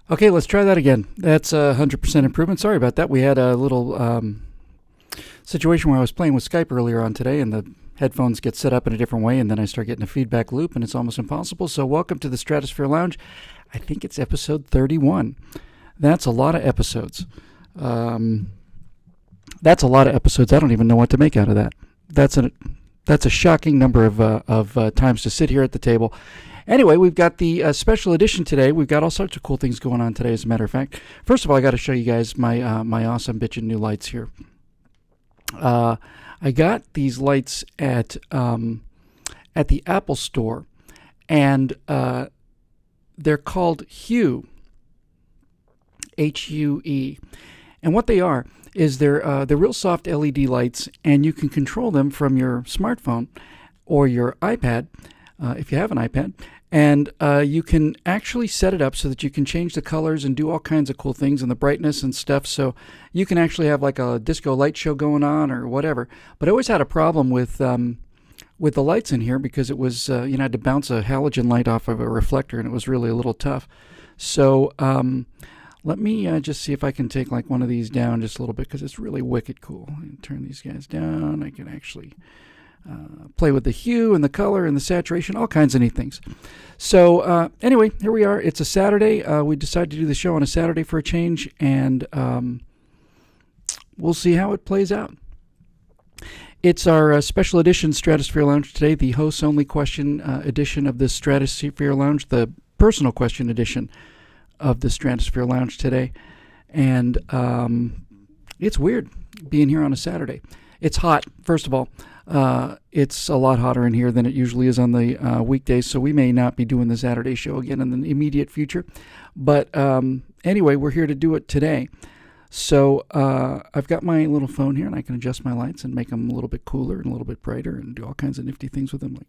Okay, let's try that again. That's 100% improvement. Sorry about that. We had a little situation where I was playing with Skype earlier on today, and the headphones get set up in a different way, and then I start getting a feedback loop, and it's almost impossible. So welcome to the Stratosphere Lounge. I think it's episode 31. That's a lot of episodes. That's a lot of episodes. I don't even know what to make out of that. That's a shocking number of times to sit here at the table. Anyway, we've got the special edition today. We've got all sorts of cool things going on today, as a matter of fact. First of all, I got to show you guys my awesome bitchin' new lights here. I got these lights at the Apple Store, and they're called Hue, Hue. And what they are is they're real soft LED lights, and you can control them from your smartphone or your iPad, if you have an iPad. And you can actually set it up so that you can change the colors and do all kinds of cool things and the brightness and stuff. So you can actually have like a disco light show going on or whatever. But I always had a problem with the lights in here because it was, I had to bounce a halogen light off of a reflector, and it was really a little tough. So let me just see if I can take like one of these down just a little bit, because it's really wicked cool. Turn these guys down. I can actually play with the hue and the color and the saturation, all kinds of neat things. So anyway, here we are. It's a Saturday. We decided to do the show on a Saturday for a change, and we'll see how it plays out. It's our special edition Stratosphere Lounge today, the hosts only question edition of the Stratosphere Lounge, the personal question edition of the Stratosphere Lounge today. And it's weird being here on a Saturday. It's hot, first of all. It's a lot hotter in here than it usually is on the weekdays, so we may not be doing the Saturday show again in the immediate future. But anyway, we're here to do it today. So I've got my little phone here, and I can adjust my lights and make them a little bit cooler and a little bit brighter and do all kinds of nifty things with them. Like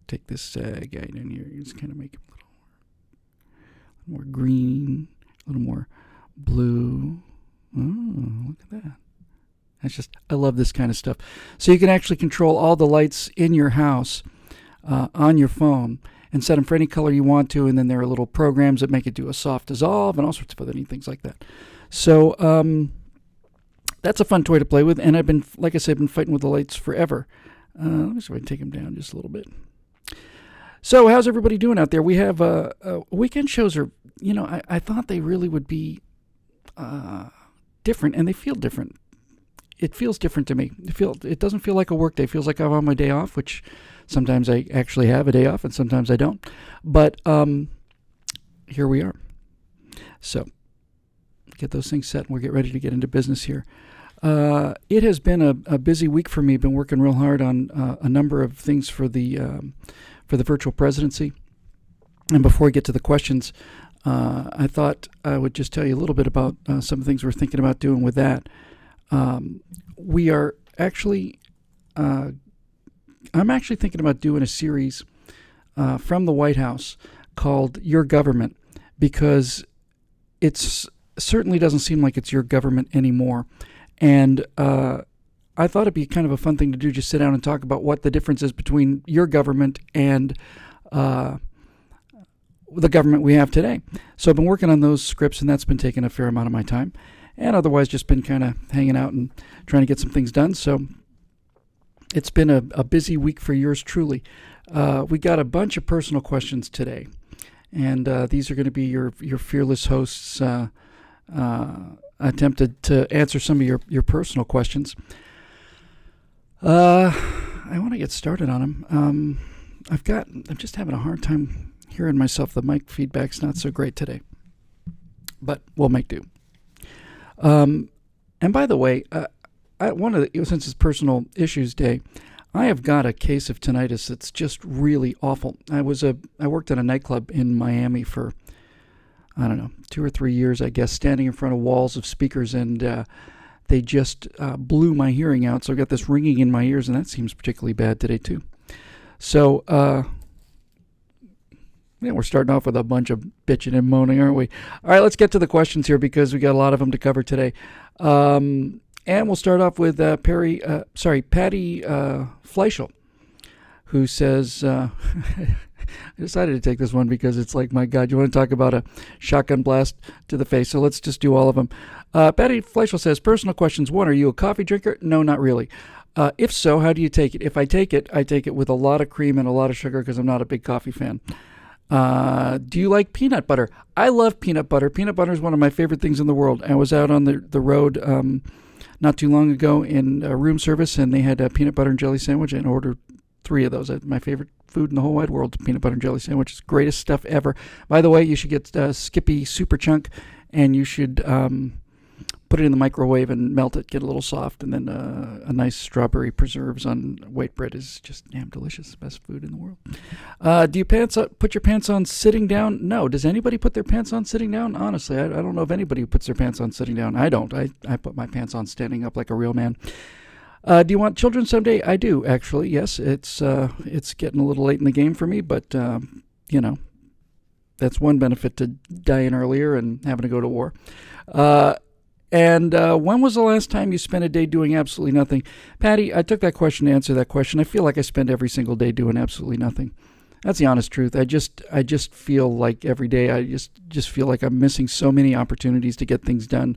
take this guy in here, just kind of make him a little more green, a little more blue. Oh, look at that. I love this kind of stuff. So you can actually control all the lights in your house on your phone and set them for any color you want to, and then there are little programs that make it do a soft dissolve and all sorts of other neat things like that. So that's a fun toy to play with, and I've been, like I said, fighting with the lights forever. Let me see if I can take them down just a little bit. So how's everybody doing out there? We have weekend shows are, I thought they really would be different, and they feel different. It feels different to me. It doesn't feel like a work day. It feels like I'm on my day off, which sometimes I actually have a day off and sometimes I don't. But here we are. So get those things set, and we'll get ready to get into business here. It has been a busy week for me. Been working real hard on a number of things for the virtual presidency. And before we get to the questions, I thought I would just tell you a little bit about some of the things we're thinking about doing with that. We are actually, I'm actually thinking about doing a series from the White House called Your Government, because it's certainly doesn't seem like it's your government anymore. And I thought it'd be kind of a fun thing to do, just sit down and talk about what the difference is between your government and the government we have today. So I've been working on those scripts, and that's been taking a fair amount of my time. And otherwise just been kind of hanging out and trying to get some things done. So it's been a busy week for yours truly. We got a bunch of personal questions today. And these are going to be your fearless hosts' attempted to answer some of your personal questions. I want to get started on them. I'm just having a hard time hearing myself. The mic feedback's not so great today. But we'll make do. And by the way, since it's Personal Issues Day, I have got a case of tinnitus that's just really awful. I worked at a nightclub in Miami for, 2 or 3 years, I guess, standing in front of walls of speakers, and they just blew my hearing out. So I've got this ringing in my ears, and that seems particularly bad today too. So we're starting off with a bunch of bitching and moaning, aren't we? All right, let's get to the questions here, because we got a lot of them to cover today. And we'll start off with Patty Fleischel, who says, I decided to take this one because it's like, my God, you want to talk about a shotgun blast to the face? So let's just do all of them. Patty Fleischel says, personal questions. 1, are you a coffee drinker? No, not really. If so, how do you take it? If I take it with a lot of cream and a lot of sugar because I'm not a big coffee fan. Do you like peanut butter? I love peanut butter. Peanut butter is one of my favorite things in the world. I was out on the road not too long ago in room service, and they had a peanut butter and jelly sandwich, and ordered 3 of those. My favorite food in the whole wide world, peanut butter and jelly sandwich. It's greatest stuff ever. By the way, you should get Skippy Super Chunk, and you should put it in the microwave and melt it, get a little soft, and then a nice strawberry preserves on white bread is just damn delicious. Best food in the world. Do you put your pants on sitting down? No. Does anybody put their pants on sitting down? Honestly, I don't know of anybody who puts their pants on sitting down. I don't. I put my pants on standing up like a real man. Do you want children someday? I do, actually. Yes, it's getting a little late in the game for me, but that's one benefit to dying earlier and having to go to war. And when was the last time you spent a day doing absolutely nothing? Patty, I took that question to answer that question. I feel like I spend every single day doing absolutely nothing. That's the honest truth. I just feel like every day I just feel like I'm missing so many opportunities to get things done.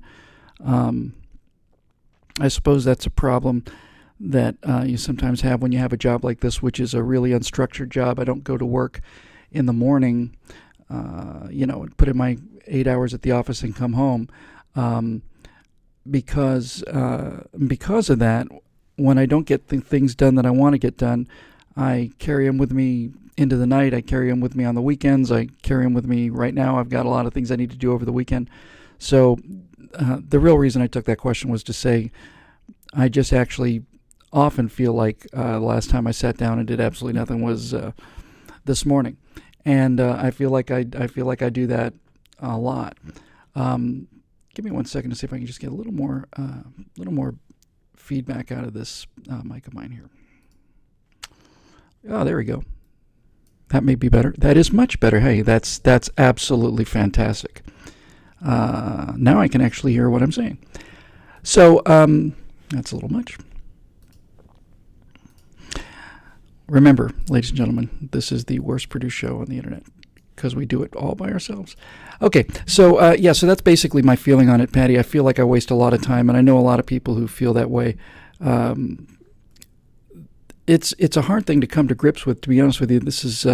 I suppose that's a problem that you sometimes have when you have a job like this, which is a really unstructured job. I don't go to work in the morning, put in my 8 hours at the office and come home. Because of that, when I don't get the things done that I want to get done, I carry them with me into the night. I carry them with me on the weekends. I carry them with me right now. I've got a lot of things I need to do over the weekend. So the real reason I took that question was to say I just actually often feel like the last time I sat down and did absolutely nothing was this morning, and I feel like I do that a lot. Give me 1 second to see if I can just get a little more feedback out of this mic of mine here. Oh, there we go. That may be better. That is much better. Hey, that's absolutely fantastic. Now I can actually hear what I'm saying. So that's a little much. Remember, ladies and gentlemen, this is the worst produced show on the internet, because we do it all by ourselves. Okay, so so that's basically my feeling on it, Patty. I feel like I waste a lot of time, and I know a lot of people who feel that way. It's a hard thing to come to grips with, to be honest with you. This is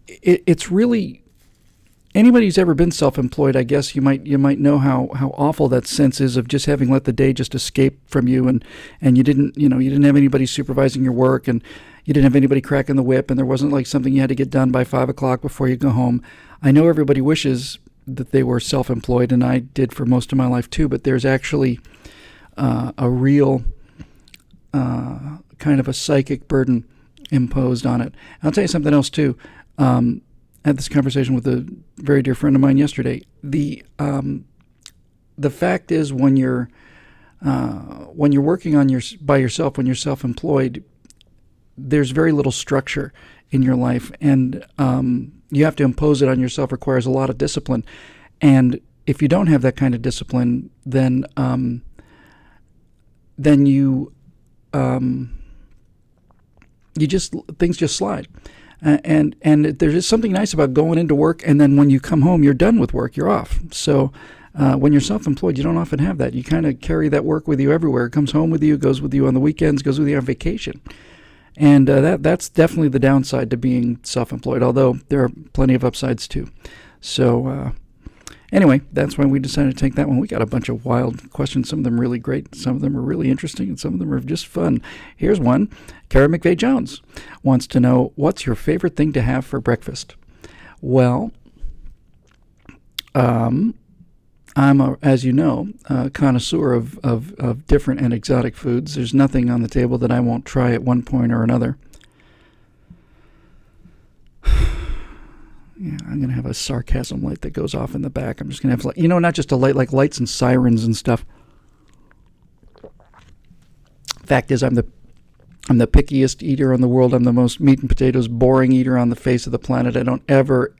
it's really, anybody who's ever been self-employed, I guess you might know how awful that sense is of just having let the day just escape from you, and you didn't have anybody supervising your work, and you didn't have anybody cracking the whip, and there wasn't like something you had to get done by 5 o'clock before you go home. I know everybody wishes that they were self-employed, and I did for most of my life too, but there's actually a real kind of a psychic burden imposed on it. And I'll tell you something else too. I had this conversation with a very dear friend of mine yesterday. The fact is, when you're working by yourself, when you're self-employed, there's very little structure in your life, and you have to impose it on yourself. Requires a lot of discipline, and if you don't have that kind of discipline, then you things just slide. And there's just something nice about going into work, and then when you come home, you're done with work, you're off. So when you're self-employed, you don't often have that. You kind of carry that work with you everywhere. It comes home with you, goes with you on the weekends, goes with you on vacation. And that's definitely the downside to being self-employed, although there are plenty of upsides too. So anyway, that's why we decided to take that one. We got a bunch of wild questions, some of them really great, some of them are really interesting, and some of them are just fun. Here's one. Kara McVeigh-Jones wants to know, what's your favorite thing to have for breakfast? Well, I'm, as you know, a connoisseur of different and exotic foods. There's nothing on the table that I won't try at one point or another. Yeah, I'm going to have a sarcasm light that goes off in the back. I'm just going to have, not just a light, like lights and sirens and stuff. Fact is, I'm the pickiest eater in the world. I'm the most meat and potatoes boring eater on the face of the planet. I don't ever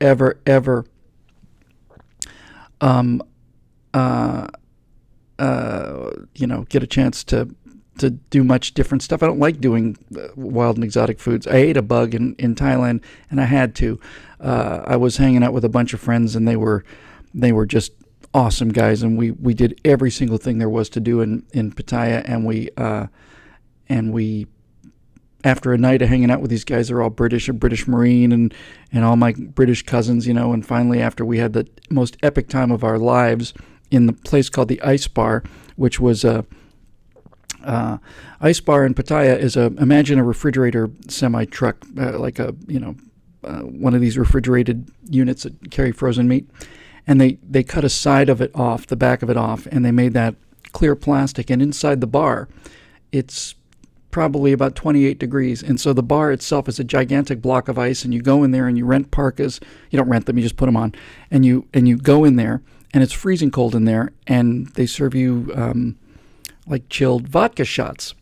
get a chance to to do much different stuff. I don't like doing wild and exotic foods. I ate a bug in Thailand, and I had to. I was hanging out with a bunch of friends, and they were just awesome guys, and we did every single thing there was to do in Pattaya, and we after a night of hanging out with these guys, they're all British, a British Marine, and all my British cousins, and finally after we had the most epic time of our lives in the place called the Ice Bar, which was Ice Bar in Pattaya is imagine a refrigerator semi-truck, like one of these refrigerated units that carry frozen meat. And they cut a side of it off, the back of it off, and they made that clear plastic. And inside the bar, it's probably about 28 degrees. And so the bar itself is a gigantic block of ice, and you go in there and you rent parkas. You don't rent them, you just put them on. And you go in there, and it's freezing cold in there, and they serve you like chilled vodka shots.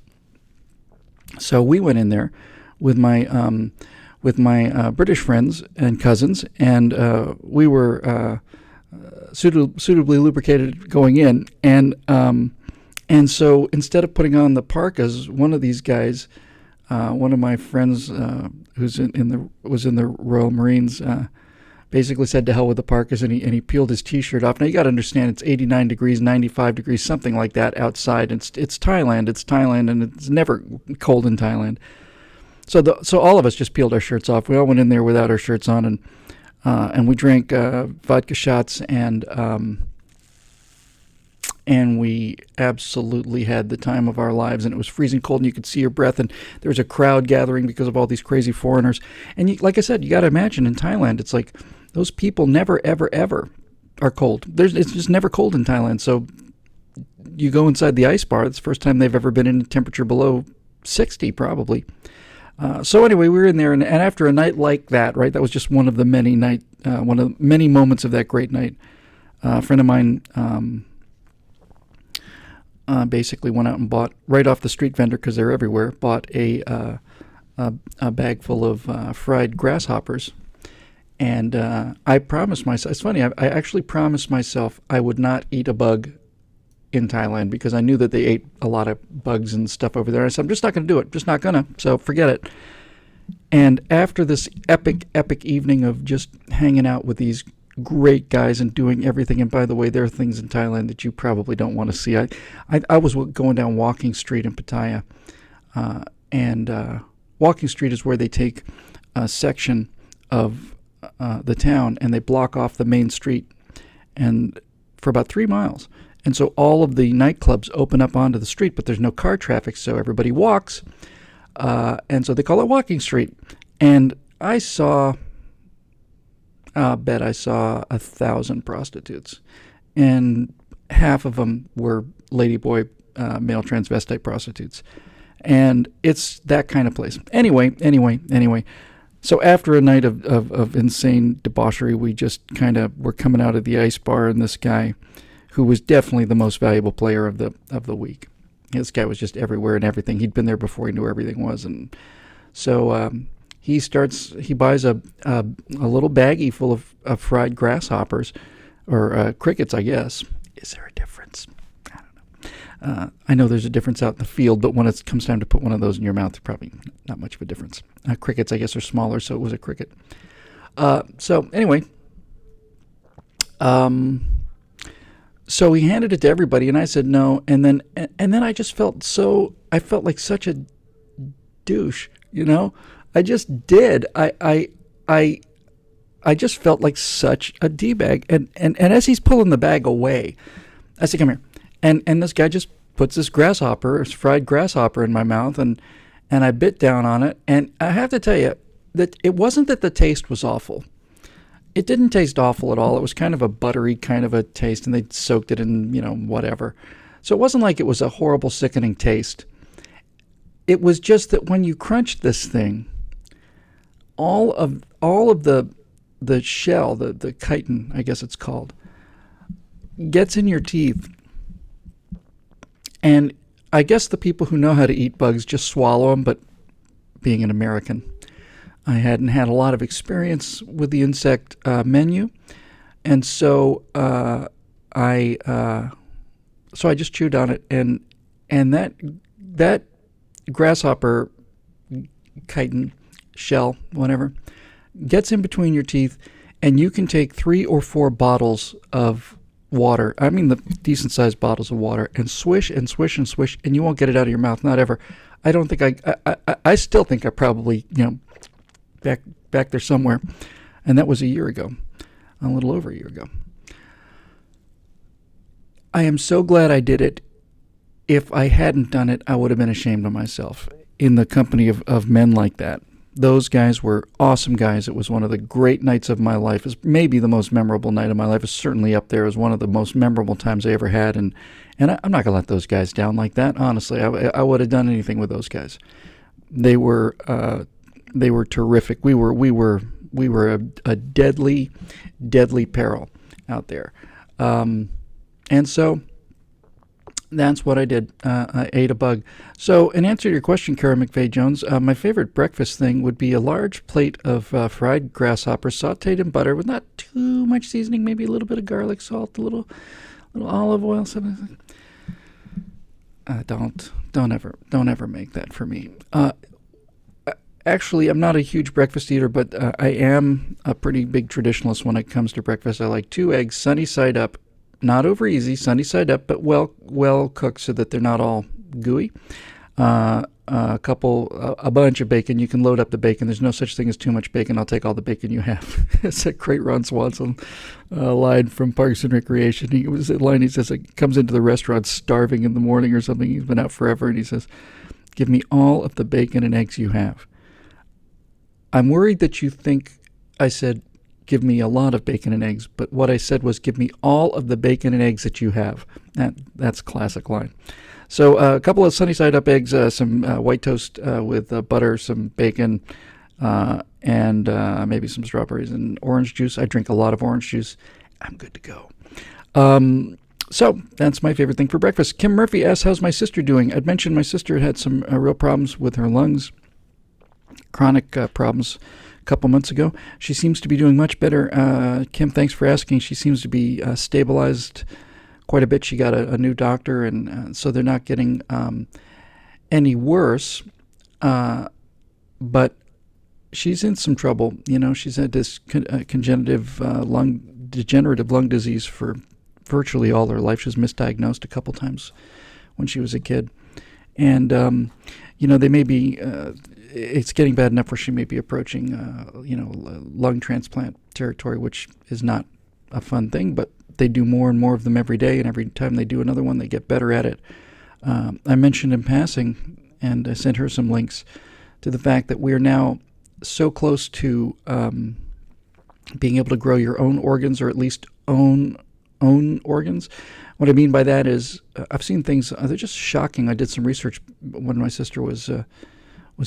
So we went in there with my British friends and cousins, and we were suitably lubricated going in, and so instead of putting on the parkas, one of these guys, one of my friends who's was in the Royal Marines, basically said to hell with the parkas, and he peeled his T-shirt off. Now you got to understand, it's 89 degrees, 95 degrees, something like that outside. It's Thailand, and it's never cold in Thailand. So all of us just peeled our shirts off. We all went in there without our shirts on, and we drank vodka shots, and we absolutely had the time of our lives. And it was freezing cold, and you could see your breath, and there was a crowd gathering because of all these crazy foreigners. And like I said, you got to imagine in Thailand, it's like those people never, ever, ever are cold. It's just never cold in Thailand. So you go inside the ice bar, it's the first time they've ever been in a temperature below 60, probably. So anyway, we were in there, and after a night like that, right, that was just one of the many moments of that great night. A friend of mine basically went out and bought, right off the street vendor, because they're everywhere, bought a bag full of fried grasshoppers. And I promised myself, it's funny, I actually promised myself I would not eat a bug in Thailand, because I knew that they ate a lot of bugs and stuff over there. I said, I'm just not going to do it. Just not going to. So forget it. And after this epic evening of just hanging out with these great guys and doing everything, and by the way, there are things in Thailand that you probably don't want to see. I was going down Walking Street in Pattaya, and Walking Street is where they take a section of the town and they block off the main street, and for about 3 miles. And so all of the nightclubs open up onto the street, but there's no car traffic, so everybody walks. And so they call it Walking Street. And I bet I saw 1,000 prostitutes. And half of them were ladyboy, male transvestite prostitutes. And it's that kind of place. Anyway. So after a night of insane debauchery, we just kind of were coming out of the ice bar, and this guy, who was definitely the most valuable player of the week. This guy was just everywhere and everything. He'd been there before. He knew everything was. And so he buys a little baggie full of fried grasshoppers, or crickets, I guess. Is there a difference? I don't know. I know there's a difference out in the field, but when it comes time to put one of those in your mouth, there's probably not much of a difference. Crickets, I guess, are smaller, so it was a cricket. So anyway, so he handed it to everybody, and I said no. And then I just felt like such a douche, I just did. I just felt like such a d-bag. And as he's pulling the bag away, I said, "Come here." And this guy just puts this fried grasshopper in my mouth, and I bit down on it. And I have to tell you that it wasn't that the taste was awful. It didn't taste awful at all. It was kind of a buttery kind of a taste, and they soaked it in, whatever. So it wasn't like it was a horrible, sickening taste. It was just that when you crunched this thing, all of the shell, the chitin, I guess it's called, gets in your teeth. And I guess the people who know how to eat bugs just swallow them, but being an American, I hadn't had a lot of experience with the insect menu, and so I just chewed on it, and that that grasshopper chitin shell, whatever, gets in between your teeth, and you can take 3 or 4 bottles of water, I mean the decent-sized bottles of water, and swish and swish and swish, and you won't get it out of your mouth, not ever. I don't think I still think I probably, back there somewhere, and that was a year ago, a little over a year ago. I am so glad I did it. If I hadn't done it, I would have been ashamed of myself in the company of men like that. Those guys were awesome guys. It was one of the great nights of my life. It's maybe the most memorable night of my life. It's certainly up there as one of the most memorable times I ever had. And I'm not going to let those guys down like that. Honestly, I would have done anything with those guys. They were terrific. We were a deadly, deadly peril out there. And so that's what I did. I ate a bug. So in answer to your question, Kara McVeigh Jones, my favorite breakfast thing would be a large plate of fried grasshoppers sauteed in butter with not too much seasoning, maybe a little bit of garlic salt, a little olive oil, something. Don't ever make that for me. Actually, I'm not a huge breakfast eater, but I am a pretty big traditionalist when it comes to breakfast. I like 2 eggs, sunny side up. Not over easy, sunny side up, but well cooked so that they're not all gooey. A bunch of bacon. You can load up the bacon. There's no such thing as too much bacon. I'll take all the bacon you have. It's a great Ron Swanson line from Parks and Recreation. He says, it comes into the restaurant starving in the morning or something. He's been out forever, and he says, "Give me all of the bacon and eggs you have." I'm worried that you think I said, "Give me a lot of bacon and eggs," but what I said was, "Give me all of the bacon and eggs that you have." That's a classic line. So a couple of sunny side up eggs, some white toast with butter, some bacon, and maybe some strawberries and orange juice. I drink a lot of orange juice. I'm good to go. So that's my favorite thing for breakfast. Kim Murphy asks, how's my sister doing? I'd mentioned my sister had some real problems with her lungs, chronic problems, a couple months ago. She seems to be doing much better. Kim, thanks for asking. She seems to be stabilized quite a bit. She got a new doctor, and so they're not getting any worse. But she's in some trouble. She's had this degenerative lung disease for virtually all her life. She was misdiagnosed a couple times when she was a kid. And, they may be, it's getting bad enough where she may be approaching, lung transplant territory, which is not a fun thing, but they do more and more of them every day, and every time they do another one, they get better at it. I mentioned in passing, and I sent her some links to the fact that we are now so close to being able to grow your own organs, or at least own organs. What I mean by that is I've seen things, they're just shocking. I did some research when my sister was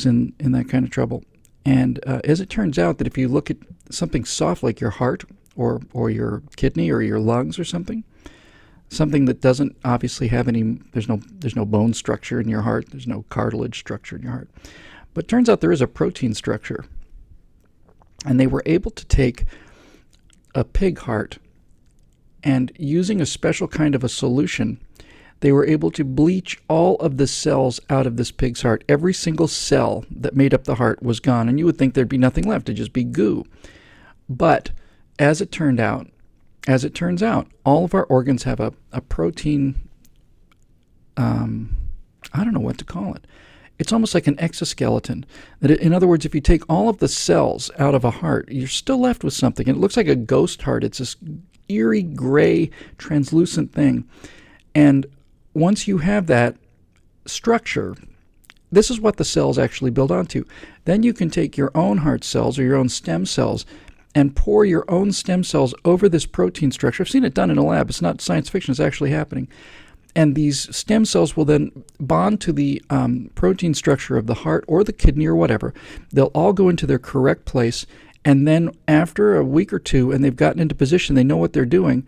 in that kind of trouble. And as it turns out, that if you look at something soft like your heart or your kidney or your lungs or something that doesn't obviously have any, there's no bone structure in your heart, there's no cartilage structure in your heart. But it turns out there is a protein structure. And they were able to take a pig heart, and using a special kind of a solution, they were able to bleach all of the cells out of this pig's heart. Every single cell that made up the heart was gone, and you would think there'd be nothing left, it'd just be goo. But as it turns out, all of our organs have a protein, I don't know what to call it. It's almost like an exoskeleton. In other words, if you take all of the cells out of a heart, you're still left with something. And it looks like a ghost heart. It's this eerie, gray, translucent thing. And once you have that structure, this is what the cells actually build onto. Then you can take your own heart cells or your own stem cells and pour your own stem cells over this protein structure. I've seen it done in a lab. It's not science fiction. It's actually happening. And these stem cells will then bond to the protein structure of the heart or the kidney or whatever. They'll all go into their correct place. And then after a week or two, and they've gotten into position, they know what they're doing,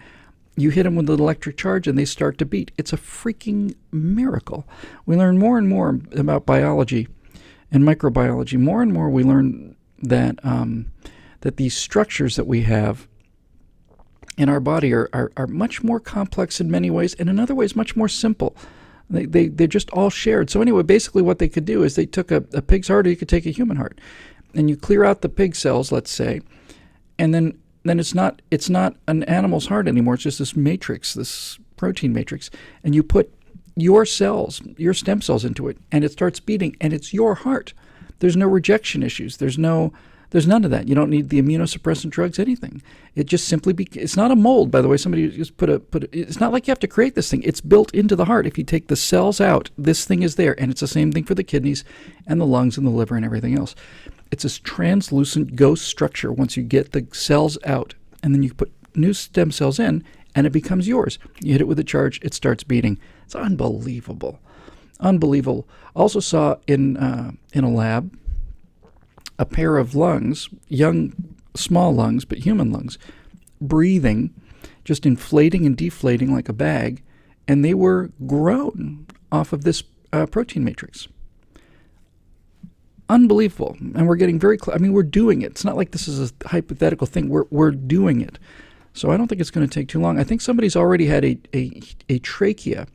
you hit them with an electric charge and they start to beat. It's a freaking miracle. We learn more and more about biology and microbiology. More and more we learn that that these structures that we have in our body are much more complex in many ways, and in other ways much more simple They're just all shared. So anyway, basically what they could do is they took a pig's heart, or you could take a human heart, and you clear out the pig cells, let's say, and then it's not an animal's heart anymore. It's just this matrix, this protein matrix, and you put your cells, your stem cells into it, and it starts beating, and it's your heart. There's no rejection issues. There's none of that. You don't need the immunosuppressant drugs, anything. It just simply it's not a mold, by the way. Somebody just put it's not like you have to create this thing. It's built into the heart. If you take the cells out, this thing is there, and it's the same thing for the kidneys and the lungs and the liver and everything else. It's this translucent ghost structure once you get the cells out, and then you put new stem cells in, and it becomes yours. You hit it with a charge, it starts beating. It's unbelievable. Unbelievable. Also saw in a lab a pair of lungs, young, small lungs, but human lungs, breathing, just inflating and deflating like a bag, and they were grown off of this protein matrix. Unbelievable. And we're getting very close. I mean, we're doing it. It's not like this is a hypothetical thing. We're doing it. So I don't think it's going to take too long. I think somebody's already had a trachea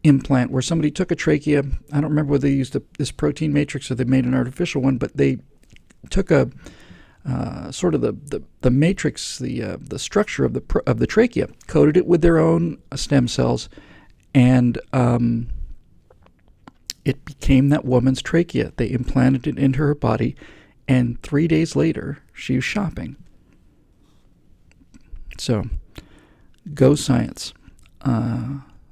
implant where somebody took a trachea. I don't remember whether they used this protein matrix or they made an artificial one, but they took a sort of the matrix, the structure of the trachea, coated it with their own stem cells, and it became that woman's trachea. They implanted it into her body, and 3 days later, she was shopping. So, go science.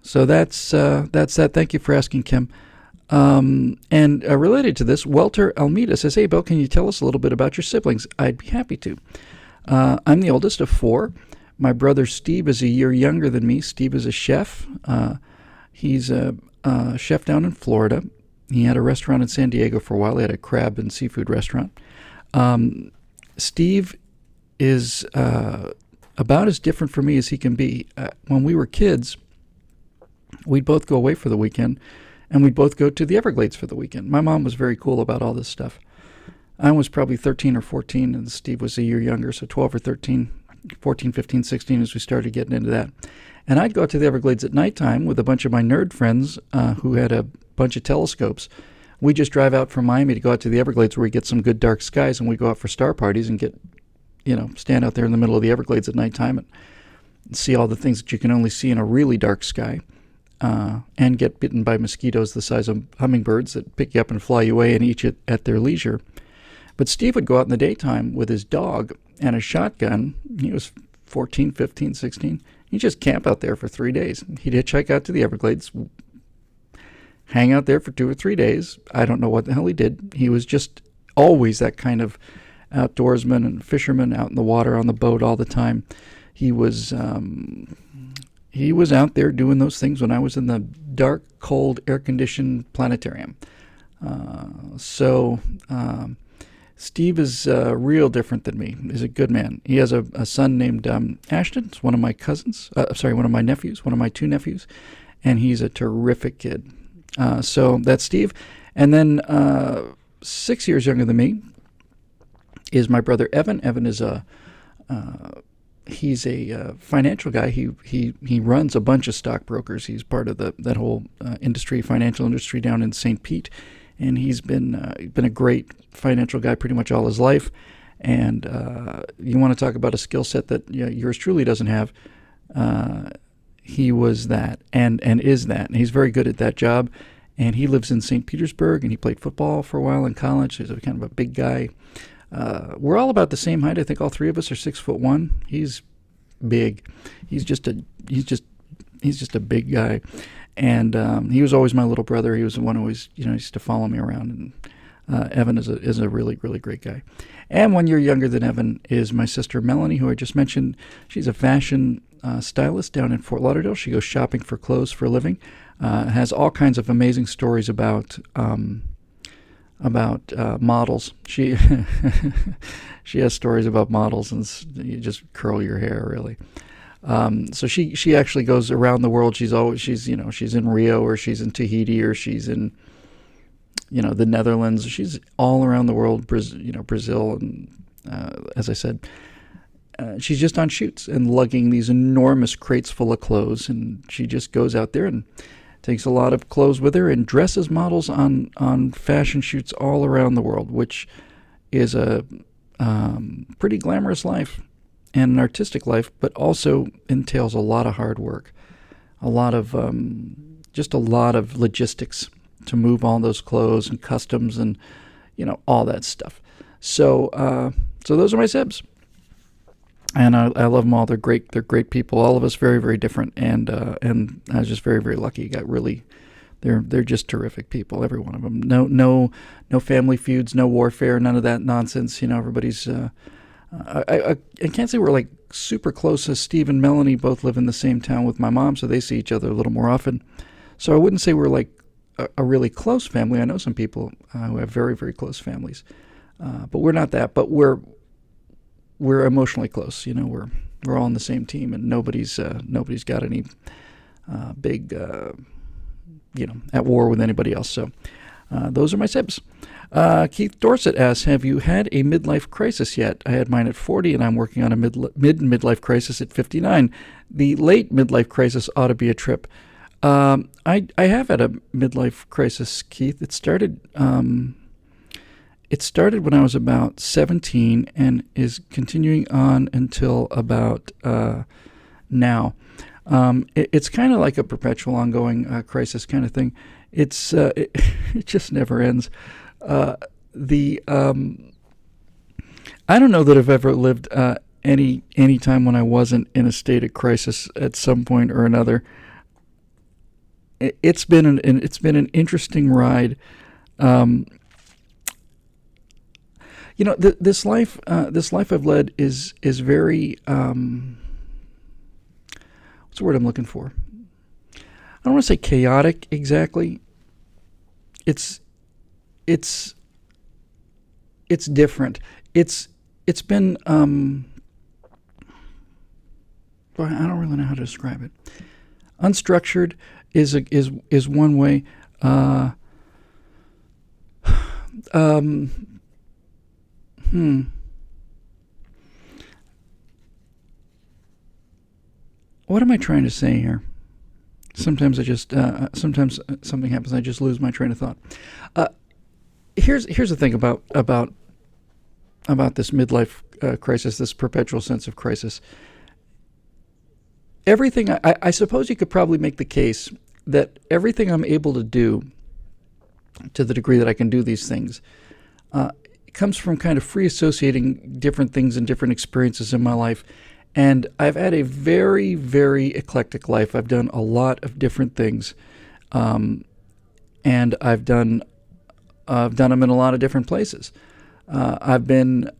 So that's that. Thank you for asking, Kim. And related to this, Welter Almeida says, "Hey, Bill, can you tell us a little bit about your siblings?" I'd be happy to. I'm the oldest of 4. My brother Steve is a year younger than me. Steve is a chef. He's a chef down in Florida. He had a restaurant in San Diego for a while. He had a crab and seafood restaurant. Steve is about as different from me as he can be. When we were kids, we'd both go away for the weekend, and we'd both go to the Everglades for the weekend. My mom was very cool about all this stuff. I was probably 13 or 14, and Steve was a year younger, so 12 or 13, 14, 15, 16 as we started getting into that. And I'd go out to the Everglades at nighttime with a bunch of my nerd friends who had a bunch of telescopes. We just drive out from Miami to go out to the Everglades where we get some good dark skies, and we go out for star parties and get, stand out there in the middle of the Everglades at nighttime and see all the things that you can only see in a really dark sky, and get bitten by mosquitoes the size of hummingbirds that pick you up and fly you away and eat you at their leisure. But Steve would go out in the daytime with his dog and a shotgun. He was 14, 15, 16. He'd just camp out there for 3 days. He'd hitchhike out to the Everglades, hang out there for 2 or 3 days. I don't know what the hell he did. He was just always that kind of outdoorsman and fisherman out in the water on the boat all the time. He was out there doing those things when I was in the dark, cold, air-conditioned planetarium. Steve is real different than me. He's a good man. He has a son named Ashton. It's one of my cousins. One of my nephews, one of my 2 nephews. And he's a terrific kid. So that's Steve. And then 6 years younger than me is my brother Evan. Evan is he's a financial guy. He runs a bunch of stockbrokers. He's part of that whole financial industry down in St. Pete. And he's been a great financial guy pretty much all his life. And you want to talk about a skill set that yours truly doesn't have. He was that and is that. And he's very good at that job. And he lives in St. Petersburg, and he played football for a while in college. He's kind of a big guy. We're all about the same height. I think all 3 of us are 6'1". He's big. He's just a big guy. And he was always my little brother. He was the one who always, used to follow me around. And Evan is a really, really great guy. And 1 year younger than Evan is my sister Melanie, who I just mentioned. She's a fashion stylist down in Fort Lauderdale. She goes shopping for clothes for a living. Has all kinds of amazing stories about models. She she has stories about models, and you just curl your hair, really. So she actually goes around the world. She's in Rio, or she's in Tahiti, or she's in the Netherlands. She's all around the world, Brazil, and as I said, she's just on shoots and lugging these enormous crates full of clothes, and she just goes out there and takes a lot of clothes with her, and dresses models on fashion shoots all around the world, which is a pretty glamorous life and an artistic life, but also entails a lot of hard work, a lot of just a lot of logistics to move all those clothes and customs and all that stuff. So those are my Sebs, and I love them all. They're great. They're great people. All of us very, very different, and I was just very, very lucky. They're just terrific people. Every one of them. No family feuds, no warfare, none of that nonsense. Everybody's. I can't say we're like super close. As Steve and Melanie both live in the same town with my mom, so they see each other a little more often. So I wouldn't say we're like a really close family. I know some people who have very, very close families, but we're not that. But we're emotionally close. We're all on the same team, and nobody's got any big at war with anybody else. So those are my Sebs. Keith Dorset asks, have you had a midlife crisis yet? I had mine at 40, and I'm working on a midlife crisis at 59. The late midlife crisis ought to be a trip. I have had a midlife crisis, Keith. It started when I was about 17 and is continuing on until about now. It's kind of like a perpetual ongoing crisis kind of thing. It just never ends. I don't know that I've ever lived any time when I wasn't in a state of crisis at some point or another. It's been an interesting ride. This life I've led is very what's the word I'm looking for? I don't want to say chaotic exactly. It's different. It's been I don't really know how to describe it. Unstructured is one way. What am I trying to say here? Sometimes sometimes something happens and I just lose my train of thought. Here's the thing about this midlife crisis, this perpetual sense of crisis. Everything, I suppose you could probably make the case that everything I'm able to do, to the degree that I can do these things, comes from kind of free associating different things and different experiences in my life. And I've had a very, very eclectic life. I've done a lot of different things, and I've done them in a lot of different places. I've been.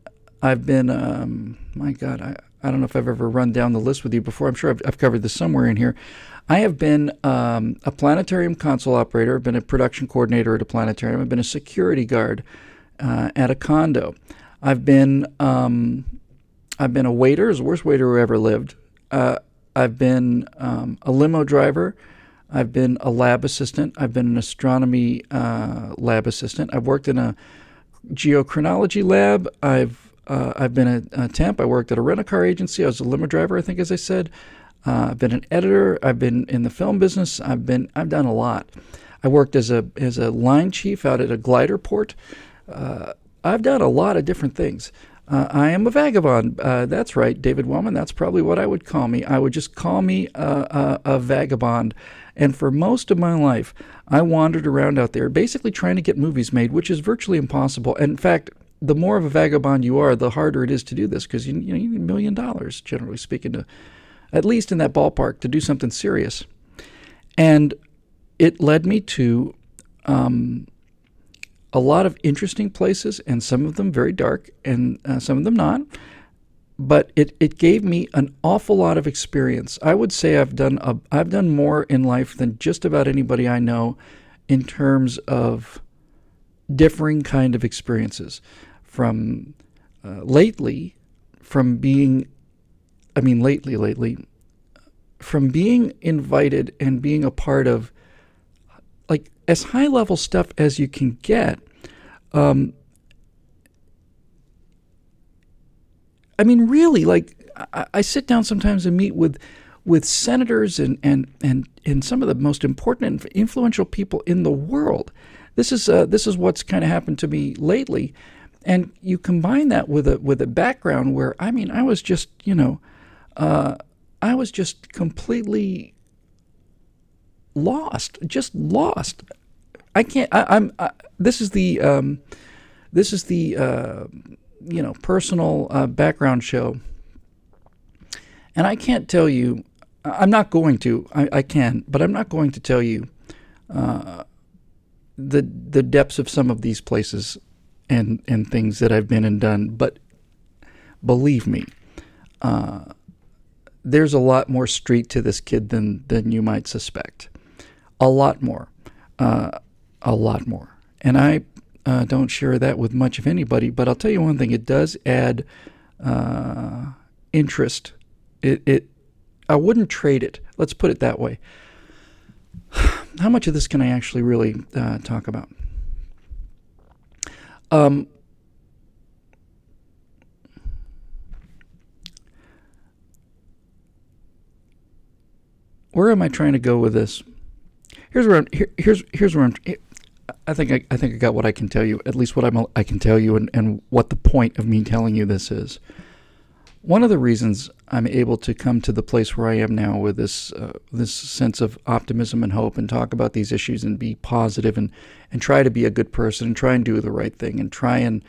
My God, I don't know if I've ever run down the list with you before. I'm sure I've covered this somewhere in here. I have been a planetarium console operator. I've been a production coordinator at a planetarium. I've been a security guard at a condo. I've been a waiter, the worst waiter who ever lived. I've been a limo driver. I've been a lab assistant. I've been an astronomy lab assistant. I've worked in a geochronology lab. I've been a temp. I worked at a rent-a-car agency. I was a limo driver, I think, as I said. I've been an editor. I've been in the film business. I've done a lot. I worked as a line chief out at a glider port. I've done a lot of different things. I am a vagabond. That's right, David Wellman. That's probably what I would call me. I would just call me a vagabond. And for most of my life, I wandered around out there basically trying to get movies made, which is virtually impossible. And in fact, the more of a vagabond you are, the harder it is to do this, because you need $1 million, generally speaking, to, at least in that ballpark, to do something serious. And it led me to a lot of interesting places, and some of them very dark, and some of them not. But it gave me an awful lot of experience. I would say I've done more in life than just about anybody I know, in terms of differing kind of experiences. From lately, from being invited and being a part of, like, as high level stuff as you can get. Really, like, I sit down sometimes and meet with with senators and some of the most important and influential people in the world. This is what's kind of happened to me lately, and you combine that with a background where I was just I was just completely lost, I can't. This is the personal background show, and I can't tell you. I'm not going to. I can, but I'm not going to tell you the depths of some of these places and things that I've been and done. But believe me, there's a lot more street to this kid than you might suspect. A lot more. And I don't share that with much of anybody, but I'll tell you one thing, it does add interest. I wouldn't trade it. Let's put it that way. How much of this can I actually really talk about? Where am I trying to go with this? Here's where I'm. I think I got what I can tell you. At least what I can tell you, and what the point of me telling you this is. One of the reasons I'm able to come to the place where I am now with this sense of optimism and hope, and talk about these issues and be positive and try to be a good person and try and do the right thing and try and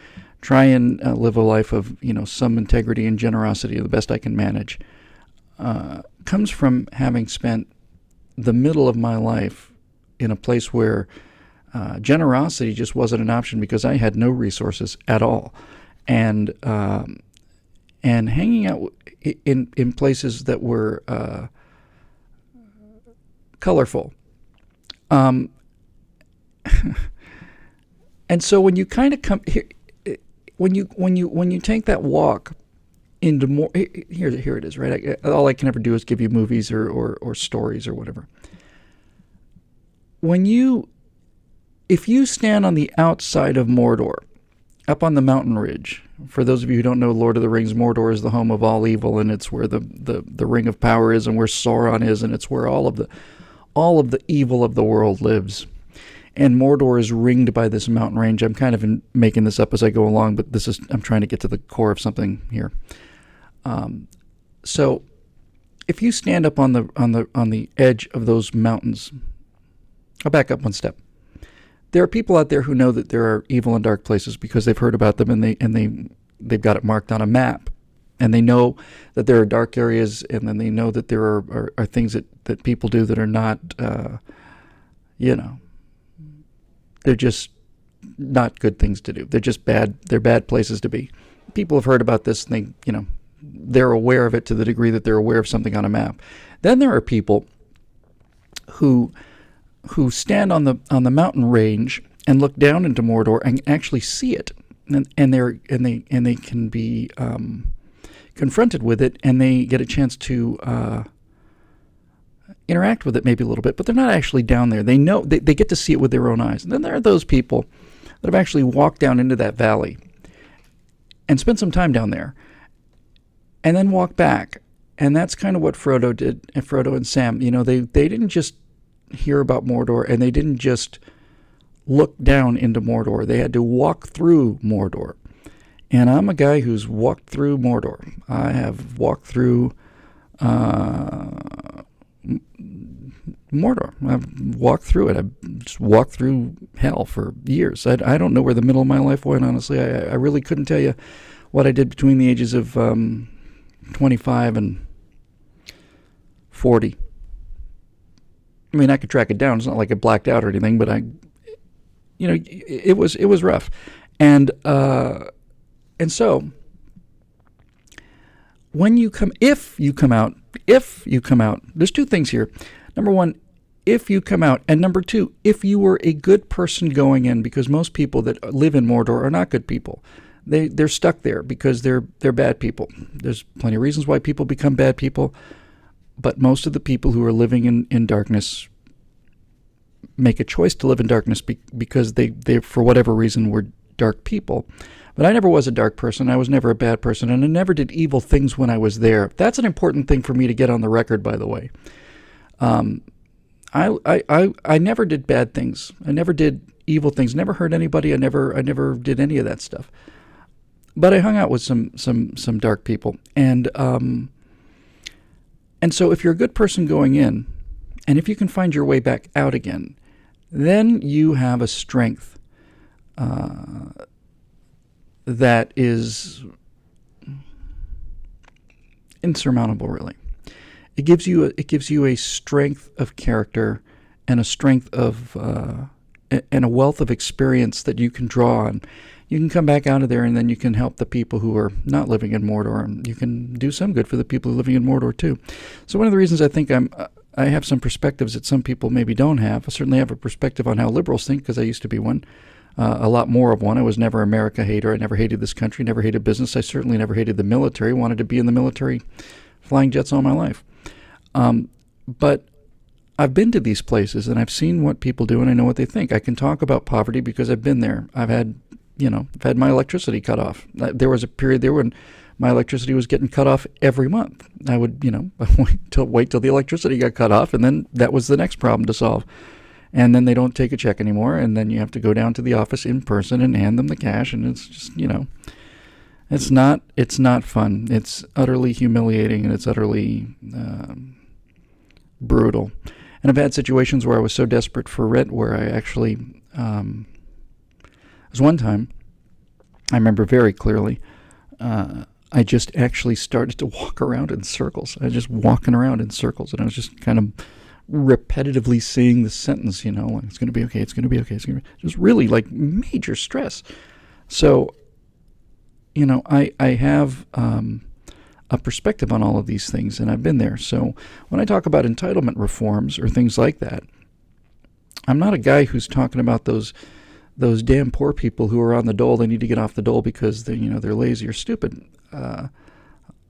live a life of some integrity and generosity the best I can manage, comes from having spent the middle of my life in a place where generosity just wasn't an option because I had no resources at all, and hanging out in places that were colorful, and so when you kind of come here, when you take that walk into more, here it is, right? All I can ever do is give you movies or stories or whatever. If you stand on the outside of Mordor, up on the mountain ridge, for those of you who don't know Lord of the Rings, Mordor is the home of all evil, and it's where the Ring of Power is, and where Sauron is, and it's where all of the evil of the world lives. And Mordor is ringed by this mountain range. I'm kind of making this up as I go along, but I'm trying to get to the core of something here. So, if you stand up on the edge of those mountains, I'll back up one step. There are people out there who know that there are evil and dark places because they've heard about them, and they've got it marked on a map, and they know that there are dark areas, and then they know that there are things that people do that are not, they're just not good things to do. They're just bad. They're bad places to be. People have heard about this, and they're aware of it to the degree that they're aware of something on a map. Then there are people who stand on the mountain range and look down into Mordor and actually see it, and they can be confronted with it, and they get a chance to interact with it maybe a little bit, but they're not actually down there. They know they get to see it with their own eyes. And then there are those people that have actually walked down into that valley and spent some time down there, and then walk back. And that's kind of what Frodo did, and Frodo and Sam. They didn't just hear about Mordor, and they didn't just look down into Mordor. They had to walk through Mordor. And I'm a guy who's walked through Mordor. I have walked through Mordor. I've walked through it. I've just walked through hell for years. I don't know where the middle of my life went, honestly. I really couldn't tell you what I did between the ages of 25 and 40. I mean, I could track it down. It's not like I blacked out or anything, but it was rough, and so if you come out, there's two things here. Number one, if you come out, and number two, if you were a good person going in, because most people that live in Mordor are not good people. They're stuck there because they're bad people. There's plenty of reasons why people become bad people. But most of the people who are living in darkness make a choice to live in darkness because they for whatever reason were dark people. But I never was a dark person. I was never a bad person, and I never did evil things when I was there. That's an important thing for me to get on the record, by the way. I never did bad things. I never did evil things. Never hurt anybody. I never did any of that stuff. But I hung out with some dark people, and so if you're a good person going in, and if you can find your way back out again, then you have a strength that is insurmountable, really. It gives you a strength of character and a strength of and a wealth of experience that you can draw on. You can come back out of there, and then you can help the people who are not living in Mordor, and you can do some good for the people living in Mordor too. So one of the reasons I think I have some perspectives that some people maybe don't have. I certainly have a perspective on how liberals think, because I used to be one, a lot more of one. I was never an America hater. I never hated this country, never hated business. I certainly never hated the military. Wanted to be in the military, flying jets all my life. But I've been to these places, and I've seen what people do, and I know what they think. I can talk about poverty because I've been there. I've had my electricity cut off. There was a period there when my electricity was getting cut off every month. I would, wait till the electricity got cut off, and then that was the next problem to solve. And then they don't take a check anymore, and then you have to go down to the office in person and hand them the cash, and it's just, it's not fun. It's utterly humiliating, and it's utterly brutal. And I've had situations where I was so desperate for rent where I actually, there was one time, I remember very clearly, I just actually started to walk around in circles. I was just walking around in circles, and I was just kind of repetitively saying the sentence, like, it's going to be okay, it's going to be okay, it's going to be... It was really like major stress. So, I have a perspective on all of these things, and I've been there. So when I talk about entitlement reforms or things like that, I'm not a guy who's talking about those damn poor people who are on the dole. They need to get off the dole because they're lazy or stupid.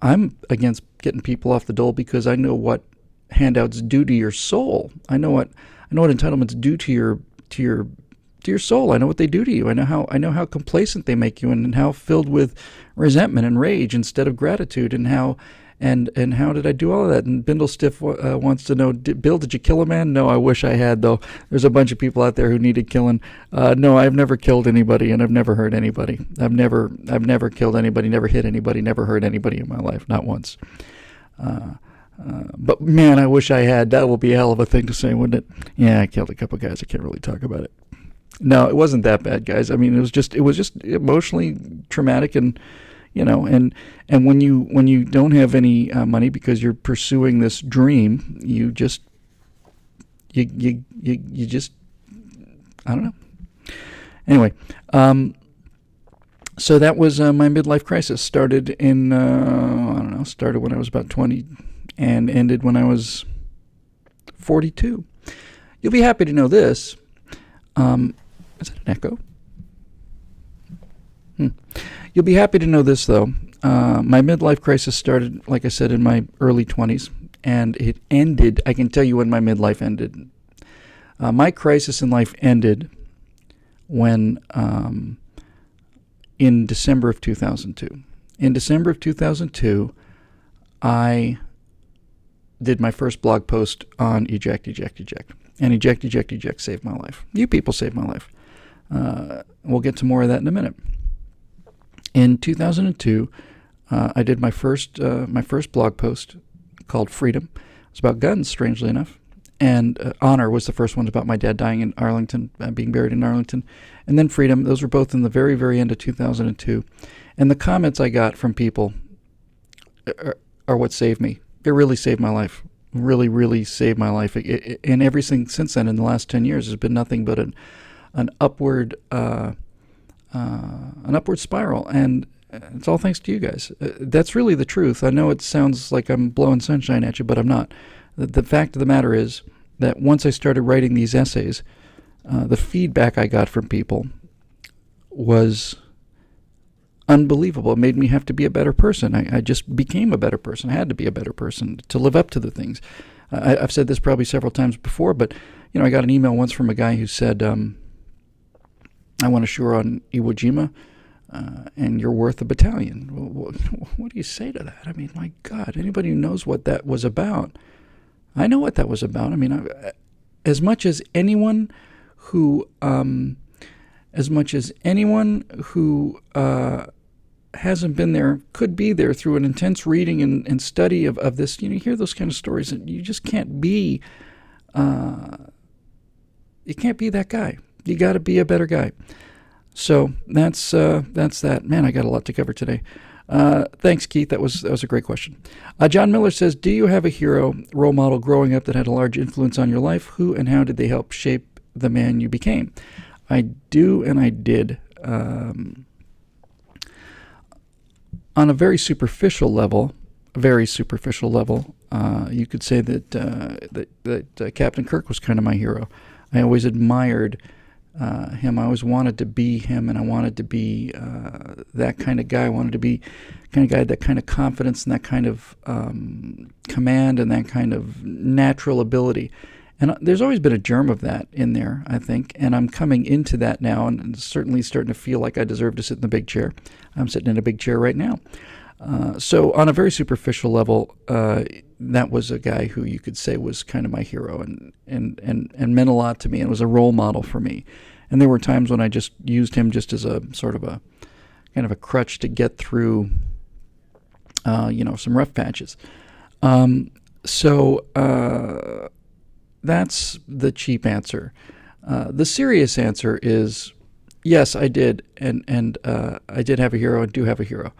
I'm against getting people off the dole because I know what handouts do to your soul. I know what entitlements do to your soul. I know what they do to you. I know how complacent they make you, and how filled with resentment and rage instead of gratitude, and how did I do all of that? And Bindlestiff wants to know, Bill, did you kill a man? No, I wish I had, though. There's a bunch of people out there who needed killing. No, I've never killed anybody, and I've never hurt anybody. I've never killed anybody, never hit anybody, never hurt anybody in my life, not once. But man, I wish I had. That will be a hell of a thing to say, wouldn't it? Yeah, I killed a couple guys. I can't really talk about it. No, it wasn't that bad, guys. I mean, it was just emotionally traumatic, and and when you don't have any money because you're pursuing this dream, you just I don't know. Anyway, so that was my midlife crisis. Started in started when I was about 20 and ended when I was 42. You'll be happy to know this. Is that an echo? You'll be happy to know this, though. My midlife crisis started, like I said, in my early 20s, and it ended. I can tell you when my midlife ended. My crisis in life ended when, in December of 2002. In December of 2002, I did my first blog post on eject. And eject saved my life. You people saved my life. We'll get to more of that in a minute. In 2002, I did my first blog post called Freedom. It was about guns, strangely enough. And Honor was the first one, about my dad dying in Arlington, being buried in Arlington. And then Freedom. Those were both in the very, very end of 2002. And the comments I got from people are what saved me. It really saved my life. Really, really saved my life. And everything since then, in the last 10 years, has been nothing but an upward spiral. And it's all thanks to you guys. That's really the truth. I know it sounds like I'm blowing sunshine at you, but I'm not. The fact of the matter is that once I started writing these essays, the feedback I got from people was unbelievable. It made me have to be a better person. I just became a better person. I had to be a better person to live up to the things. I've said this probably several times before, but I got an email once from a guy who said, I went ashore on Iwo Jima and you're worth a battalion. What do you say to that? I mean, my God, anybody who knows what that was about, I know what that was about. I mean, as much as anyone who hasn't been there could be there through an intense reading and study of this. You hear those kind of stories, and you just can't be. You can't be that guy. You got to be a better guy. So that's that. Man, I got a lot to cover today. Thanks, Keith. That was a great question. John Miller says, do you have a hero, role model growing up that had a large influence on your life? Who and how did they help shape the man you became? I do, and I did. On a very superficial level, you could say that Captain Kirk was kind of my hero. I always admired him. I always wanted to be him, and I wanted to be that kind of guy. I wanted to be the kind of guy, that kind of confidence and that kind of command and that kind of natural ability. And there's always been a germ of that in there, I think, and I'm coming into that now and certainly starting to feel like I deserve to sit in the big chair. I'm sitting in a big chair right now. So on a very superficial level, that was a guy who you could say was kind of my hero and meant a lot to me and was a role model for me. And there were times when I just used him just as a sort of a kind of a crutch to get through, some rough patches. That's the cheap answer. The serious answer is, yes, I did, and I did have a hero and do have a hero.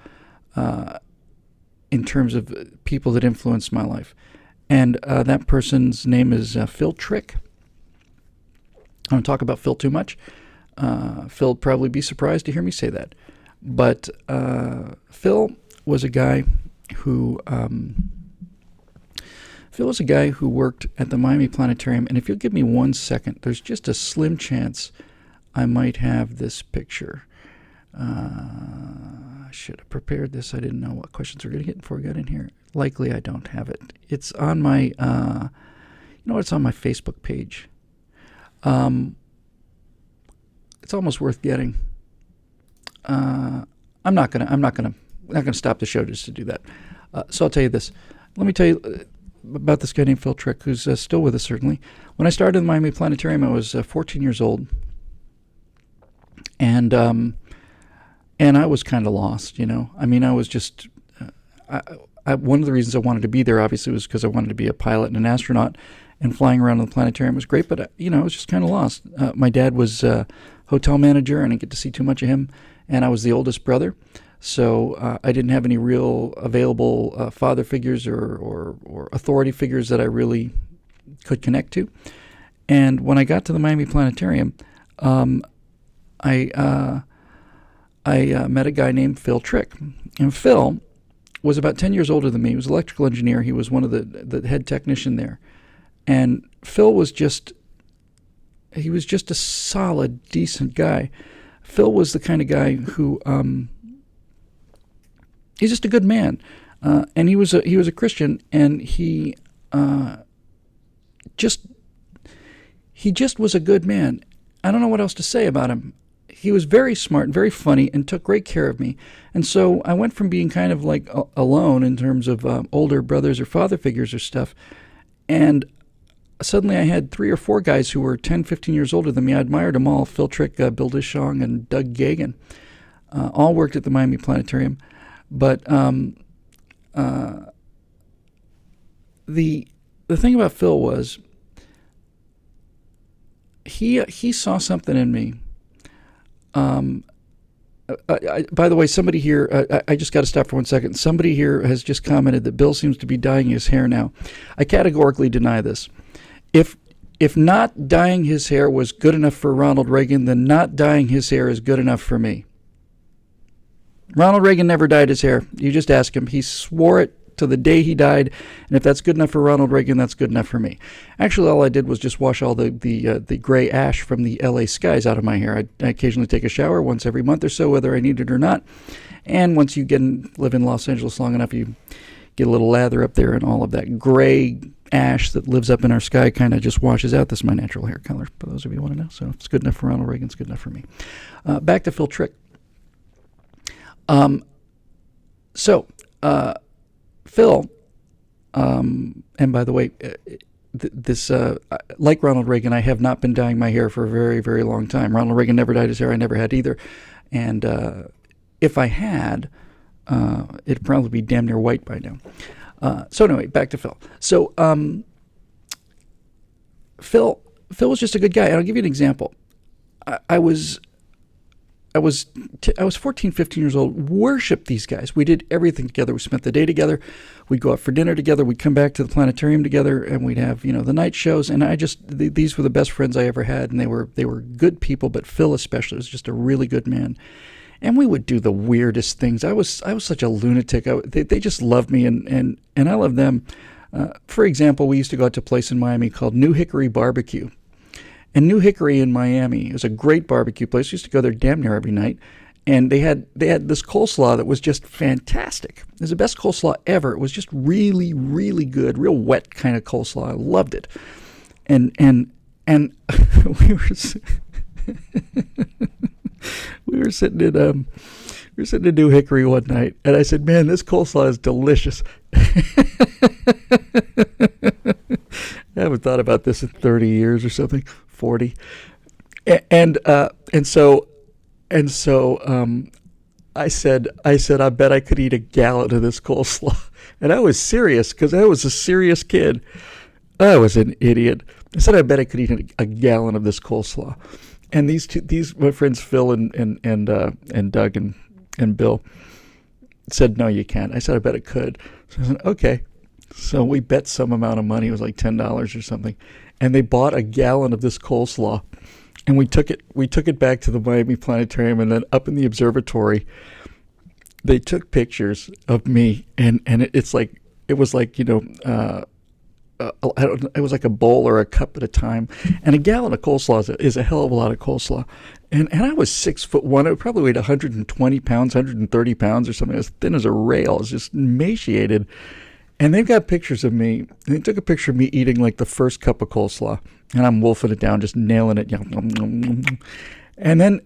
In terms of people that influenced my life. And that person's name is Phil Trick. I don't talk about Phil too much. Phil would probably be surprised to hear me say that. But Phil was a guy who worked at the Miami Planetarium. And if you'll give me 1 second, there's just a slim chance I might have this picture. I should have prepared this. I didn't know what questions we're going to get before we got in here. Likely I don't have it. It's on my, it's on my Facebook page. It's almost worth getting. I'm not gonna stop the show just to do that. So I'll tell you this. Let me tell you about this guy named Phil Trick, who's still with us, certainly. When I started in the Miami Planetarium, I was 14 years old. And I was kind of lost, I mean, I was just, one of the reasons I wanted to be there, obviously, was because I wanted to be a pilot and an astronaut, and flying around in the planetarium was great, but, I was just kind of lost. My dad was a hotel manager, and I didn't get to see too much of him, and I was the oldest brother, so I didn't have any real available father figures or authority figures that I really could connect to. And when I got to the Miami Planetarium, I met a guy named Phil Trick. And Phil was about 10 years older than me. He was an electrical engineer. He was one of the head technician there. And Phil was just a solid, decent guy. Phil was the kind of guy who, he's just a good man. And he was a Christian, and he just was a good man. I don't know what else to say about him. He was very smart, very funny, and took great care of me. And so I went from being kind of like alone in terms of older brothers or father figures or stuff, and suddenly I had 3 or 4 guys who were 10, 15 years older than me. I admired them all: Phil Trick, Bill Dishong, and Doug Gagan. All worked at the Miami Planetarium. But the thing about Phil was he saw something in me. By the way, somebody here, I just got to stop for 1 second. Somebody here has just commented that Bill seems to be dyeing his hair now. I categorically deny this. If not dyeing his hair was good enough for Ronald Reagan, then not dyeing his hair is good enough for me. Ronald Reagan never dyed his hair. You just ask him. He swore it to the day he died, and if that's good enough for Ronald Reagan, that's good enough for me. Actually, all I did was just wash all the gray ash from the LA skies out of my hair. I occasionally take a shower once every month or so, whether I need it or not. And once you live in Los Angeles long enough, you get a little lather up there, and all of that gray ash that lives up in our sky kind of just washes out. This is my natural hair color, for those of you who want to know. So if it's good enough for Ronald Reagan, it's good enough for me. Back to Phil Trick. So, Phil, and by the way, like Ronald Reagan, I have not been dyeing my hair for a very, very long time. Ronald Reagan never dyed his hair. I never had either. And if I had, it'd probably be damn near white by now. So anyway, back to Phil. So Phil was just a good guy. And I'll give you an example. I was 14, 15 years old, worshiped these guys. We did everything together. We spent the day together. We'd go out for dinner together. We'd come back to the planetarium together, and we'd have, the night shows. And these were the best friends I ever had, and they were good people, but Phil especially was just a really good man. And we would do the weirdest things. I was such a lunatic. They just loved me, and I loved them. For example, we used to go out to a place in Miami called New Hickory Barbecue. And New Hickory in Miami is a great barbecue place. We used to go there damn near every night. And they had this coleslaw that was just fantastic. It was the best coleslaw ever. It was just really, really good, real wet kind of coleslaw. I loved it. And we were sitting in New Hickory one night, and I said, "Man, this coleslaw is delicious." I haven't thought about this in 30 years or something, 40. And so I said, I bet I could eat a gallon of this coleslaw. And I was serious, because I was a serious kid. I was an idiot. I said, I bet I could eat a gallon of this coleslaw. And these my friends Phil and Doug and Bill said, no, you can't. I said, I bet I could. So I said, okay. So we bet some amount of money. It was like $10 or something. And they bought a gallon of this coleslaw. And we took it back to the Miami Planetarium, and then up in the observatory, they took pictures of me, and it was like it was like a bowl or a cup at a time, and a gallon of coleslaw is a hell of a lot of coleslaw, and I was 6'1". I probably weighed 120 pounds, 130 pounds or something. I was thin as a rail. I was just emaciated. And they've got pictures of me. And they took a picture of me eating like the first cup of coleslaw, and I'm wolfing it down, just nailing it. And then,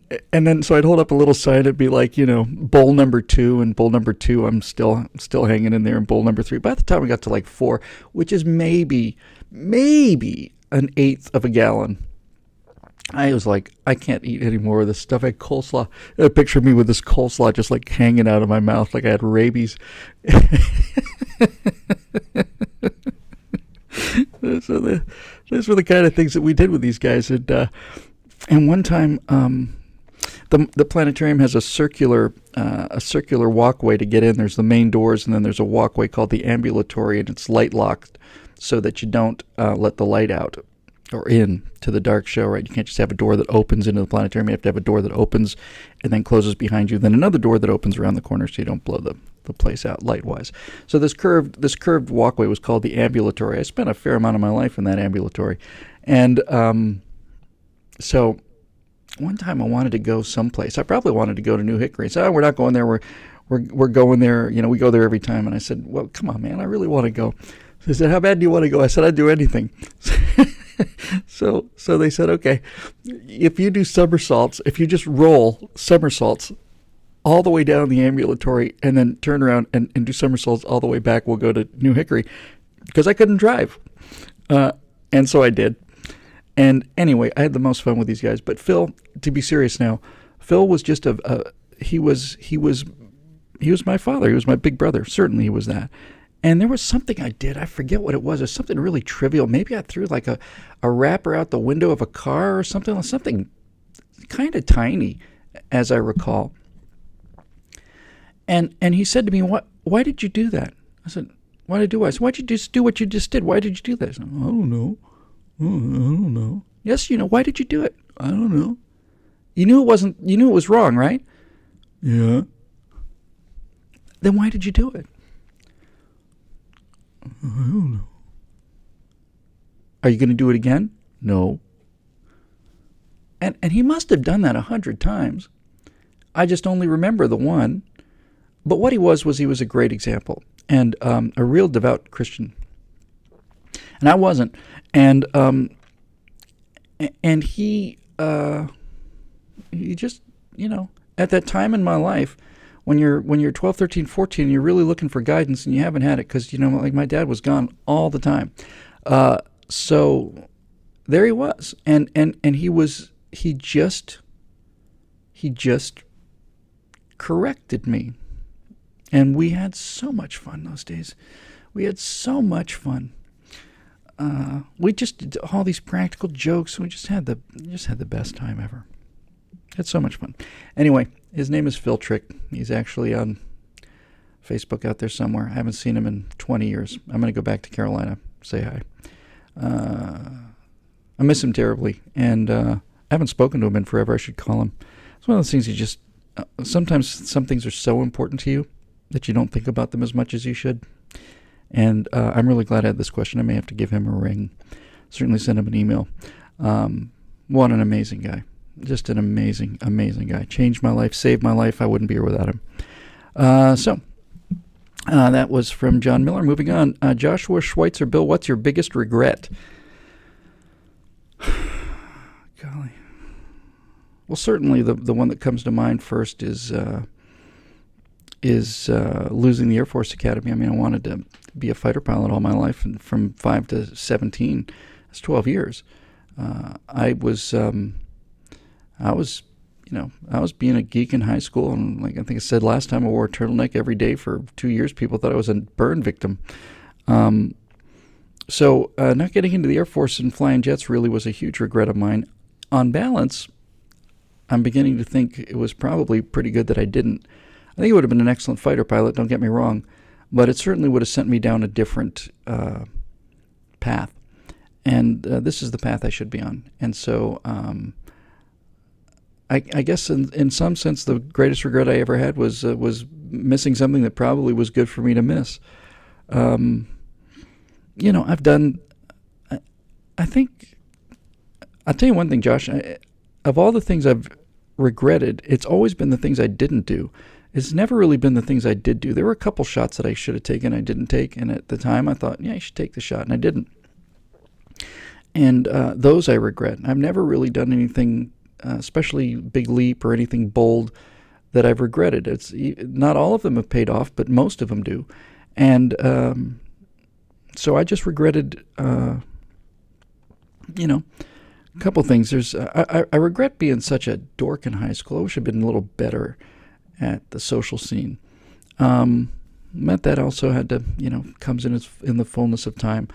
so I'd hold up a little sign. It'd be like, bowl number 2, and bowl number 2, I'm still hanging in there, and bowl number 3. By the time we got to like 4, which is maybe an eighth of a gallon, I was like, I can't eat any more of this stuff. I had coleslaw. A picture of me with this coleslaw just like hanging out of my mouth, like I had rabies. So those were the kind of things that we did with these guys. And one time, the planetarium has a circular walkway to get in. There's the main doors, and then there's a walkway called the ambulatory, and it's light locked so that you don't let the light out or in to the dark show, right? You can't just have a door that opens into the planetarium. You have to have a door that opens and then closes behind you, then another door that opens around the corner so you don't blow the place out light-wise. So this curved walkway was called the ambulatory. I spent a fair amount of my life in that ambulatory. And so one time I wanted to go someplace. I probably wanted to go to New Hickory. So we're not going there. We're going there. We go there every time. And I said, well, come on, man, I really want to go. So they said, how bad do you want to go? I said, I'd do anything. So they said, okay, if you do somersaults, if you just roll somersaults all the way down the ambulatory and then turn around and do somersaults all the way back, we'll go to New Hickory, because I couldn't drive. And so I did. And anyway, I had the most fun with these guys. But Phil, to be serious now, Phil was just he was my father. He was my big brother. Certainly he was that. And there was something I did. I forget what it was. It was something really trivial. Maybe I threw like a wrapper out the window of a car or something kind of tiny, as I recall. And he said to me, why did you do that? I said, why did I do what? I said, why'd you just do what you just did? Why did you do that? I said, I don't know. I don't know. Yes, why did you do it? I don't know. You knew it was wrong, right? Yeah. Then why did you do it? I don't know. Are you going to do it again? No. And he must have done that 100 times. I just only remember the one. But what he was he was a great example, and a real devout Christian. And I wasn't. And he just, at that time in my life when you're 12, 13, 14, and you're really looking for guidance and you haven't had it because, like my dad was gone all the time. So there he was. And he just corrected me. And we had so much fun those days. We had so much fun. We just did all these practical jokes. We just had the best time ever. Had so much fun. Anyway, his name is Phil Trick. He's actually on Facebook out there somewhere. I haven't seen him in 20 years. I'm going to go back to Carolina, say hi. I miss him terribly, and I haven't spoken to him in forever. I should call him. It's one of those things you just... sometimes some things are so important to you that you don't think about them as much as you should. And I'm really glad I had this question. I may have to give him a ring. Certainly send him an email. What an amazing guy. Just an amazing, amazing guy. Changed my life, saved my life. I wouldn't be here without him. So that was from John Miller. Moving on. Joshua Schweitzer. Bill, what's your biggest regret? Golly. Well, certainly the one that comes to mind first is losing the Air Force Academy. I mean, I wanted to be a fighter pilot all my life, and from 5 to 17, that's 12 years. I was being a geek in high school, and like I think I said last time, I wore a turtleneck every day for 2 years. People thought I was a burn victim. So not getting into the Air Force and flying jets really was a huge regret of mine. On balance, I'm beginning to think it was probably pretty good that I didn't. I think it would have been an excellent fighter pilot, don't get me wrong, but it certainly would have sent me down a different path. And this is the path I should be on. And so I guess in some sense the greatest regret I ever had was missing something that probably was good for me to miss. I've done... I think... I'll tell you one thing, Josh. Of all the things I've regretted, it's always been the things I didn't do. It's never really been the things I did do. There were a couple shots that I should have taken I didn't take, and at the time I thought, yeah, you should take the shot, and I didn't. And those I regret. I've never really done anything, especially big leap or anything bold, that I've regretted. It's not all of them have paid off, but most of them do. And so I just regretted, a couple things. I regret being such a dork in high school. I wish I'd been a little better at the social scene. But that also had to, comes in the fullness of time.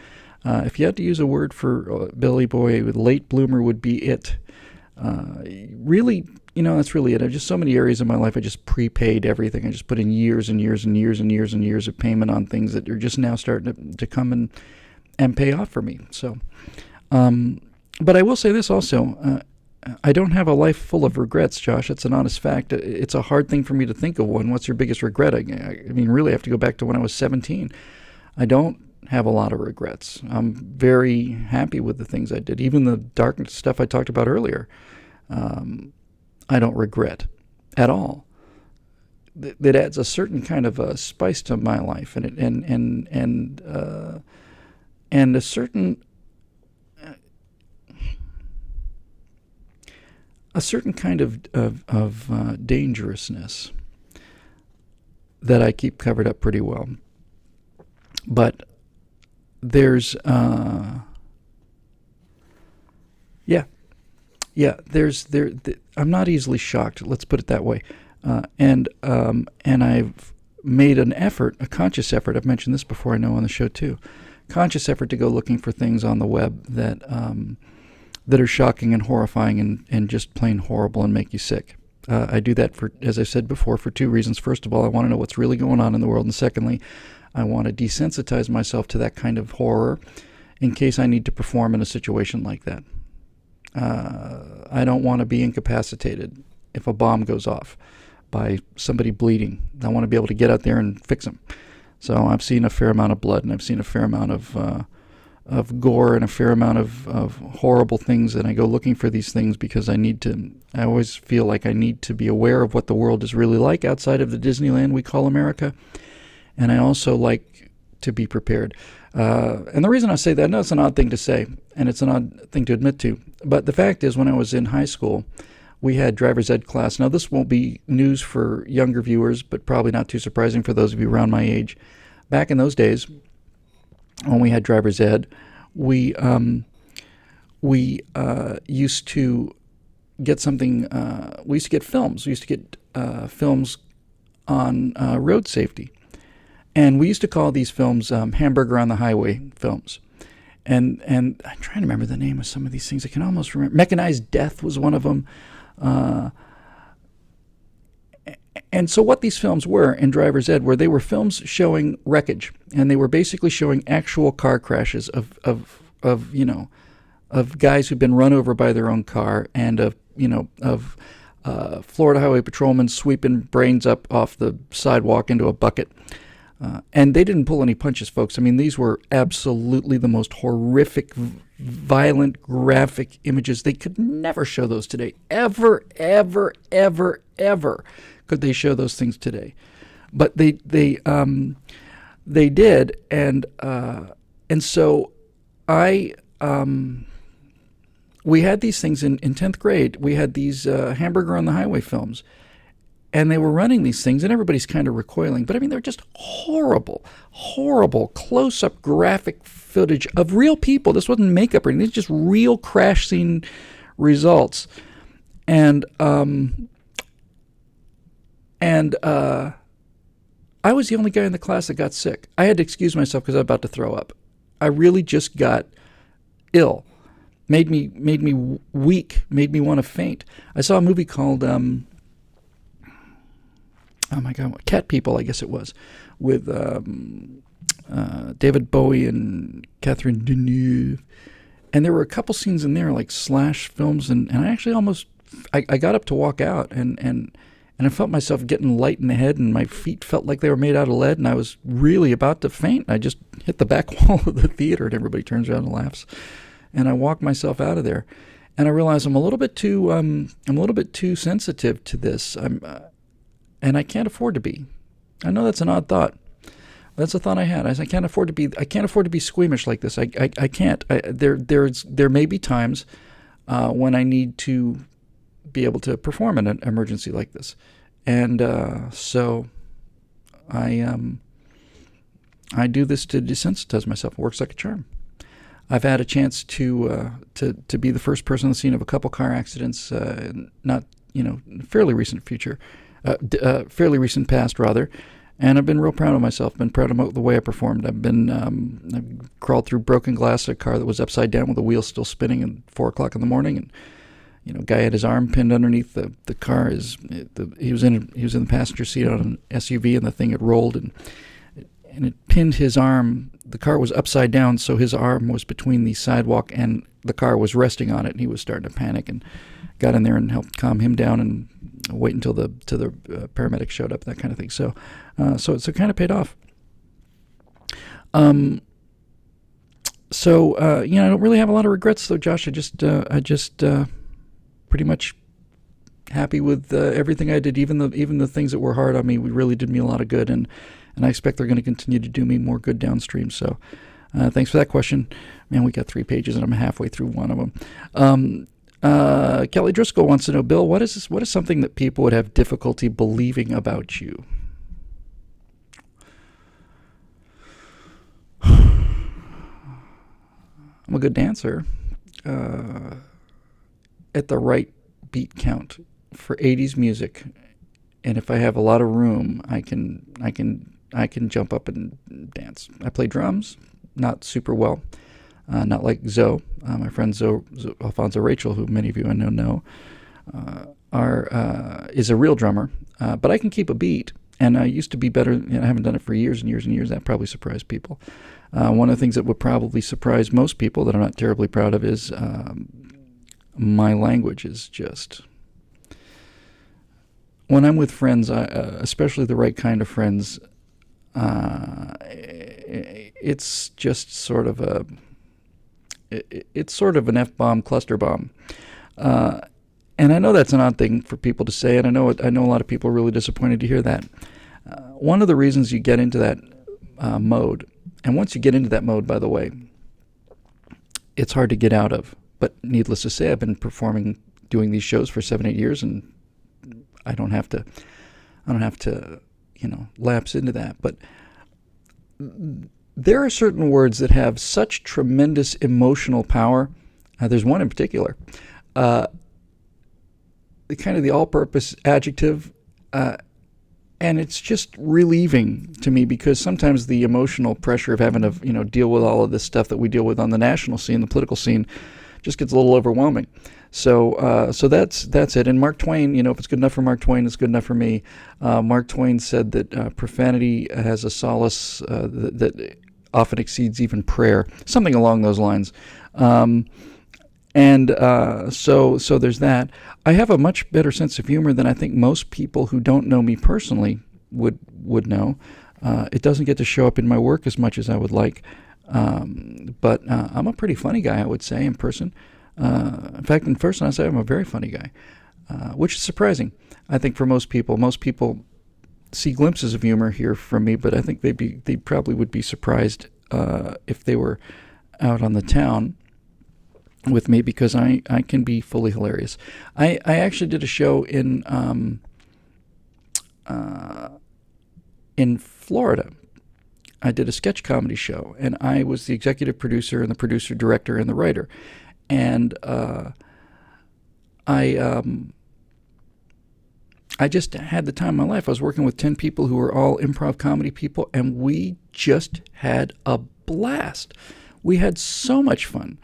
If you had to use a word for Billy Boy, late bloomer would be it. Really, that's really it. I've just so many areas in my life I just prepaid everything. I just put in years and years and years and years and years of payment on things that are just now starting to come and pay off for me. So, but I will say this also. I don't have a life full of regrets, Josh. It's an honest fact. It's a hard thing for me to think of one. What's your biggest regret? I mean, really, I have to go back to when I was 17. I don't have a lot of regrets. I'm very happy with the things I did. Even the dark stuff I talked about earlier, I don't regret at all. That adds a certain kind of a spice to my life, and a certain kind of dangerousness that I keep covered up pretty well. But there's I'm not easily shocked. Let's put it that way. And I've made an effort, a conscious effort. I've mentioned this before, I know, on the show too. Conscious effort to go looking for things on the web that are shocking and horrifying and just plain horrible and make you sick. I do that for, as I said before, for two reasons. First of all, I want to know what's really going on in the world, and secondly, I want to desensitize myself to that kind of horror in case I need to perform in a situation like that. I don't want to be incapacitated if a bomb goes off by somebody bleeding. I want to be able to get out there and fix them. So I've seen a fair amount of blood, and I've seen a fair amount of gore and a fair amount of horrible things, and I go looking for these things because I always feel like I need to be aware of what the world is really like outside of the Disneyland we call America, and I also like to be prepared. And the reason I say that, I know it's an odd thing to say, and it's an odd thing to admit to, but the fact is when I was in high school, we had driver's ed class. Now, this won't be news for younger viewers, but probably not too surprising for those of you around my age. Back in those days, when we had driver's ed, we used to get something. We used to get films. We used to get films on road safety, and we used to call these films "Hamburger on the Highway" films. And I'm trying to remember the name of some of these things. I can almost remember. Mechanized Death was one of them. And so what these films were in driver's ed were, they were films showing wreckage, and they were basically showing actual car crashes of guys who've been run over by their own car, and of Florida highway patrolmen sweeping brains up off the sidewalk into a bucket. And they didn't pull any punches, folks. I mean, these were absolutely the most horrific, violent, graphic images. They could never show those today. Ever, ever, ever, ever could they show those things today. But they did, and so we had these things in 10th grade. We had these Hamburger on the Highway films. And they were running these things, and everybody's kind of recoiling. But, I mean, they're just horrible, horrible, close-up graphic footage of real people. This wasn't makeup or anything. These just real crash scene results. And I was the only guy in the class that got sick. I had to excuse myself because I was about to throw up. I really just got ill. Made me weak, made me want to faint. I saw a movie called... oh my God, Cat People, I guess it was, with David Bowie and Catherine Deneuve. And there were a couple scenes in there, like slash films, and I actually almost, I got up to walk out, and I felt myself getting light in the head, and my feet felt like they were made out of lead, and I was really about to faint. I just hit the back wall of the theater, and everybody turns around and laughs. And I walked myself out of there, and I realized I'm a little bit too sensitive to this. And I can't afford to be. I know that's an odd thought. That's a thought I had. I can't afford to be squeamish like this. I can't. There may be times when I need to be able to perform in an emergency like this, and so I do this to desensitize myself. It works like a charm. I've had a chance to be the first person on the scene of a couple car accidents, not fairly recent future. Fairly recent past, rather, and I've been real proud of myself. Been proud of the way I performed. I've crawled through broken glass of a car that was upside down with the wheel still spinning at 4 o'clock in the morning, and guy had his arm pinned underneath the car. He was in the passenger seat on an SUV, and the thing had rolled and it pinned his arm. The car was upside down, so his arm was between the sidewalk and the car was resting on it, and he was starting to panic, and got in there and helped calm him down and wait until the paramedics showed up, that kind of thing. So it kind of paid off. I don't really have a lot of regrets, though, Josh. I just pretty much happy with everything I did, even the things that were hard on me. Really did me a lot of good, and I expect they're going to continue to do me more good downstream. So thanks for that question. Man, we got 3 pages, and I'm halfway through one of them. Kelly Driscoll wants to know, Bill, what is something that people would have difficulty believing about you? I'm a good dancer at the right beat count for 80s music, and if I have a lot of room, I can jump up and dance. I play drums, not super well. Not like Zoe, my friend Zoe Alfonso Rachel, who many of you I know, is a real drummer. But I can keep a beat, and I used to be better. I haven't done it for years and years and years. That probably surprised people. One of the things that would probably surprise most people that I'm not terribly proud of is my language is just... When I'm with friends, especially the right kind of friends, it's just sort of it's sort of an F-bomb cluster bomb. And I know that's an odd thing for people to say, and I know a lot of people are really disappointed to hear that. One of the reasons you get into that mode, and once you get into that mode, by the way, it's hard to get out of. But needless to say, I've been performing doing these shows for 7-8 years, and I don't have to lapse into that. But there are certain words that have such tremendous emotional power. There's one in particular, the kind of the all-purpose adjective, and it's just relieving to me, because sometimes the emotional pressure of having to deal with all of this stuff that we deal with on the national scene, the political scene, just gets a little overwhelming. So that's it. And Mark Twain, if it's good enough for Mark Twain, it's good enough for me. Mark Twain said that profanity has a solace that often exceeds even prayer, something along those lines. So there's that. I have a much better sense of humor than I think most people who don't know me personally would know. It doesn't get to show up in my work as much as I would like. But I'm a pretty funny guy, I would say, in person. In fact, in person, I say I'm a very funny guy, which is surprising. I think for most people see glimpses of humor here from me, but I think they probably would be surprised if they were out on the town with me, because I can be fully hilarious. I actually did a show in Florida. I did a sketch comedy show, and I was the executive producer and the producer, director, and the writer. And I just had the time of my life. I was working with 10 people who were all improv comedy people, and we just had a blast. We had so much fun.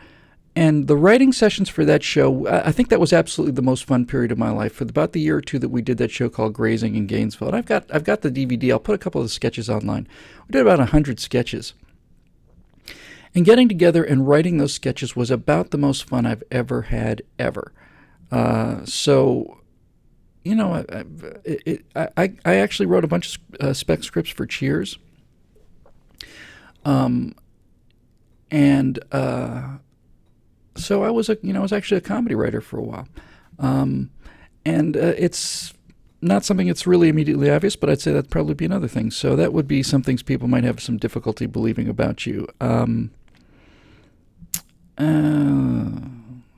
And the writing sessions for that show, I think that was absolutely the most fun period of my life. For about the year or two that we did that show called Grazing in Gainesville. And I've got the DVD. I'll put a couple of the sketches online. We did about 100 sketches. And getting together and writing those sketches was about the most fun I've ever had, ever. I actually wrote a bunch of spec scripts for Cheers. So I was actually a comedy writer for a while. It's not something that's really immediately obvious, but I'd say that'd probably be another thing. So that would be some things people might have some difficulty believing about you.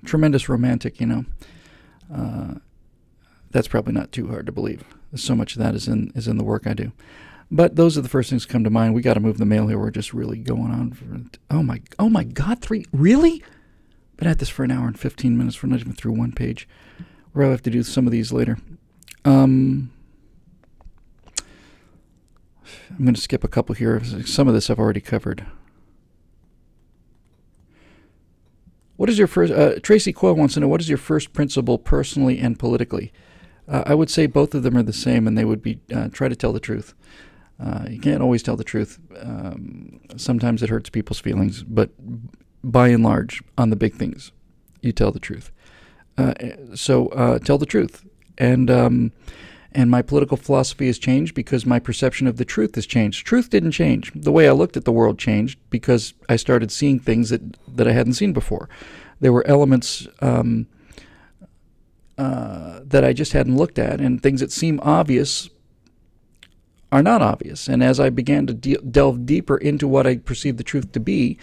Tremendous romantic, that's probably not too hard to believe. So much of that is in the work I do. But those are the first things that come to mind. We got to move the mail here. We're just really going on for, oh my God, 3, really? Been at this for an hour and 15 minutes. We're not even through one page. We'll have to do some of these later. I'm going to skip a couple here. Some of this I've already covered. What is your first, Tracy Coyle wants to know, what is your first principle personally and politically? I would say both of them are the same, and they would be try to tell the truth. You can't always tell the truth. Sometimes it hurts people's feelings, but by and large, on the big things, you tell the truth. So tell the truth. And my political philosophy has changed because my perception of the truth has changed. Truth didn't change. The way I looked at the world changed because I started seeing things that I hadn't seen before. There were elements that I just hadn't looked at, and things that seem obvious are not obvious. And as I began to delve deeper into what I perceived the truth to be,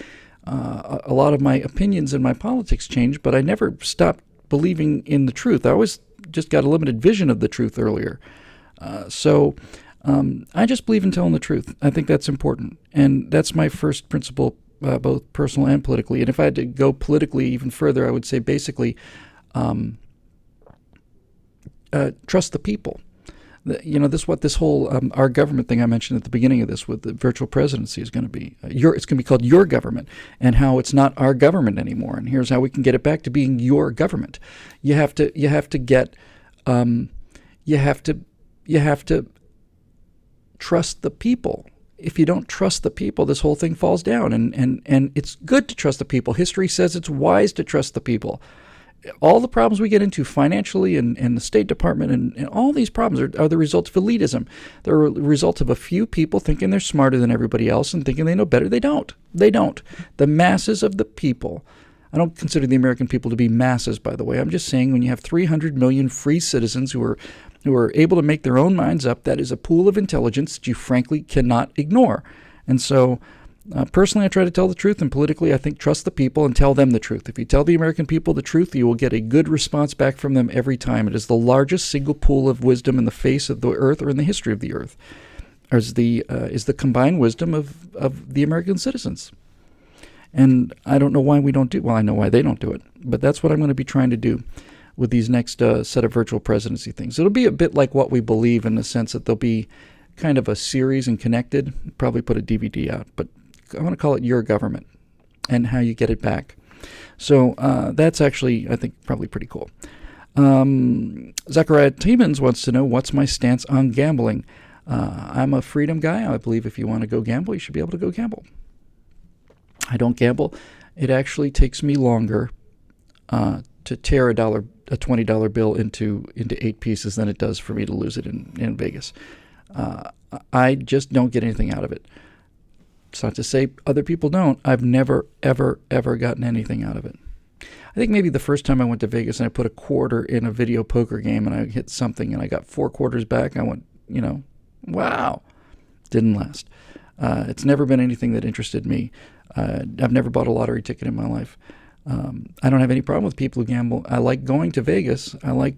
a lot of my opinions and my politics changed, but I never stopped believing in the truth. I always just got a limited vision of the truth earlier. So I just believe in telling the truth. I think that's important. And that's my first principle, both personal and politically. And if I had to go politically even further, I would say basically trust the people. This whole our government thing I mentioned at the beginning of this with the virtual presidency is going to be. It's going to be called your government, and how it's not our government anymore. And here's how we can get it back to being your government. You have to trust the people. If you don't trust the people, this whole thing falls down. And it's good to trust the people. History says it's wise to trust the people. All the problems we get into financially and the State Department and all these problems are the result of elitism. They're a result of a few people thinking they're smarter than everybody else and thinking they know better. They don't. They don't. The masses of the people, I don't consider the American people to be masses, by the way. I'm just saying when you have 300 million free citizens who are able to make their own minds up, that is a pool of intelligence that you frankly cannot ignore. And so Personally, I try to tell the truth, and politically, I think trust the people and tell them the truth. If you tell the American people the truth, you will get a good response back from them every time. It is the largest single pool of wisdom in the face of the earth or in the history of the earth. Is the combined wisdom of the American citizens. And I don't know why we don't do. Well, I know why they don't do it, but that's what I'm going to be trying to do with these next set of virtual presidency things. It'll be a bit like What We Believe in the sense that there'll be kind of a series and connected. Probably put a DVD out, but I want to call it Your Government and how you get it back. So that's actually, I think, probably pretty cool. Zachariah Tiemens wants to know, what's my stance on gambling? I'm a freedom guy. I believe if you want to go gamble, you should be able to go gamble. I don't gamble. It actually takes me longer to tear a $20 bill into 8 pieces than it does for me to lose it in Vegas. I just don't get anything out of it. It's not to say other people don't. I've never, ever, ever gotten anything out of it. I think maybe the first time I went to Vegas and I put a quarter in a video poker game and I hit something and I got 4 quarters back, I went, wow. Didn't last. It's never been anything that interested me. I've never bought a lottery ticket in my life. I don't have any problem with people who gamble. I like going to Vegas. I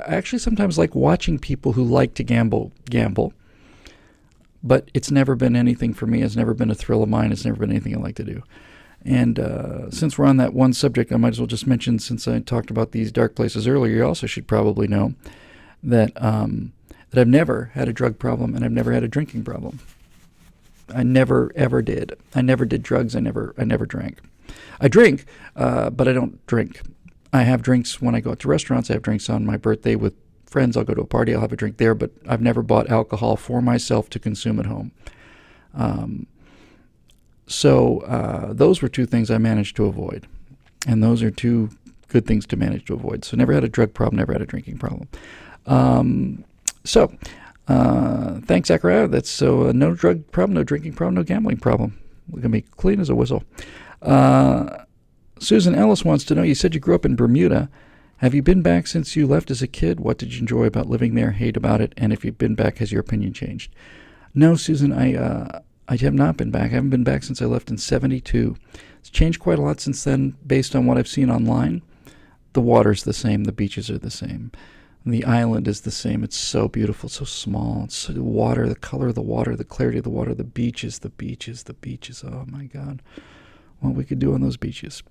actually sometimes like watching people who like to gamble. But it's never been anything for me. It's never been a thrill of mine. It's never been anything I like to do. And since we're on that one subject, I might as well just mention, since I talked about these dark places earlier, you also should probably know that that I've never had a drug problem and I've never had a drinking problem. I never ever did. I never did drugs. I never drank. I drink, but I don't drink. I have drinks when I go out to restaurants. I have drinks on my birthday with friends. I'll go to a party. I'll have a drink there, but I've never bought alcohol for myself to consume at home. So those were 2 things I managed to avoid, and those are 2 good things to manage to avoid. So never had a drug problem, never had a drinking problem. Thanks, Zachariah. That's so no drug problem, no drinking problem, no gambling problem. Look at me, clean as a whistle. Susan Ellis wants to know, you said you grew up in Bermuda. Have you been back since you left as a kid? What did you enjoy about living there, hate about it? And if you've been back, has your opinion changed? No, Susan, I have not been back. I haven't been back since I left in 1972. It's changed quite a lot since then based on what I've seen online. The water's the same. The beaches are the same. And the island is the same. It's so beautiful, so small. It's the water, the color of the water, the clarity of the water, the beaches. Oh, my God. What we could do on those beaches.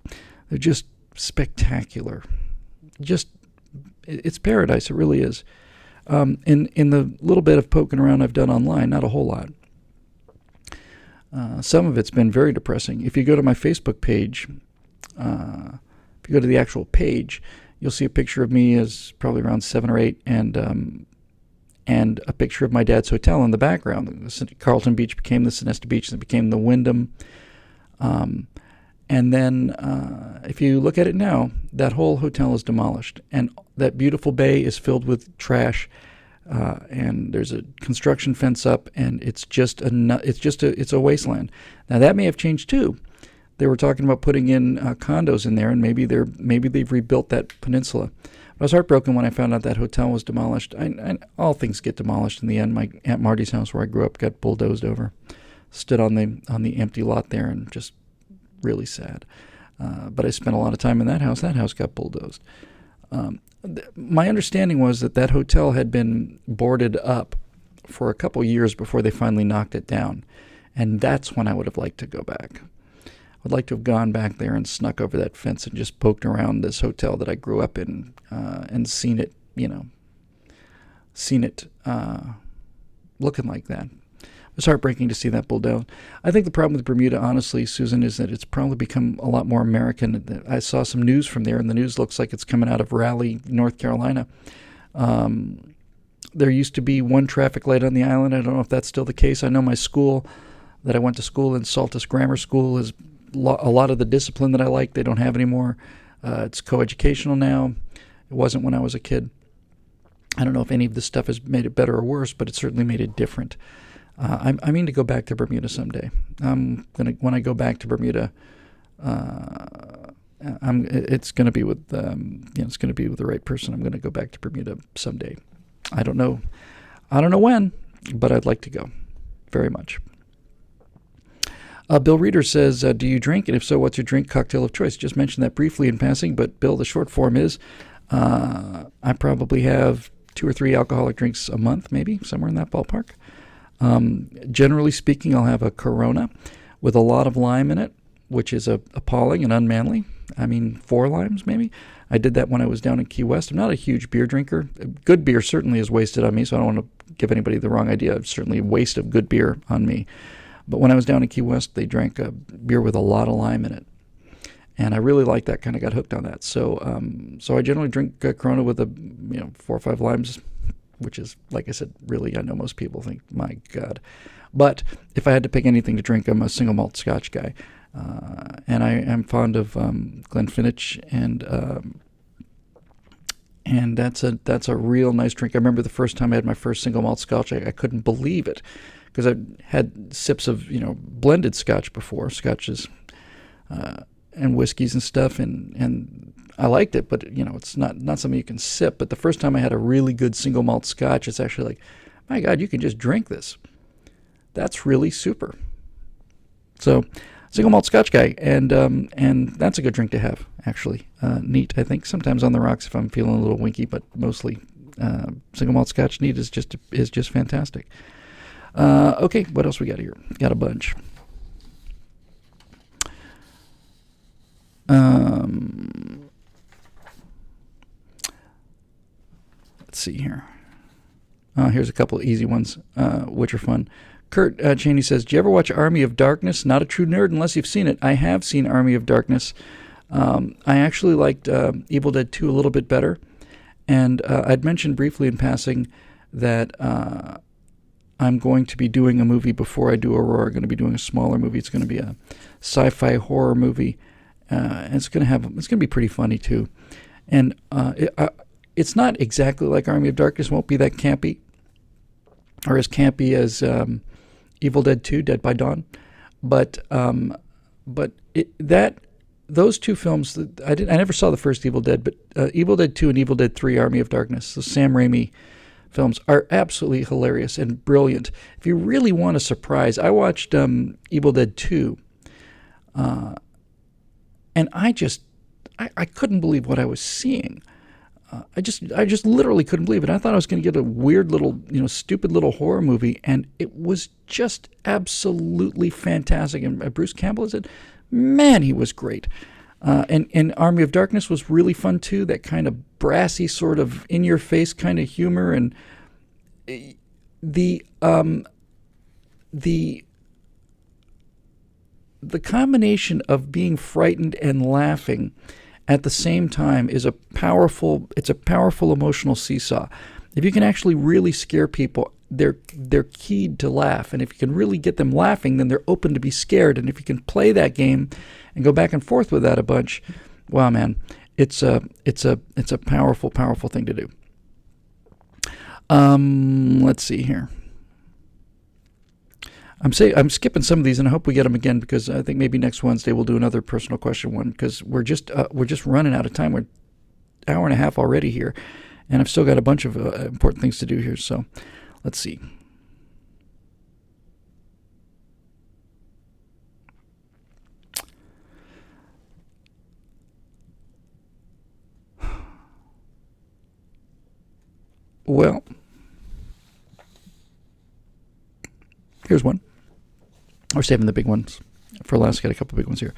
They're just spectacular. It's paradise. It really is. In the little bit of poking around I've done online, not a whole lot. Some of it's been very depressing. If you go to my Facebook page, if you go to the actual page, you'll see a picture of me as probably around 7 or 8, and a picture of my dad's hotel in the background. Carlton Beach became the Sonesta Beach, and it became the Wyndham. And then if you look at it now, that whole hotel is demolished, and that beautiful bay is filled with trash, and there's a construction fence up, and it's a wasteland. Now that may have changed too. They were talking about putting in condos in there, and maybe they've rebuilt that peninsula. I was heartbroken when I found out that hotel was demolished. All things get demolished in the end. My Aunt Marty's house, where I grew up, got bulldozed over. Stood on the empty lot there, and just really sad. But I spent a lot of time in that house. That house got bulldozed. My understanding was that hotel had been boarded up for a couple years before they finally knocked it down, and that's when I would have liked to go back. I'd like to have gone back there and snuck over that fence and just poked around this hotel that I grew up in, and seen it looking like that. It was heartbreaking to see that bulldoze. I think the problem with Bermuda, honestly, Susan, is that it's probably become a lot more American. I saw some news from there, and the news looks like it's coming out of Raleigh, North Carolina. There used to be one traffic light on the island. I don't know if that's still the case. I know my school that I went to school in, Saltus Grammar School, is a lot of the discipline that I like they don't have anymore. It's coeducational now. It wasn't when I was a kid. I don't know if any of this stuff has made it better or worse, but it certainly made it different. I mean to go back to Bermuda someday. When I go back to Bermuda, it's gonna be with it's gonna be with the right person. I'm gonna go back to Bermuda someday. I don't know when, but I'd like to go very much. Bill Reeder says, do you drink? And if so, what's your drink cocktail of choice? Just mentioned that briefly in passing, but Bill, the short form is I probably have 2 or 3 alcoholic drinks a month, maybe, somewhere in that ballpark. Generally speaking, I'll have a Corona with a lot of lime in it, which is appalling and unmanly. I mean, 4 limes, maybe. I did that when I was down in Key West. I'm not a huge beer drinker. Good beer certainly is wasted on me, so I don't want to give anybody the wrong idea. It's certainly a waste of good beer on me. But when I was down in Key West, they drank a beer with a lot of lime in it. And I really liked that, kind of got hooked on that. So so I generally drink Corona with 4 or 5 limes, which is, like I said, really, I know most people think, my God. But if I had to pick anything to drink, I'm a single malt Scotch guy. And I am fond of Glenfiddich, and that's a real nice drink. I remember the first time I had my first single malt Scotch, I couldn't believe it, because I had sips of blended Scotch before, Scotches and whiskeys and stuff, and I liked it, but it's not something you can sip. But the first time I had a really good single malt Scotch, it's actually like, my God, you can just drink this. That's really super. So, single malt Scotch guy, and that's a good drink to have, actually. Neat, I think. Sometimes on the rocks if I'm feeling a little winky, but mostly single malt Scotch neat is just fantastic. Okay, what else we got here? Got a bunch. Let's see here. Here's a couple of easy ones, which are fun. Kurt Cheney says, do you ever watch Army of Darkness? Not a true nerd unless you've seen it. I have seen Army of Darkness. I actually liked Evil Dead 2 a little bit better. And I'd mentioned briefly in passing that I'm going to be doing a movie before I do Aurora. I'm going to be doing a smaller movie. It's going to be a sci-fi horror movie. And it's going to be pretty funny too. And it's not exactly like Army of Darkness. It won't be that campy, or as campy as Evil Dead 2, Dead by Dawn, but those two films, I never saw the first Evil Dead, but Evil Dead 2 and Evil Dead 3, Army of Darkness, the Sam Raimi films, are absolutely hilarious and brilliant. If you really want a surprise, I watched Evil Dead 2, and I couldn't believe what I was seeing. I just literally couldn't believe it. I thought I was going to get a weird little, stupid little horror movie, and it was just absolutely fantastic. And Bruce Campbell is it? Man, he was great. And Army of Darkness was really fun too. That kind of brassy, sort of in-your-face kind of humor, and the combination of being frightened and laughing at the same time is a powerful emotional seesaw. If you can actually really scare people, they're keyed to laugh, and if you can really get them laughing, then they're open to be scared. And if you can play that game and go back and forth with that a bunch, wow, man, it's a powerful thing to do. Let's see here. I'm skipping some of these, and I hope we get them again, because I think maybe next Wednesday we'll do another personal question one, because we're just running out of time. We're an hour and a half already here, and I've still got a bunch of important things to do here. So let's see. Well, here's one. We're saving the big ones for last. Got a couple big ones here.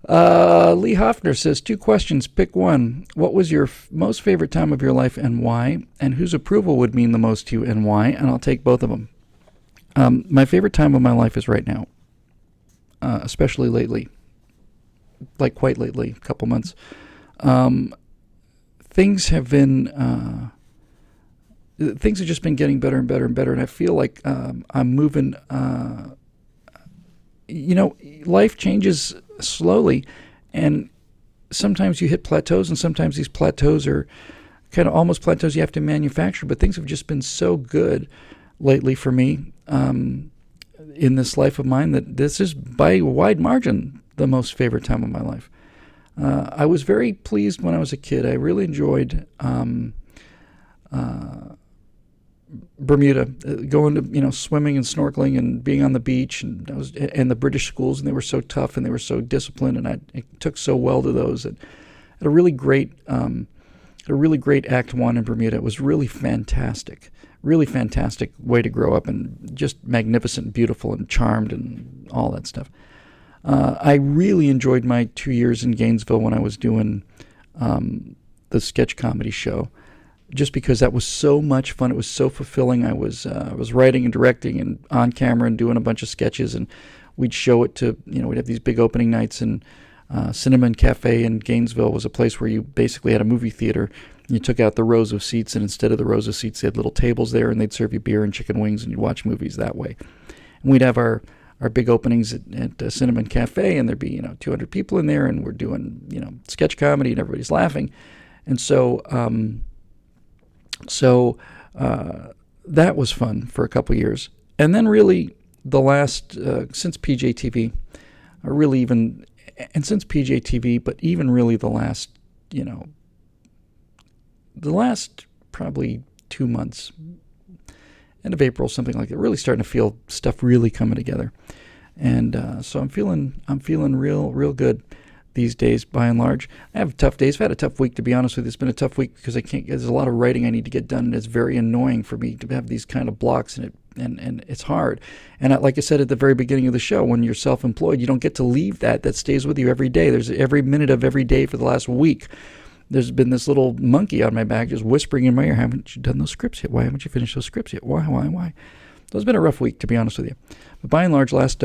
Lee Hoffner says, 2 questions. Pick one. What was your most favorite time of your life and why? And whose approval would mean the most to you and why? And I'll take both of them. My favorite time of my life is right now, especially lately, like quite lately, a couple months. Things have just been getting better and better and better, and I feel like I'm moving. Life changes slowly, and sometimes you hit plateaus, and sometimes these plateaus are kind of almost plateaus you have to manufacture, but things have just been so good lately for me in this life of mine that this is by a wide margin the most favorite time of my life. I was very pleased when I was a kid. I really enjoyed Bermuda, going to swimming and snorkeling and being on the beach, and the British schools, and they were so tough and they were so disciplined, and I took so well to those. And had a really great Act One in Bermuda. It was really fantastic way to grow up, and just magnificent, beautiful, and charmed, and all that stuff. I really enjoyed my 2 years in Gainesville when I was doing the sketch comedy show, just because that was so much fun. It was so fulfilling. I was writing and directing and on camera and doing a bunch of sketches, and we'd show it to, we'd have these big opening nights, and Cinema and Cafe in Gainesville was a place where you basically had a movie theater. You took out the rows of seats, and instead of the rows of seats, they had little tables there, and they'd serve you beer and chicken wings, and you'd watch movies that way. And we'd have our big openings at Cinema and Cafe, and there'd be 200 people in there, and we're doing sketch comedy, and everybody's laughing. And so that was fun for a couple of years. And then really the last, since PJTV, since PJTV, but even really the last probably 2 months, end of April, something like that, really starting to feel stuff really coming together. And so I'm feeling real good these days, by and large. I have tough days. I've had a tough week, to be honest with you. It's been a tough week because there's a lot of writing I need to get done, and it's very annoying for me to have these kind of blocks, and it's hard. And like I said at the very beginning of the show, when you're self-employed, you don't get to leave that stays with you every day. There's every minute of every day for the last week. There's been this little monkey on my back just whispering in my ear, haven't you done those scripts yet? Why haven't you finished those scripts yet? Why? So it's been a rough week, to be honest with you. But by and large, last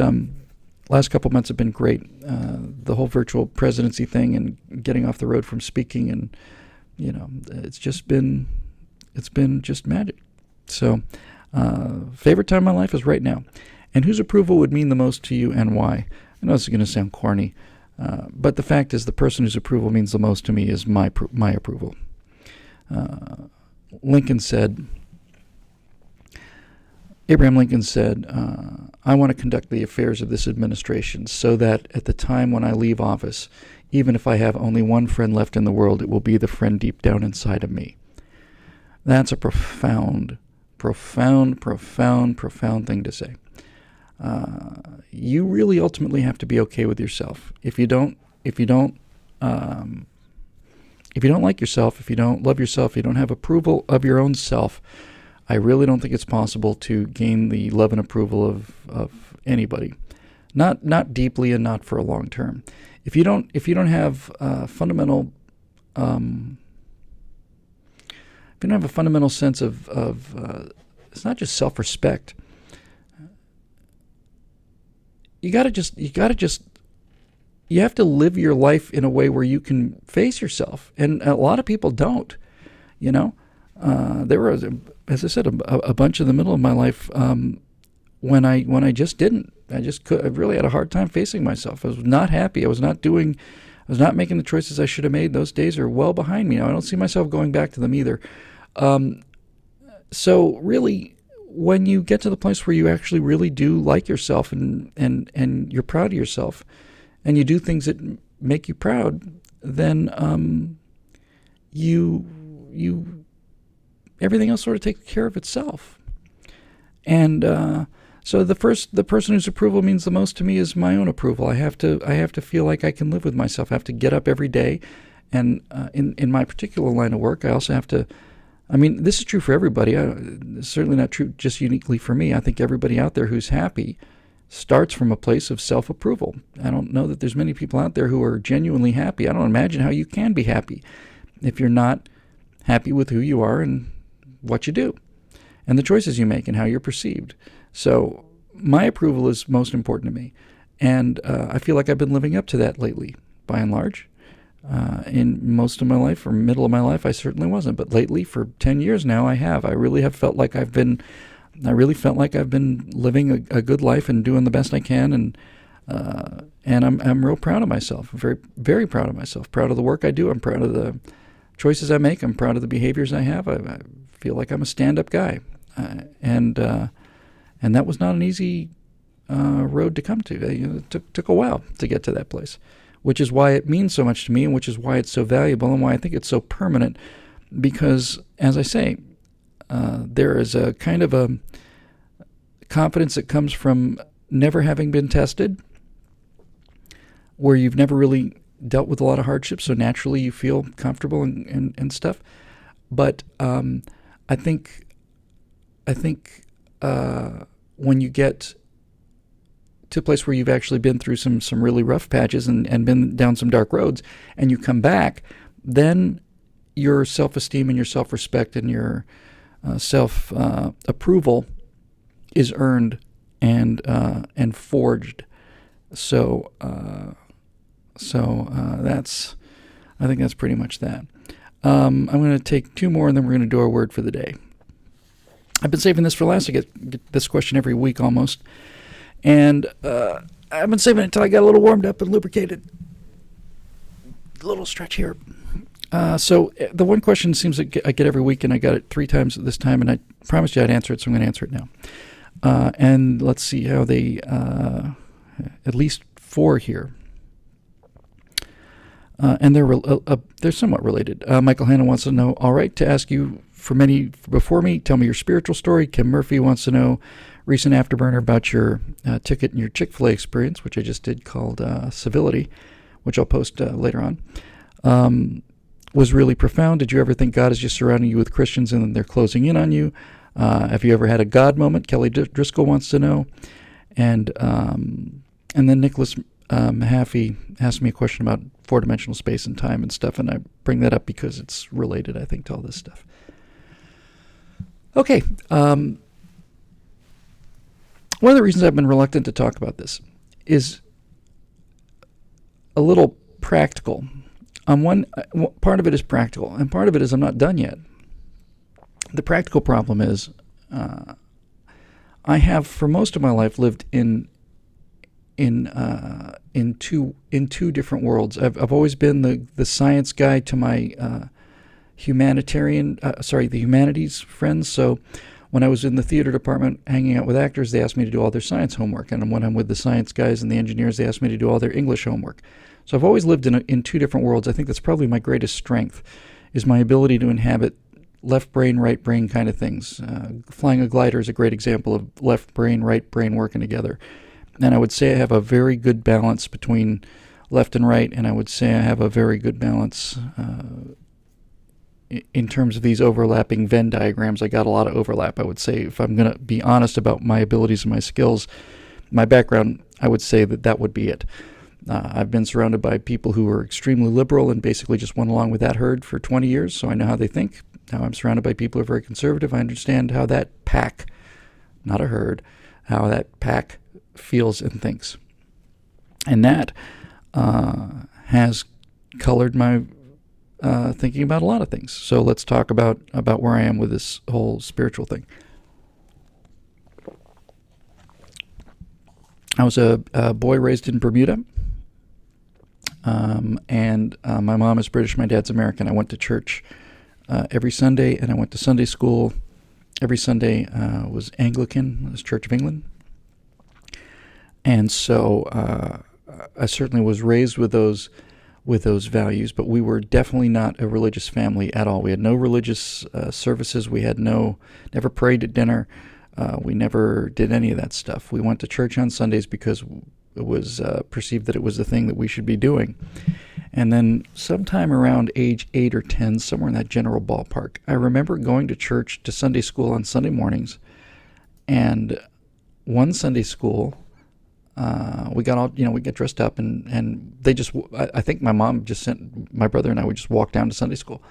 couple months have been great. The whole virtual presidency thing and getting off the road from speaking, and it's been just magic. So favorite time of my life is right now. And whose approval would mean the most to you, and why? I know this is going to sound corny, but the fact is, the person whose approval means the most to me is my approval. Abraham Lincoln said, I want to conduct the affairs of this administration so that at the time when I leave office, even if I have only one friend left in the world, it will be the friend deep down inside of me. That's a profound thing to say. You really ultimately have to be okay with yourself. If you don't like yourself, if you don't love yourself, if you don't have approval of your own self, I really don't think it's possible to gain the love and approval of anybody, not deeply and not for a long term. If you don't have a fundamental sense of it's not just self-respect. You have to live your life in a way where you can face yourself, and a lot of people don't. There were, as I said, a bunch in the middle of my life when I just didn't. I really had a hard time facing myself. I was not happy. I was not making the choices I should have made. Those days are well behind me now. I don't see myself going back to them either. So really, when you get to the place where you actually really do like yourself and you're proud of yourself, and you do things that make you proud, then you everything else sort of takes care of itself. And so the person whose approval means the most to me is my own approval. I have to feel like I can live with myself. I have to get up every day, and in my particular line of work, I also have to. I mean, this is true for everybody. It's certainly not true just uniquely for me. I think everybody out there who's happy starts from a place of self-approval. I don't know that there's many people out there who are genuinely happy. I don't imagine how you can be happy if you're not happy with who you are and what you do and the choices you make and how you're perceived. So my approval is most important to me. And I feel like I've been living up to that lately, by and large. In most of my life, or middle of my life, I certainly wasn't. But lately, for 10 years now, I have. I really have felt like I've been living a good life and doing the best I can. And I'm real proud of myself. I'm very, very proud of myself. Proud of the work I do. I'm proud of the choices I make. I'm proud of the behaviors I have. I feel like I'm a stand-up guy. And that was not an easy road to come to. It took a while to get to that place, which is why it means so much to me, and which is why it's so valuable, and why I think it's so permanent. Because, as I say, there is a kind of a confidence that comes from never having been tested, where you've never really dealt with a lot of hardships, so naturally you feel comfortable and stuff. But I think when you get to a place where you've actually been through some really rough patches and been down some dark roads, and you come back, then your self-esteem and your self-respect and your self-approval is earned and forged. So I think that's pretty much that. I'm going to take two more, and then we're going to do our word for the day. I've been saving this for last. I get this question every week almost. And I've been saving it until I got a little warmed up and lubricated. A little stretch here. So the one question seems like I get every week, and I got it 3 times this time, and I promised you I'd answer it, so I'm going to answer it now. And let's see how they, at least 4 here. And they're somewhat related. Michael Hanna wants to know, all right, to ask you for many before me, tell me your spiritual story. Kim Murphy wants to know, recent afterburner about your ticket and your Chick-fil-A experience, which I just did, called Civility, which I'll post later on. Was really profound. Did you ever think God is just surrounding you with Christians and they're closing in on you? Have you ever had a God moment? Kelly Driscoll wants to know. And then Nicholas Mahaffey asked me a question about 4-dimensional space and time and stuff, and I bring that up because it's related, I think, to all this stuff. Okay. One of the reasons I've been reluctant to talk about this is a little practical. Part of it is practical, and part of it is I'm not done yet. The practical problem is I have, for most of my life, lived in two different worlds. I've always been the science guy to my the humanities friends. So when I was in the theater department hanging out with actors, they asked me to do all their science homework. And when I'm with the science guys and the engineers, they asked me to do all their English homework. So I've always lived in 2 different worlds. I think that's probably my greatest strength, is my ability to inhabit left brain, right brain kind of things. Flying a glider is a great example of left brain, right brain working together. And I would say I have a very good balance between left and right, and I would say I have a very good balance in terms of these overlapping Venn diagrams. I got a lot of overlap. I would say, if I'm going to be honest about my abilities and my skills, my background, I would say that would be it. I've been surrounded by people who are extremely liberal and basically just went along with that herd for 20 years, so I know how they think. Now I'm surrounded by people who are very conservative. I understand how that pack, not a herd, how that pack feels and thinks. And that has colored my thinking about a lot of things. So let's talk about where I am with this whole spiritual thing. I was a boy raised in Bermuda, and my mom is British, my dad's American. I went to church every Sunday, and I went to Sunday school. Every Sunday was Anglican, it was Church of England. And so I certainly was raised with those values, but we were definitely not a religious family at all. We had no religious services. We had never prayed at dinner. We never did any of that stuff. We went to church on Sundays because it was perceived that it was the thing that we should be doing. And then sometime around age 8 or 10, somewhere in that general ballpark, I remember going to Sunday school on Sunday mornings. And one Sunday school, we got dressed up, and they just, I think my mom just sent my brother and I would just walk down to Sunday school.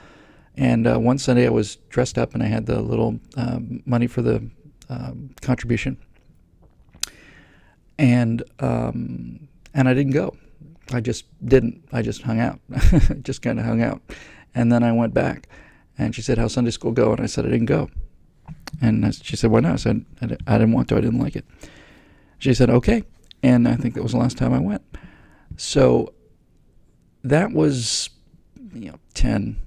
And one Sunday I was dressed up and I had the little money for the contribution. And I didn't go. I just didn't. I just hung out. Just kind of hung out. And then I went back, and she said, "How's Sunday school go?" And I said, "I didn't go." And she said, "Why not?" I said, "I didn't want to. I didn't like it." She said, "Okay." And I think that was the last time I went. So that was 10.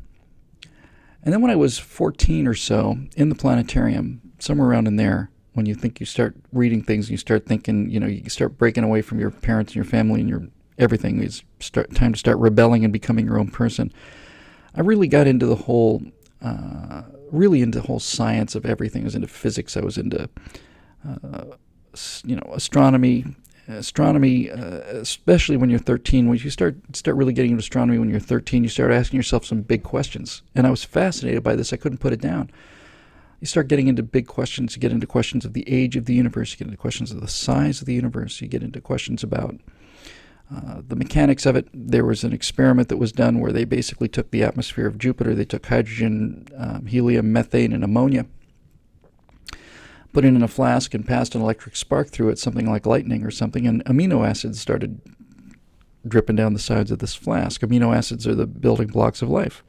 And then when I was 14 or so, in the planetarium, somewhere around in there, when you think you start reading things, and you start thinking, you start breaking away from your parents and your family and your everything. It's time to start rebelling and becoming your own person. I really got into the whole really into the whole science of everything. I was into physics. I was into astronomy. Astronomy, especially when you're 13, when you start really getting into astronomy when you're 13, you start asking yourself some big questions. And I was fascinated by this. I couldn't put it down. You start getting into big questions. You get into questions of the age of the universe. You get into questions of the size of the universe. You get into questions about the mechanics of it. There was an experiment that was done where they basically took the atmosphere of Jupiter. They took hydrogen, helium, methane, and ammonia, put it in a flask, and passed an electric spark through it, something like lightning or something, and amino acids started dripping down the sides of this flask. Amino acids are the building blocks of life.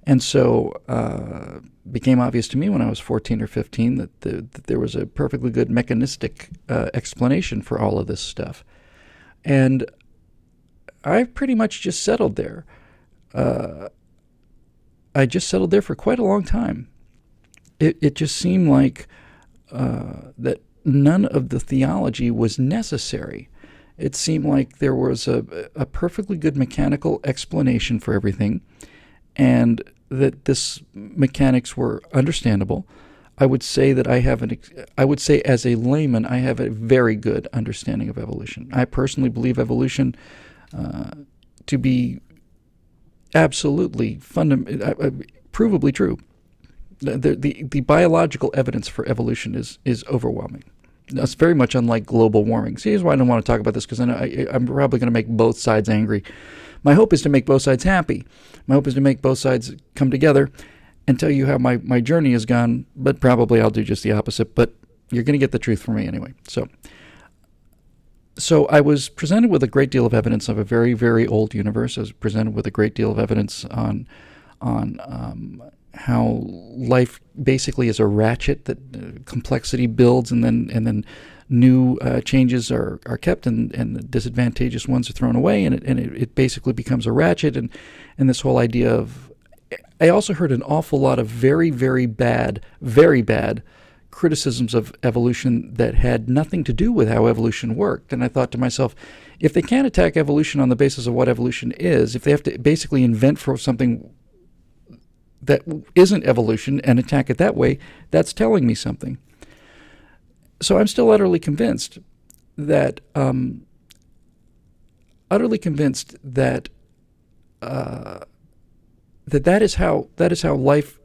And so it became obvious to me when I was 14 or 15 that there was a perfectly good mechanistic explanation for all of this stuff. And I pretty much just settled there. I just settled there for quite a long time. It just seemed like that none of the theology was necessary. It seemed like there was a perfectly good mechanical explanation for everything, and that this mechanics were understandable. I would say that I would say as a layman, I have a very good understanding of evolution. I personally believe evolution to be absolutely provably true. The biological evidence for evolution is overwhelming. That's very much unlike global warming. See, here's why I don't want to talk about this, because I'm probably going to make both sides angry. My hope is to make both sides happy. My hope is to make both sides come together and tell you how my journey has gone, but probably I'll do just the opposite. But you're going to get the truth from me anyway. So I was presented with a great deal of evidence of a very, very old universe. I was presented with a great deal of evidence on how life basically is a ratchet that complexity builds, and then new changes are kept, and the disadvantageous ones are thrown away, and it basically becomes a ratchet. And this whole idea of, I also heard an awful lot of very, very bad criticisms of evolution that had nothing to do with how evolution worked. And I thought to myself, if they can't attack evolution on the basis of what evolution is, if they have to basically invent for something that isn't evolution and attack it that way, that's telling me something. So I'm still utterly convinced that that is how life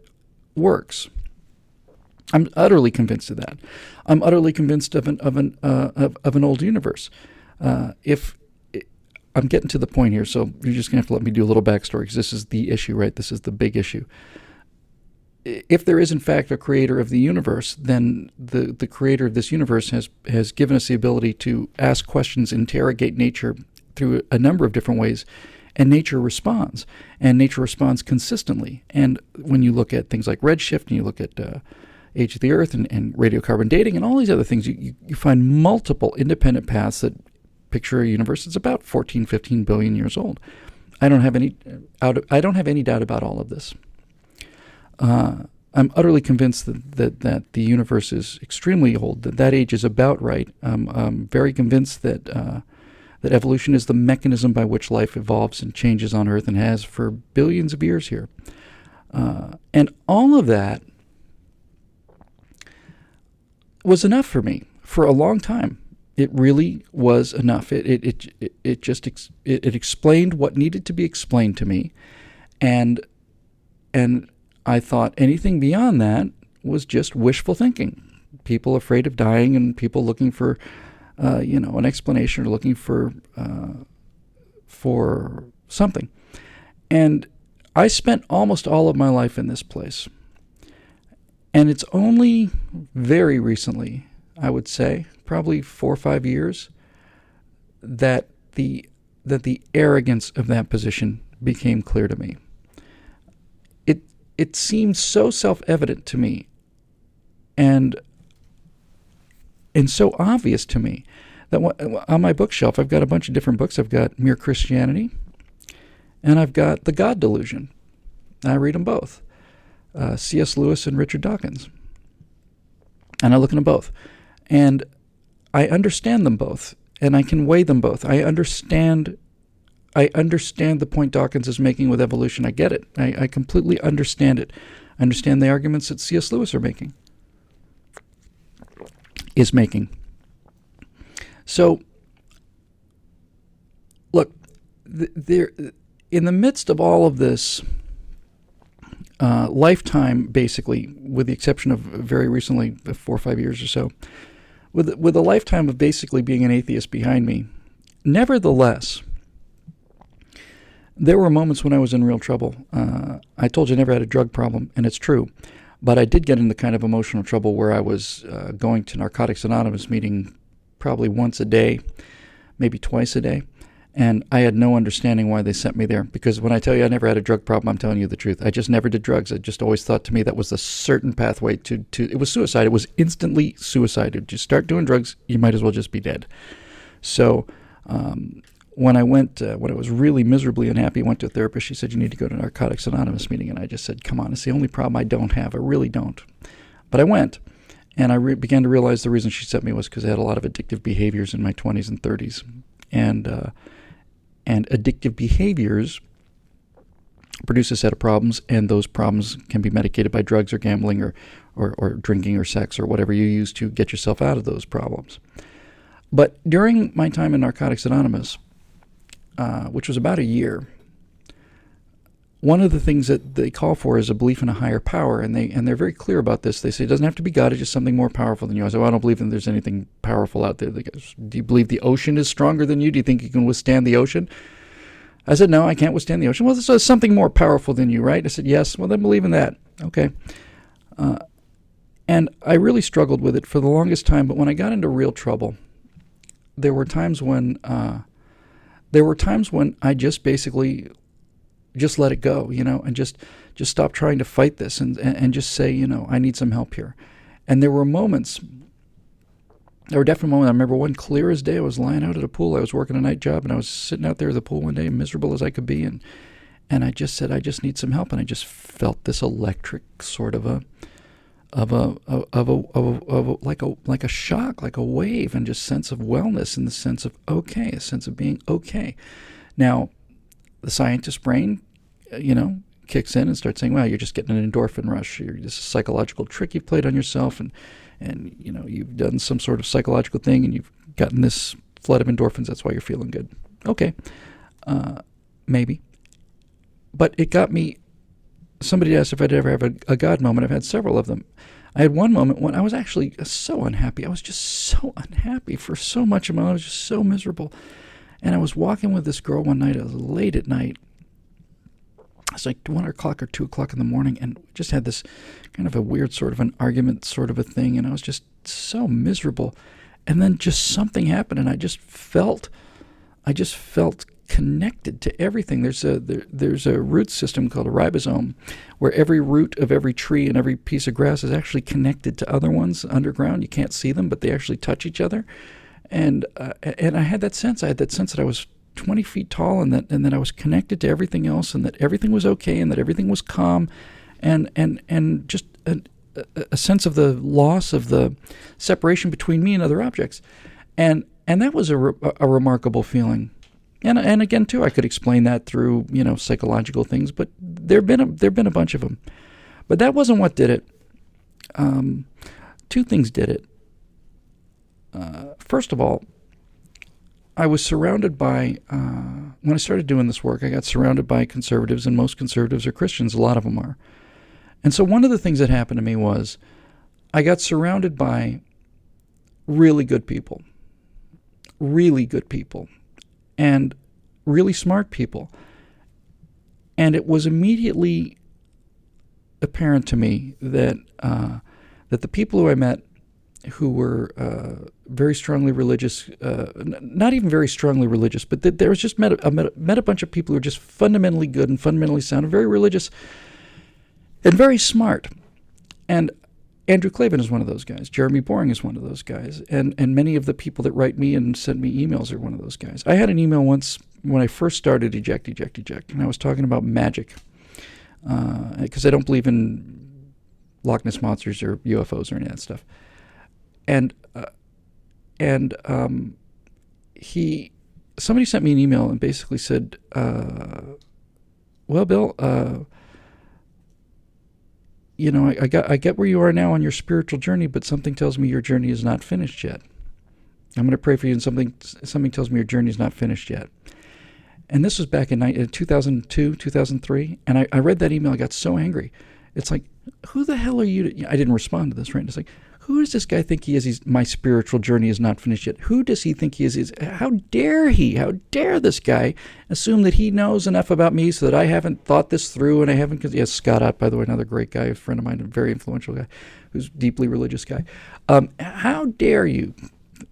works. I'm utterly convinced of that. I'm utterly convinced of an old universe. If I'm getting to the point here, so you're just going to have to let me do a little backstory, because this is the issue, right? This is the big issue. If there is, in fact, a creator of the universe, then the creator of this universe has given us the ability to ask questions, interrogate nature through a number of different ways, and nature responds. And nature responds consistently. And when you look at things like redshift, and you look at age of the Earth and radiocarbon dating and all these other things, you find multiple independent paths that picture a universe that's about 14, 15 billion years old. I don't have any doubt about all of this. I'm utterly convinced that the universe is extremely old, that age is about right. I'm very convinced that evolution is the mechanism by which life evolves and changes on Earth, and has for billions of years here. And all of that was enough for me for a long time. It really was enough. It explained what needed to be explained to me, and I thought anything beyond that was just wishful thinking. People afraid of dying, and people looking for an explanation, or looking for something. And I spent almost all of my life in this place. And it's only very recently, I would say, probably 4 or 5 years, that the arrogance of that position became clear to me. It seemed so self-evident to me, and so obvious to me, that on my bookshelf I've got a bunch of different books. I've got Mere Christianity, and I've got The God Delusion. I read them both. C.S. Lewis and Richard Dawkins. And I look into both. And I understand them both, and I can weigh them both. I understand the point Dawkins is making with evolution. I get it. I completely understand it. I understand the arguments that C.S. Lewis is making. So, look, there, in the midst of all of this, lifetime, basically, with the exception of very recently, 4 or 5 years or so, with a lifetime of basically being an atheist behind me, nevertheless, there were moments when I was in real trouble. I told you I never had a drug problem, and it's true. But I did get into kind of emotional trouble where I was going to Narcotics Anonymous meeting probably once a day, maybe twice a day. And I had no understanding why they sent me there. Because when I tell you I never had a drug problem, I'm telling you the truth. I just never did drugs. I just always thought to me that was a certain pathway to it was suicide. It was instantly suicide. If you start doing drugs, you might as well just be dead. So when I was really miserably unhappy, I went to a therapist. She said, you need to go to Narcotics Anonymous meeting. And I just said, come on, it's the only problem I don't have. I really don't. But I went. And I began to realize the reason she sent me was because I had a lot of addictive behaviors in my 20s and 30s. And addictive behaviors produce a set of problems, and those problems can be medicated by drugs or gambling or drinking or sex or whatever you use to get yourself out of those problems. But during my time in Narcotics Anonymous, which was about a year, one of the things that they call for is a belief in a higher power, and they're very clear about this. They say it doesn't have to be God; it's just something more powerful than you. I said, well, I don't believe that there's anything powerful out there. They go, do you believe the ocean is stronger than you? Do you think you can withstand the ocean? I said, no, I can't withstand the ocean. Well, there's something more powerful than you, right? I said, yes. Well, then believe in that. Okay. And I really struggled with it for the longest time. But when I got into real trouble, there were times when I just basically just let it go, and just stop trying to fight this and just say, I need some help here. And there were definite moments. I remember one clear as day. I was lying out at a pool. I was working a night job, and I was sitting out there at the pool one day, miserable as I could be, and I just said, I just need some help. And I just felt this electric sort of like a shock, like a wave, and just sense of wellness, in the sense of okay, a sense of being okay. Now, the scientist brain, kicks in and starts saying, well, you're just getting an endorphin rush. This is a psychological trick you've played on yourself, and you've done some sort of psychological thing, and you've gotten this flood of endorphins. That's why you're feeling good. Okay, maybe. But it got me. Somebody asked if I'd ever have a God moment. I've had several of them. I had one moment when I was actually so unhappy. I was just so unhappy for so much of my life. I was just so miserable. And I was walking with this girl one night. It was late at night. It was like 1 o'clock or 2 o'clock in the morning, and we just had this kind of a weird sort of an argument sort of a thing, and I was just so miserable. And then just something happened, and I just felt connected to everything. There's a root system called a ribosome, where every root of every tree and every piece of grass is actually connected to other ones underground. You can't see them, but they actually touch each other. And I had that sense. I had that sense that I was 20 feet tall, and that I was connected to everything else, and that everything was okay, and that everything was calm, and just a sense of the loss of the separation between me and other objects, and that was a remarkable feeling. And again, too, I could explain that through psychological things, but there've been a bunch of them. But that wasn't what did it. Two things did it. First of all, I was surrounded by, when I started doing this work, I got surrounded by conservatives, and most conservatives are Christians. A lot of them are. And so one of the things that happened to me was I got surrounded by really good people, and really smart people. And it was immediately apparent to me that the people who I met, who were very strongly religious, not even very strongly religious, but there was just met a bunch of people who were just fundamentally good and fundamentally sound and very religious and very smart. And Andrew Klavan is one of those guys. Jeremy Boring is one of those guys. And many of the people that write me and send me emails are one of those guys. I had an email once when I first started Eject, and I was talking about magic, because I don't believe in Loch Ness Monsters or UFOs or any of that stuff. Somebody sent me an email and basically said, well, Bill, I get where you are now on your spiritual journey, but something tells me your journey is not finished yet. I'm going to pray for you, and something tells me your journey is not finished yet. And this was back in 2002, 2003, and I read that email. I got so angry. It's like, who the hell are you? I didn't respond to this, right? It's like, who does this guy think he is? My spiritual journey is not finished yet. Who does he think he is? How dare he? How dare this guy assume that he knows enough about me so that I haven't thought this through and I haven't... Yes, Scott Ott, by the way, another great guy, a friend of mine, a very influential guy, who's a deeply religious guy. How dare you?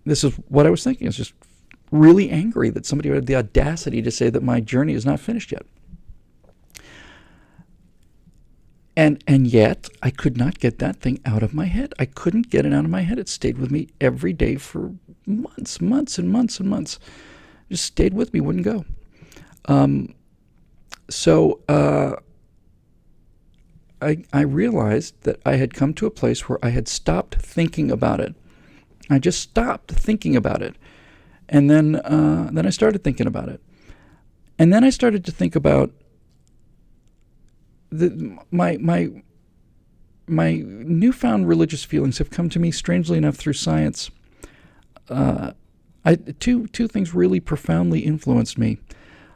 This is what I was thinking. I was just really angry that somebody had the audacity to say that my journey is not finished yet. And yet, I could not get that thing out of my head. I couldn't get it out of my head. It stayed with me every day for months and months and months. Just stayed with me, wouldn't go. I realized that I had come to a place where I had stopped thinking about it. I just stopped thinking about it. And then I started thinking about it. And then I started to think about my newfound religious feelings have come to me, strangely enough, through science. Two things really profoundly influenced me.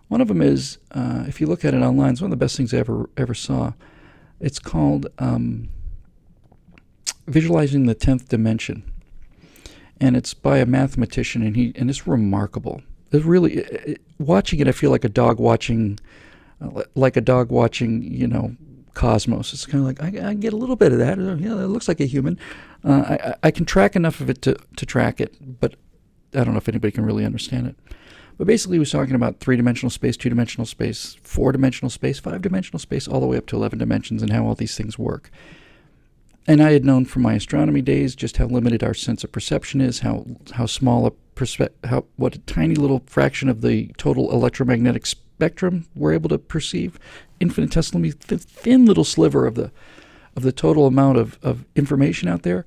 One of them is, if you look at it online, it's one of the best things I ever saw. It's called Visualizing the 10th Dimension. And it's by a mathematician, and it's remarkable. It's really, watching it, I feel like a dog watching, Cosmos. It's kind of like, I get a little bit of that. Yeah, it looks like a human. I can track enough of it to track it, but I don't know if anybody can really understand it. But basically, he was talking about 3-dimensional space, 2-dimensional space, 4-dimensional space, 5-dimensional space, all the way up to 11 dimensions, and how all these things work. And I had known from my astronomy days just how limited our sense of perception is, how small what a tiny little fraction of the total electromagnetic spectrum we're able to perceive, infinitesimally thin little sliver of the total amount of information out there.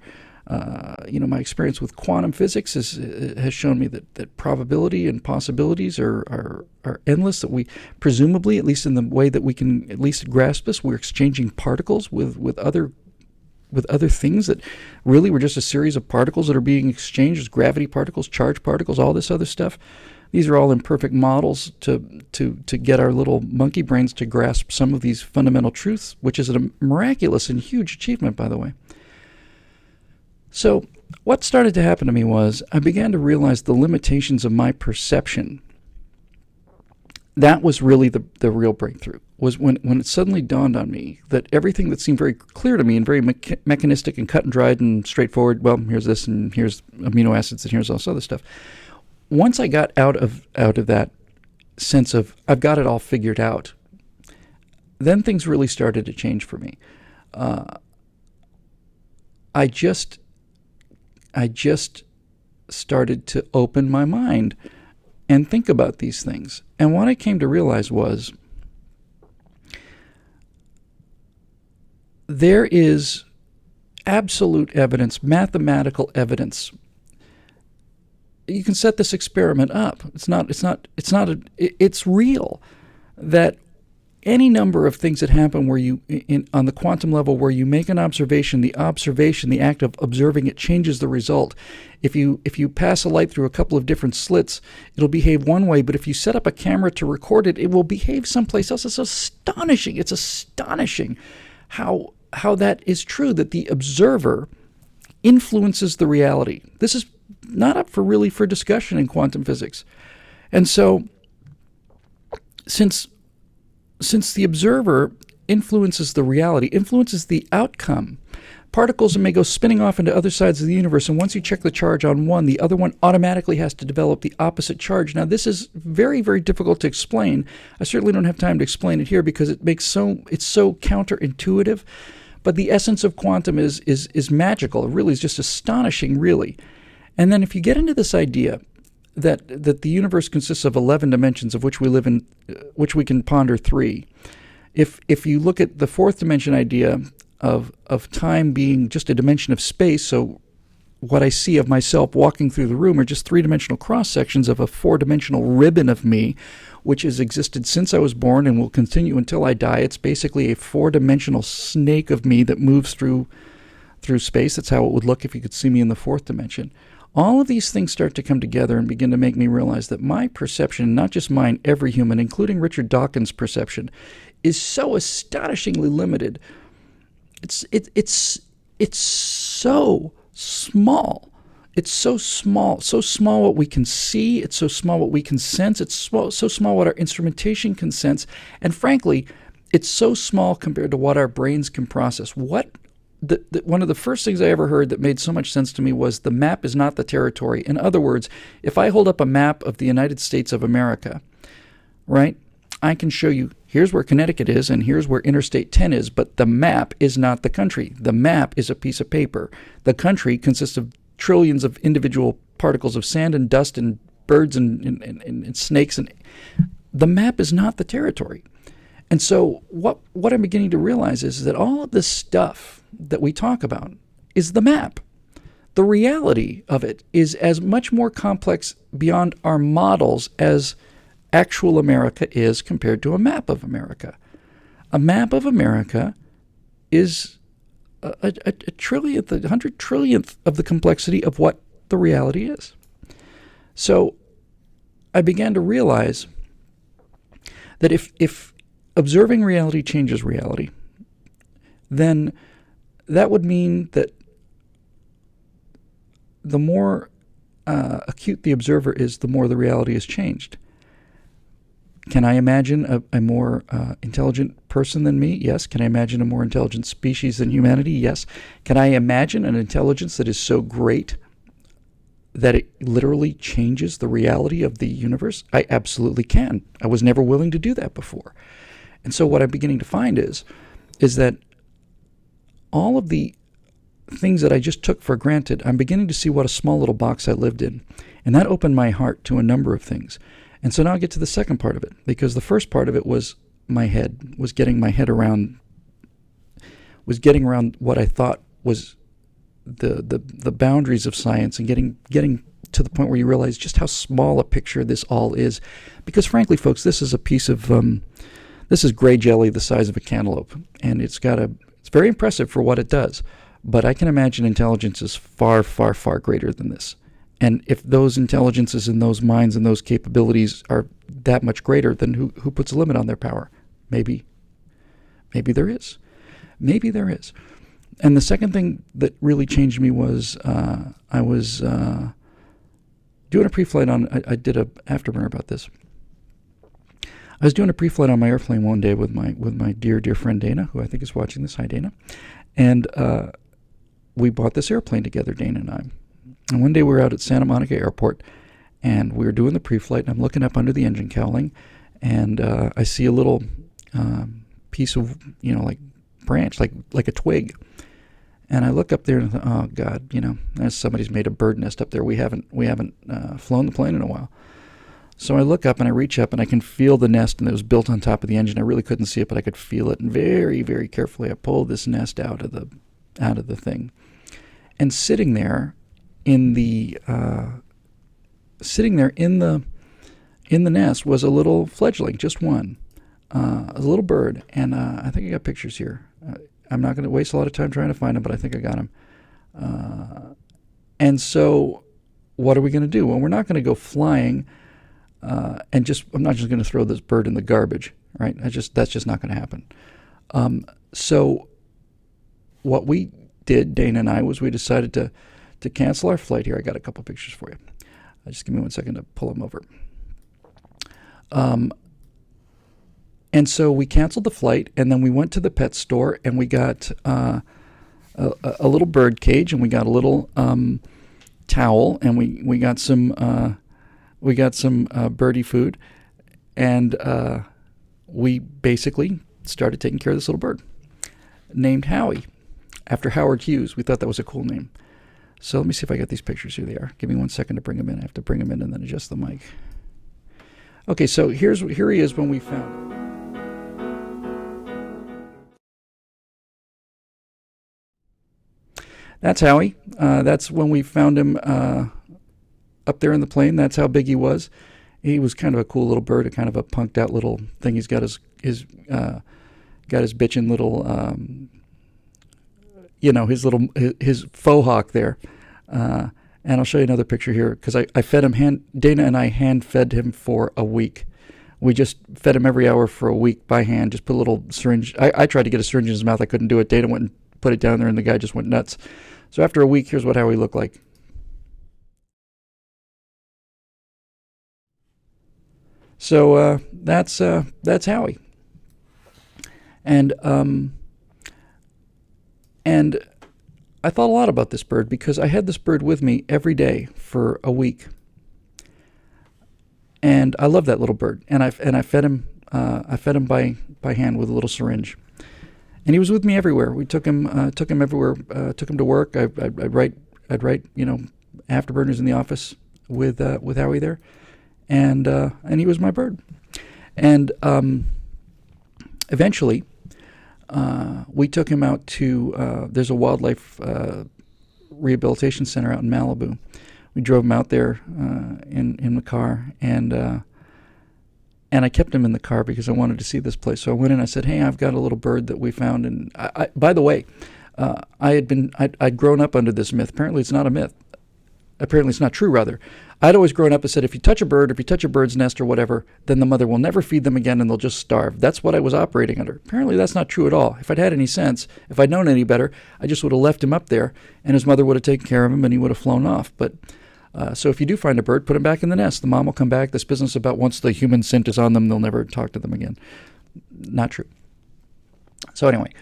My experience with quantum physics has shown me that probability and possibilities are endless, that we presumably, at least in the way that we can at least grasp this, we're exchanging particles with other things that really were just a series of particles that are being exchanged as gravity particles, charge particles, all this other stuff. These are all imperfect models to get our little monkey brains to grasp some of these fundamental truths, which is a miraculous and huge achievement, by the way. So what started to happen to me was I began to realize the limitations of my perception. That was really the real breakthrough, was when it suddenly dawned on me that everything that seemed very clear to me and very mechanistic and cut and dried and straightforward, well, here's this and here's amino acids and here's all this other stuff. Once I got out of that sense of I've got it all figured out, then things really started to change for me. I just started to open my mind and think about these things. And what I came to realize was there is absolute evidence, mathematical evidence. You can set this experiment up. It's real that any number of things that happen where you, on the quantum level, where you make an observation, the act of observing it changes the result. If you pass a light through a couple of different slits, it'll behave one way, but if you set up a camera to record it, it will behave someplace else. It's astonishing. It's astonishing how that is true, that the observer influences the reality. This is not up for discussion in quantum physics. And so, since the observer influences the reality, influences the outcome, particles may go spinning off into other sides of the universe, and once you check the charge on one, the other one automatically has to develop the opposite charge. Now, this is very, very difficult to explain. I certainly don't have time to explain it here because it's so counterintuitive. But the essence of quantum is magical. It really is just astonishing, really. And then if you get into this idea that the universe consists of 11 dimensions, of which we live in, which we can ponder 3. If you look at the 4th dimension idea of time being just a dimension of space, so what I see of myself walking through the room are just three-dimensional cross-sections of a four-dimensional ribbon of me, which has existed since I was born and will continue until I die. It's basically a four-dimensional snake of me that moves through space. That's how it would look if you could see me in the fourth dimension. All of these things start to come together and begin to make me realize that my perception, not just mine, every human, including Richard Dawkins' perception, is so astonishingly limited. It's so small. It's so small what we can see. It's so small what we can sense. It's so small what our instrumentation can sense. And frankly, it's so small compared to what our brains can process. One of the first things I ever heard that made so much sense to me was the map is not the territory. In other words, if I hold up a map of the United States of America, right, I can show you here's where Connecticut is and here's where Interstate 10 is, but the map is not the country. The map is a piece of paper. The country consists of trillions of individual particles of sand and dust and birds and snakes. And the map is not the territory. And so what I'm beginning to realize is that all of this stuff that we talk about is the map. The reality of it is as much more complex beyond our models as actual America is compared to a map of America. A map of America is a trillionth, 100 trillionth of the complexity of what the reality is. So I began to realize that if observing reality changes reality, then that would mean that the more acute the observer is, the more the reality is changed. Can I imagine a more intelligent person than me? Yes. Can I imagine a more intelligent species than humanity? Yes. Can I imagine an intelligence that is so great that it literally changes the reality of the universe? I absolutely can. I was never willing to do that before. And so what I'm beginning to find is that all of the things that I just took for granted, I'm beginning to see what a small little box I lived in. And that opened my heart to a number of things. And so now I get to the second part of it, because the first part of it was my head, was getting around what I thought was the boundaries of science, and getting to the point where you realize just how small a picture this all is. Because frankly, folks, this is a piece of this is gray jelly the size of a cantaloupe, and it's very impressive for what it does. But I can imagine intelligence is far, far, far greater than this. And if those intelligences and those minds and those capabilities are that much greater, then who puts a limit on their power? Maybe there is. Maybe there is. And the second thing that really changed me was I was doing a pre-flight on. I did a afterburner about this. I was doing a pre-flight on my airplane one day with my dear friend Dana, who I think is watching this. Hi, Dana. And we bought this airplane together, Dana and I. And one day we were out at Santa Monica Airport, and we were doing the pre-flight, and I'm looking up under the engine cowling, and I see a little piece of, like branch, like a twig. And I look up there and I thought, oh God, somebody's made a bird nest up there. We haven't flown the plane in a while. So I look up and I reach up and I can feel the nest, and it was built on top of the engine. I really couldn't see it, but I could feel it. And very, very carefully, I pulled this nest out of the thing, and sitting there in the nest was a little fledgling, just one, a little bird. And I think I got pictures here. I'm not going to waste a lot of time trying to find them, but I think I got them. And so what are we going to do? Well, we're not going to go flying I'm not just going to throw this bird in the garbage, right? That's just not going to happen. So what we did, Dana and I, was we decided to cancel our flight here. I got a couple pictures for you. Just give me 1 second to pull them over. And so we canceled the flight, and then we went to the pet store, and we got a little bird cage, and we got a little towel, and we got some birdie food, and we basically started taking care of this little bird named Howie, after Howard Hughes. We thought that was a cool name. So let me see if I got these pictures. Here they are. Give me 1 second to bring them in. I have to bring them in and then adjust the mic. Okay, so here he is when we found him. That's Howie. That's when we found him up there in the plane. That's how big he was. He was kind of a cool little bird, a kind of a punked out little thing. He's got his bitchin' little, his faux hawk there. And I'll show you another picture here because I fed him. Dana and I hand fed him for a week. We just fed him every hour for a week by hand. Just put a little syringe. I tried to get a syringe in his mouth. I couldn't do it. Dana went and put it down there, and the guy just went nuts. So after a week, here's what Howie looked like. So that's Howie. And I thought a lot about this bird because I had this bird with me every day for a week. And I love that little bird. And I fed him by hand with a little syringe. And he was with me everywhere. We took him everywhere. Took him to work. I'd write afterburners in the office with Howie there, and he was my bird. And eventually, we took him out to there's a wildlife rehabilitation center out in Malibu. We drove him out there in the car, and I kept him in the car because I wanted to see this place. So I went in. I said, "Hey, I've got a little bird that we found." And by the way, I'd grown up under this myth. Apparently, it's not a myth. Apparently, it's not true. Rather, I'd always grown up and said, if you touch a bird, if you touch a bird's nest or whatever, then the mother will never feed them again, and they'll just starve. That's what I was operating under. Apparently, that's not true at all. If I'd had any sense, if I'd known any better, I just would have left him up there, and his mother would have taken care of him, and he would have flown off. But so if you do find a bird, put him back in the nest. The mom will come back. This business about once the human scent is on them, they'll never talk to them again. Not true. So anyway,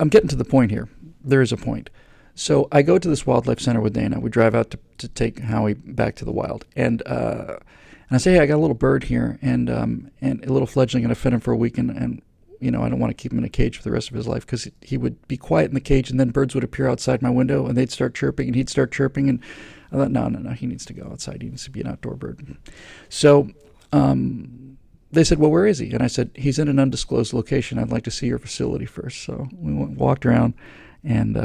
I'm getting to the point here. There is a point. So I go to this wildlife center with Dana. We drive out to take Howie back to the wild. And I say, hey, I got a little bird here and a little fledgling, and I fed him for a week. And I don't want to keep him in a cage for the rest of his life because he would be quiet in the cage, and then birds would appear outside my window, and they'd start chirping, and he'd start chirping. And I thought, no, he needs to go outside. He needs to be an outdoor bird. So they said, well, where is he? And I said, he's in an undisclosed location. I'd like to see your facility first. So we walked around, and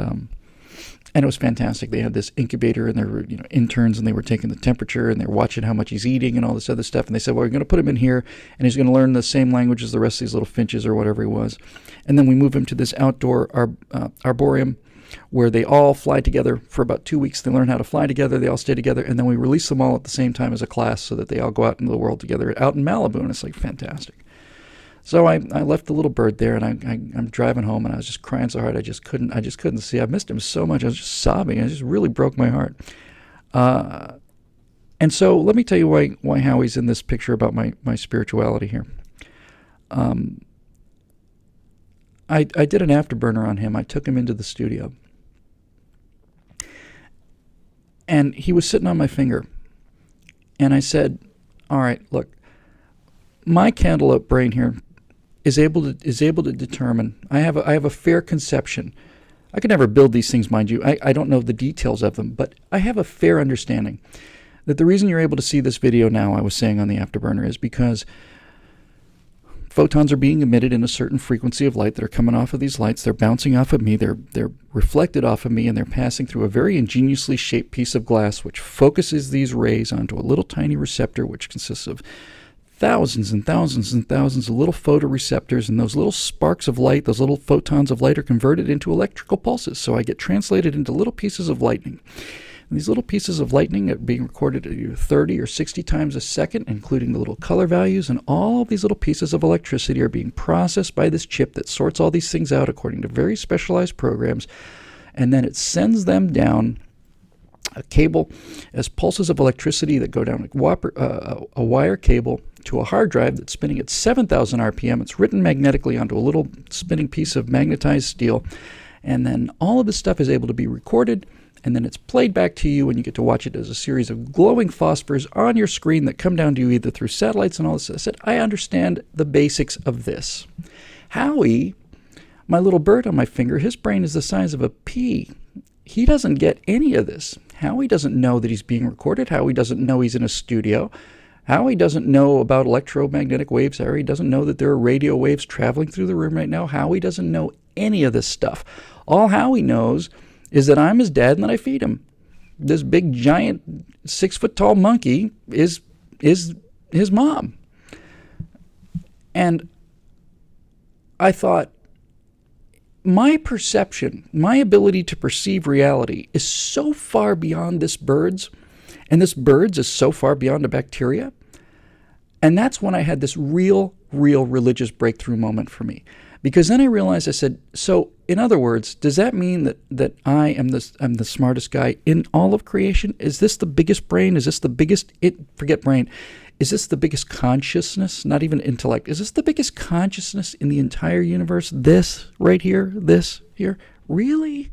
it was fantastic. They had this incubator, and there were interns, and they were taking the temperature, and they were watching how much he's eating and all this other stuff. And they said, well, we're going to put him in here, and he's going to learn the same language as the rest of these little finches or whatever he was. And then we move him to this outdoor arboreum where they all fly together for about 2 weeks. They learn how to fly together. They all stay together. And then we release them all at the same time as a class so that they all go out into the world together out in Malibu. And it's like fantastic. So I left the little bird there, and I'm driving home, and I was just crying so hard I just couldn't see. I missed him so much. I was just sobbing. It just really broke my heart. And so let me tell you why Howie's in this picture about my spirituality here. I did an afterburner on him. I took him into the studio, and he was sitting on my finger, and I said, all right, look, my cantaloupe brain here is able to determine. I have a fair conception. I could never build these things, mind you. I don't know the details of them, but I have a fair understanding that the reason you're able to see this video now, I was saying on the afterburner, is because photons are being emitted in a certain frequency of light that are coming off of these lights. They're bouncing off of me. They're reflected off of me, and they're passing through a very ingeniously shaped piece of glass, which focuses these rays onto a little tiny receptor, which consists of thousands and thousands and thousands of little photoreceptors, and those little sparks of light, those little photons of light, are converted into electrical pulses. So I get translated into little pieces of lightning. And these little pieces of lightning are being recorded at either 30 or 60 times a second, including the little color values, and all of these little pieces of electricity are being processed by this chip that sorts all these things out according to very specialized programs, and then it sends them down a cable as pulses of electricity that go down a wire cable to a hard drive that's spinning at 7,000 RPM. It's written magnetically onto a little spinning piece of magnetized steel, and then all of this stuff is able to be recorded, and then it's played back to you, and you get to watch it as a series of glowing phosphors on your screen that come down to you either through satellites and all this. I said, I understand the basics of this. Howie, my little bird on my finger, his brain is the size of a pea. He doesn't get any of this. Howie doesn't know that he's being recorded. Howie doesn't know he's in a studio. Howie doesn't know about electromagnetic waves. Howie doesn't know that there are radio waves traveling through the room right now. Howie doesn't know any of this stuff. All Howie knows is that I'm his dad and that I feed him. This big, giant, 6-foot-tall monkey is his mom. And I thought, my perception, my ability to perceive reality is so far beyond this bird's, and this bird's is so far beyond a bacteria. And that's when I had this real religious breakthrough moment for me. Because then I realized, I said, so in other words, does that mean that I'm the smartest guy in all of creation? Is this the biggest brain? Is this the biggest, forget brain, is this the biggest consciousness? Not even intellect. Is this the biggest consciousness in the entire universe? This right here? This here? Really?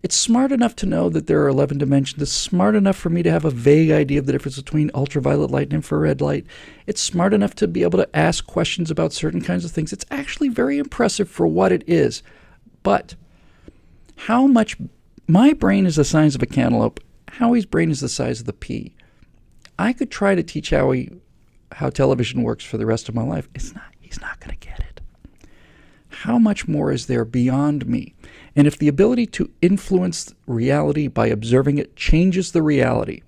It's smart enough to know that there are 11 dimensions. It's smart enough for me to have a vague idea of the difference between ultraviolet light and infrared light. It's smart enough to be able to ask questions about certain kinds of things. It's actually very impressive for what it is. But how much... My brain is the size of a cantaloupe. Howie's brain is the size of the pea. I could try to teach Howie how television works for the rest of my life. He's not going to get it. How much more is there beyond me? And if the ability to influence reality by observing it changes the reality,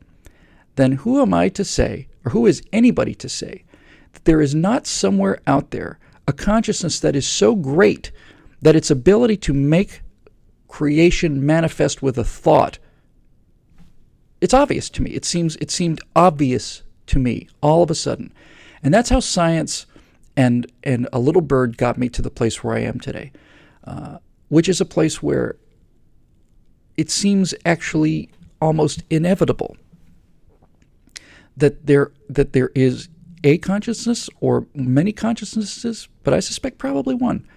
then who am I to say, or who is anybody to say, that there is not somewhere out there a consciousness that is so great that its ability to make creation manifest with a thought, it's obvious to me. It seemed obvious to me all of a sudden. And that's how science and a little bird got me to the place where I am today, which is a place where it seems actually almost inevitable that there is a consciousness or many consciousnesses, but I suspect probably one,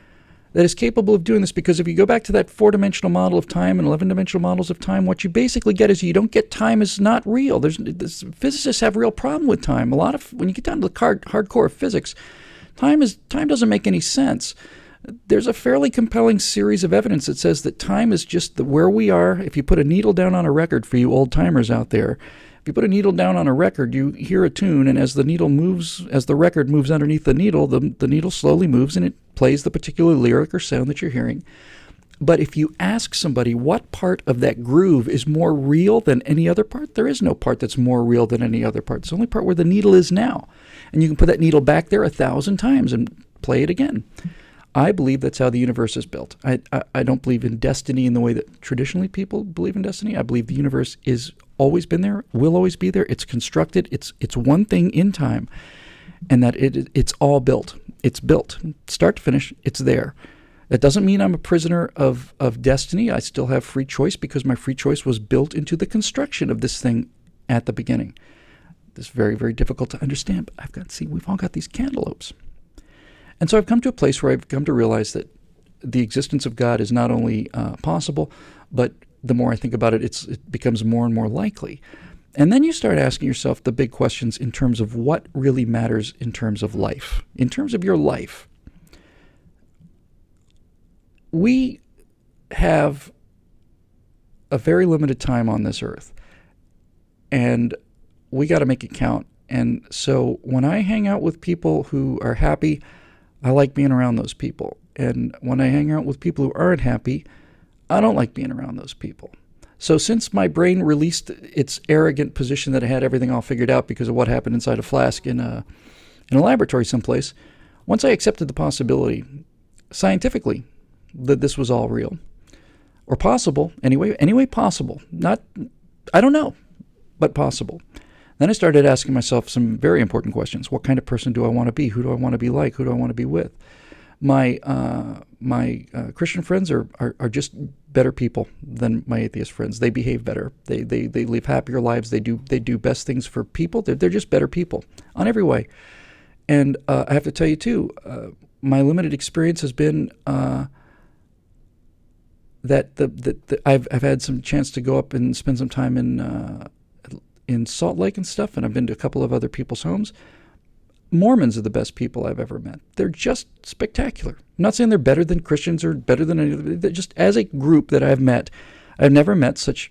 that is capable of doing this. Because if you go back to that 4-dimensional model of time and 11-dimensional models of time, what you basically get is you don't get time is not real. Physicists have a real problem with time. When you get down to the hardcore of physics, time doesn't make any sense. There's a fairly compelling series of evidence that says that time is just where we are. If you put a needle down on a record, for you old timers out there, if you put a needle down on a record, you hear a tune, and as the needle moves, as the record moves underneath the needle needle slowly moves and it plays the particular lyric or sound that you're hearing. But if you ask somebody what part of that groove is more real than any other part, there is no part that's more real than any other part. It's the only part where the needle is now. And you can put that needle back there 1,000 times and play it again. I believe that's how the universe is built. I don't believe in destiny in the way that traditionally people believe in destiny. I believe the universe is always been there, will always be there. It's constructed. It's one thing in time, and that it's all built. It's built. Start to finish, it's there. That doesn't mean I'm a prisoner of destiny. I still have free choice because my free choice was built into the construction of this thing at the beginning. This is very, very difficult to understand, but we've all got these cantaloupes. And so I've come to a place where I've come to realize that the existence of God is not only possible, but the more I think about it, it becomes more and more likely. And then you start asking yourself the big questions in terms of what really matters in terms of life, in terms of your life. We have a very limited time on this earth, and we got to make it count. And so when I hang out with people who are happy, I like being around those people. And when I hang out with people who aren't happy, I don't like being around those people. So since my brain released its arrogant position that I had everything all figured out because of what happened inside a flask in a laboratory someplace, once I accepted the possibility, scientifically, that this was all real, or possible, anyway possible. Not, I don't know, but possible. Then I started asking myself some very important questions. What kind of person do I want to be? Who do I want to be like? Who do I want to be with? My Christian friends are just better people than my atheist friends. They behave better. They live happier lives. They do best things for people. They're just better people on every way. And I have to tell you too, my limited experience has been that I've had some chance to go up and spend some time in Salt Lake and stuff, and I've been to a couple of other people's homes. Mormons are the best people I've ever met. They're just spectacular. I'm not saying they're better than Christians or better than any other. They're just, as a group that I've met, I've never met such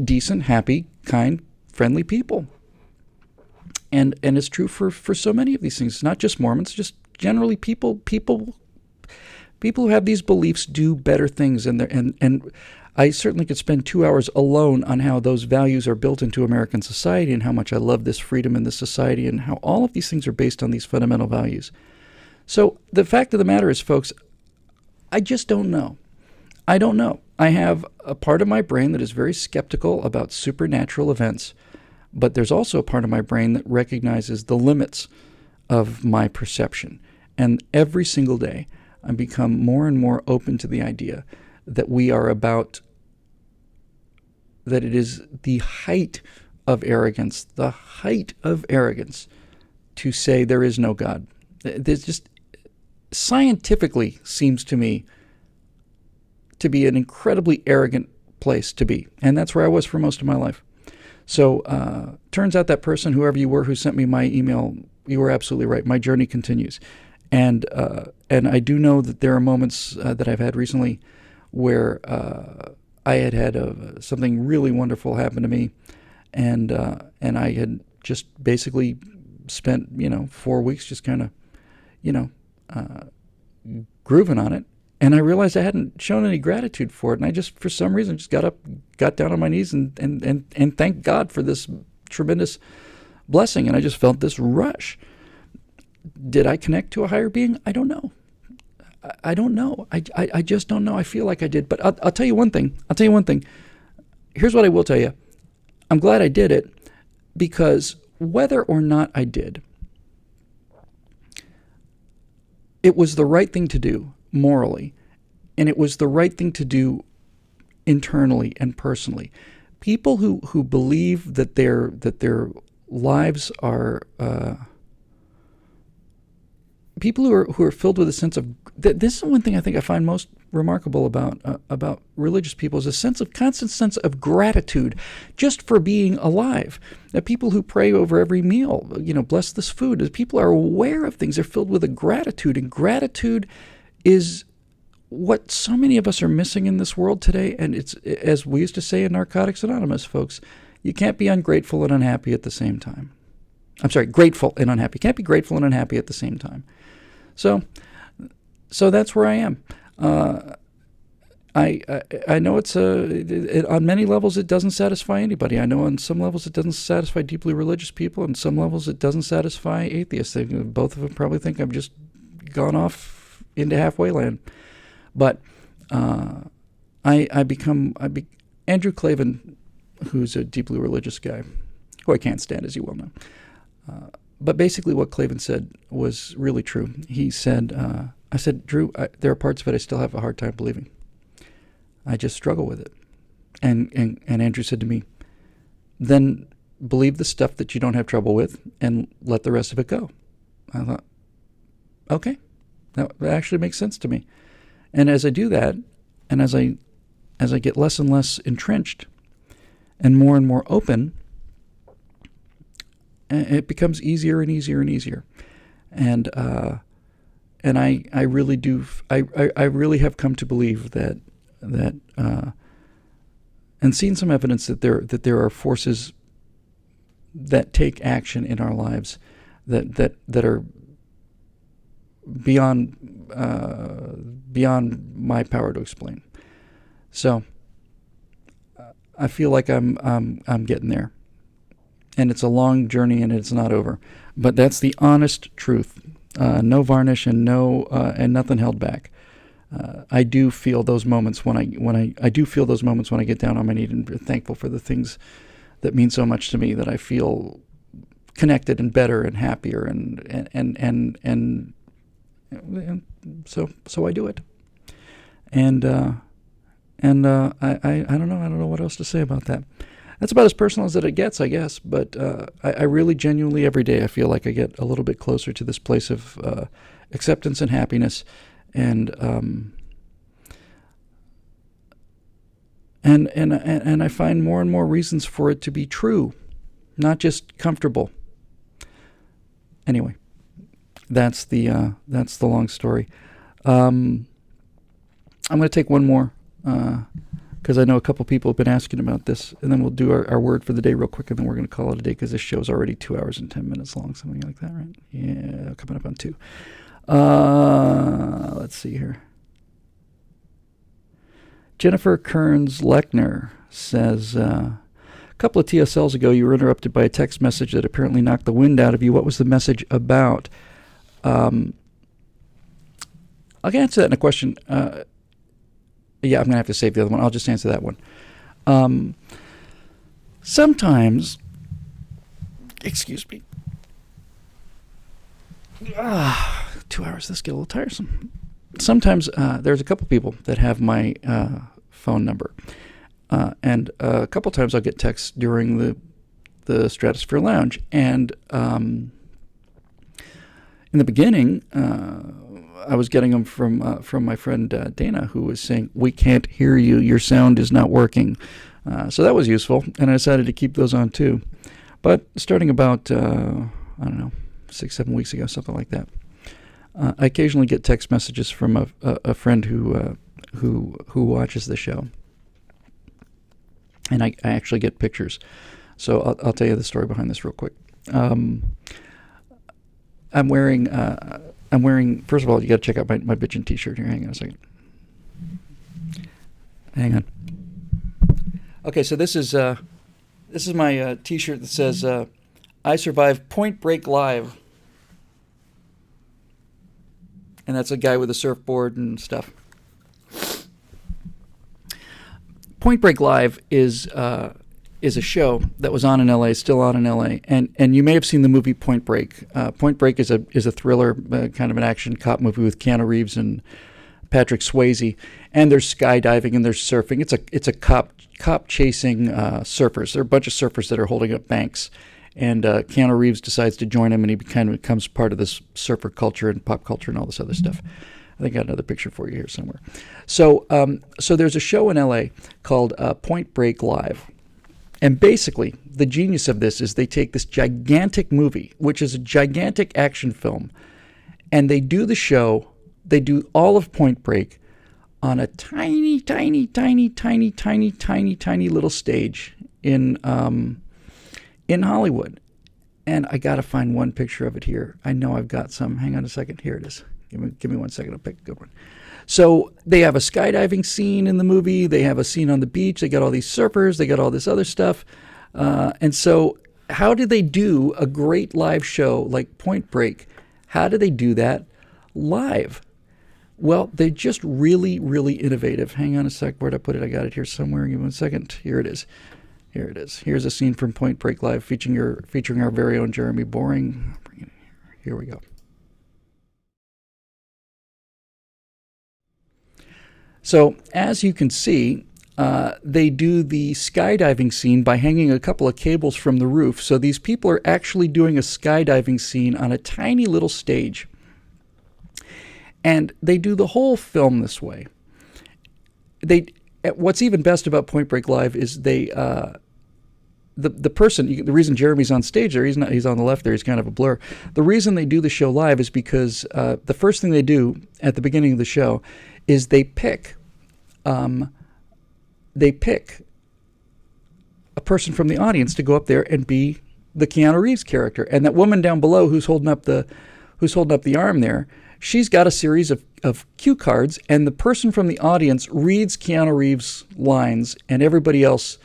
decent, happy, kind, friendly people. And it's true for so many of these things. It's not just Mormons, just generally people People who have these beliefs do better things, and I certainly could spend 2 hours alone on how those values are built into American society and how much I love this freedom in this society and how all of these things are based on these fundamental values. So the fact of the matter is, folks, I just don't know. I don't know. I have a part of my brain that is very skeptical about supernatural events, but there's also a part of my brain that recognizes the limits of my perception. And every single day, I become more and more open to the idea that we are about, that it is the height of arrogance to say there is no God. There's just, scientifically seems to me to be an incredibly arrogant place to be. And that's where I was for most of my life. So turns out that person, whoever you were who sent me my email, you were absolutely right. My journey continues. And I do know that there are moments that I've had recently where I had something really wonderful happen to me, and I had just basically spent 4 weeks just kind of grooving on it, and I realized I hadn't shown any gratitude for it, and I just for some reason just got down on my knees and thanked God for this tremendous blessing, and I just felt this rush. Did I connect to a higher being? I don't know. I don't know. I just don't know. I feel like I did. But I'll tell you one thing. Here's what I will tell you. I'm glad I did it, because whether or not I did, it was the right thing to do morally, and it was the right thing to do internally and personally. People who believe that their lives are people who are filled with a sense of, this is one thing I think I find most remarkable about religious people, is a constant sense of gratitude just for being alive. People who pray over every meal, bless this food. People are aware of things. They're filled with a gratitude, and gratitude is what so many of us are missing in this world today. And it's, as we used to say in Narcotics Anonymous, folks, you can't be ungrateful and unhappy at the same time. I'm sorry, grateful and unhappy. You can't be grateful and unhappy at the same time. So that's where I am. I know it's on many levels it doesn't satisfy anybody. I know on some levels it doesn't satisfy deeply religious people, and some levels it doesn't satisfy atheists. Both of them probably think I've just gone off into halfway land. But Andrew Klavan, who's a deeply religious guy, who I can't stand, as you well know. But basically what Klavan said was really true. He said, I said, Drew, there are parts of it I still have a hard time believing. I just struggle with it. And Andrew said to me, then believe the stuff that you don't have trouble with and let the rest of it go. I thought, okay, that actually makes sense to me. And as I do that, and as I get less and less entrenched and more open, it becomes easier and easier and easier. And I really do, I really have come to believe that and seen some evidence that there are forces that take action in our lives that are beyond my power to explain. So I feel like I'm getting there, and it's a long journey, and it's not over. But that's the honest truth. No varnish and and nothing held back. I do feel those moments when I do feel those moments when I get down on my knees and are thankful for the things that mean so much to me, that I feel connected and better and happier and so I do it. And I don't know what else to say about that. That's about as personal as it gets, I guess. But I really genuinely every day I feel like I get a little bit closer to this place of acceptance and happiness, and I find more and more reasons for it to be true, not just comfortable. Anyway, that's the long story. I'm going to take one more. Because I know a couple people have been asking about this, and then we'll do our word for the day real quick, and then we're going to call it a day, because this show's already 2 hours and 10 minutes long, something like that, right? Yeah, coming up on 2. Let's see here. Jennifer Kearns-Lechner says, a couple of TSLs ago, you were interrupted by a text message that apparently knocked the wind out of you. What was the message about? I can answer that in a question. Yeah, I'm going to have to save the other one. I'll just answer that one. Sometimes, excuse me. 2 hours, this get a little tiresome. Sometimes there's a couple people that have my phone number. And a couple times I'll get texts during the Stratosphere Lounge. And in the beginning, I was getting them from my friend Dana, who was saying, "We can't hear you. Your sound is not working." So that was useful, and I decided to keep those on too. But starting about, I don't know, 6-7 weeks ago, something like that, I occasionally get text messages from a friend who watches the show, and I actually get pictures. So I'll tell you the story behind this real quick. I'm wearing. First of all, you got to check out my bitchin' T-shirt here. Hang on a second. Hang on. Okay, so this is my T-shirt that says "I survived Point Break Live," and that's a guy with a surfboard and stuff. Point Break Live is a show that was on in L.A., still on in L.A., and you may have seen the movie Point Break. Point Break is a thriller, kind of an action cop movie with Keanu Reeves and Patrick Swayze, and there's skydiving and there's surfing. It's a cop chasing surfers. There are a bunch of surfers that are holding up banks, and Keanu Reeves decides to join him, and he kind of becomes part of this surfer culture and pop culture and all this other stuff. I think I got another picture for you here somewhere. So there's a show in L.A. called Point Break Live. And basically, the genius of this is they take this gigantic movie, which is a gigantic action film, and they do the show, they do all of Point Break on a tiny, tiny, tiny, tiny, tiny, tiny, tiny little stage in Hollywood. And I got to find one picture of it here. I know I've got some. Hang on a second. Here it is. Give me 1 second. I'll pick a good one. So they have a skydiving scene in the movie. They have a scene on the beach. They got all these surfers. They got all this other stuff. And so how do they do a great live show like Point Break? How do they do that live? Well, they're just really, really innovative. Hang on a sec. Where'd I put it? I got it here somewhere. Give me 1 second. Here it is. Here it is. Here's a scene from Point Break Live featuring our very own Jeremy Boring. Bring it here. Here we go. So as you can see, they do the skydiving scene by hanging a couple of cables from the roof. So these people are actually doing a skydiving scene on a tiny little stage. And they do the whole film this way. What's even best about Point Break Live is the person, the reason Jeremy's on stage there, he's on the left there, he's kind of a blur. The reason they do the show live is because the first thing they do at the beginning of the show is they pick a person from the audience to go up there and be the Keanu Reeves character. And that woman down below who's holding up the arm there, she's got a series of cue cards, and the person from the audience reads Keanu Reeves' lines, and everybody else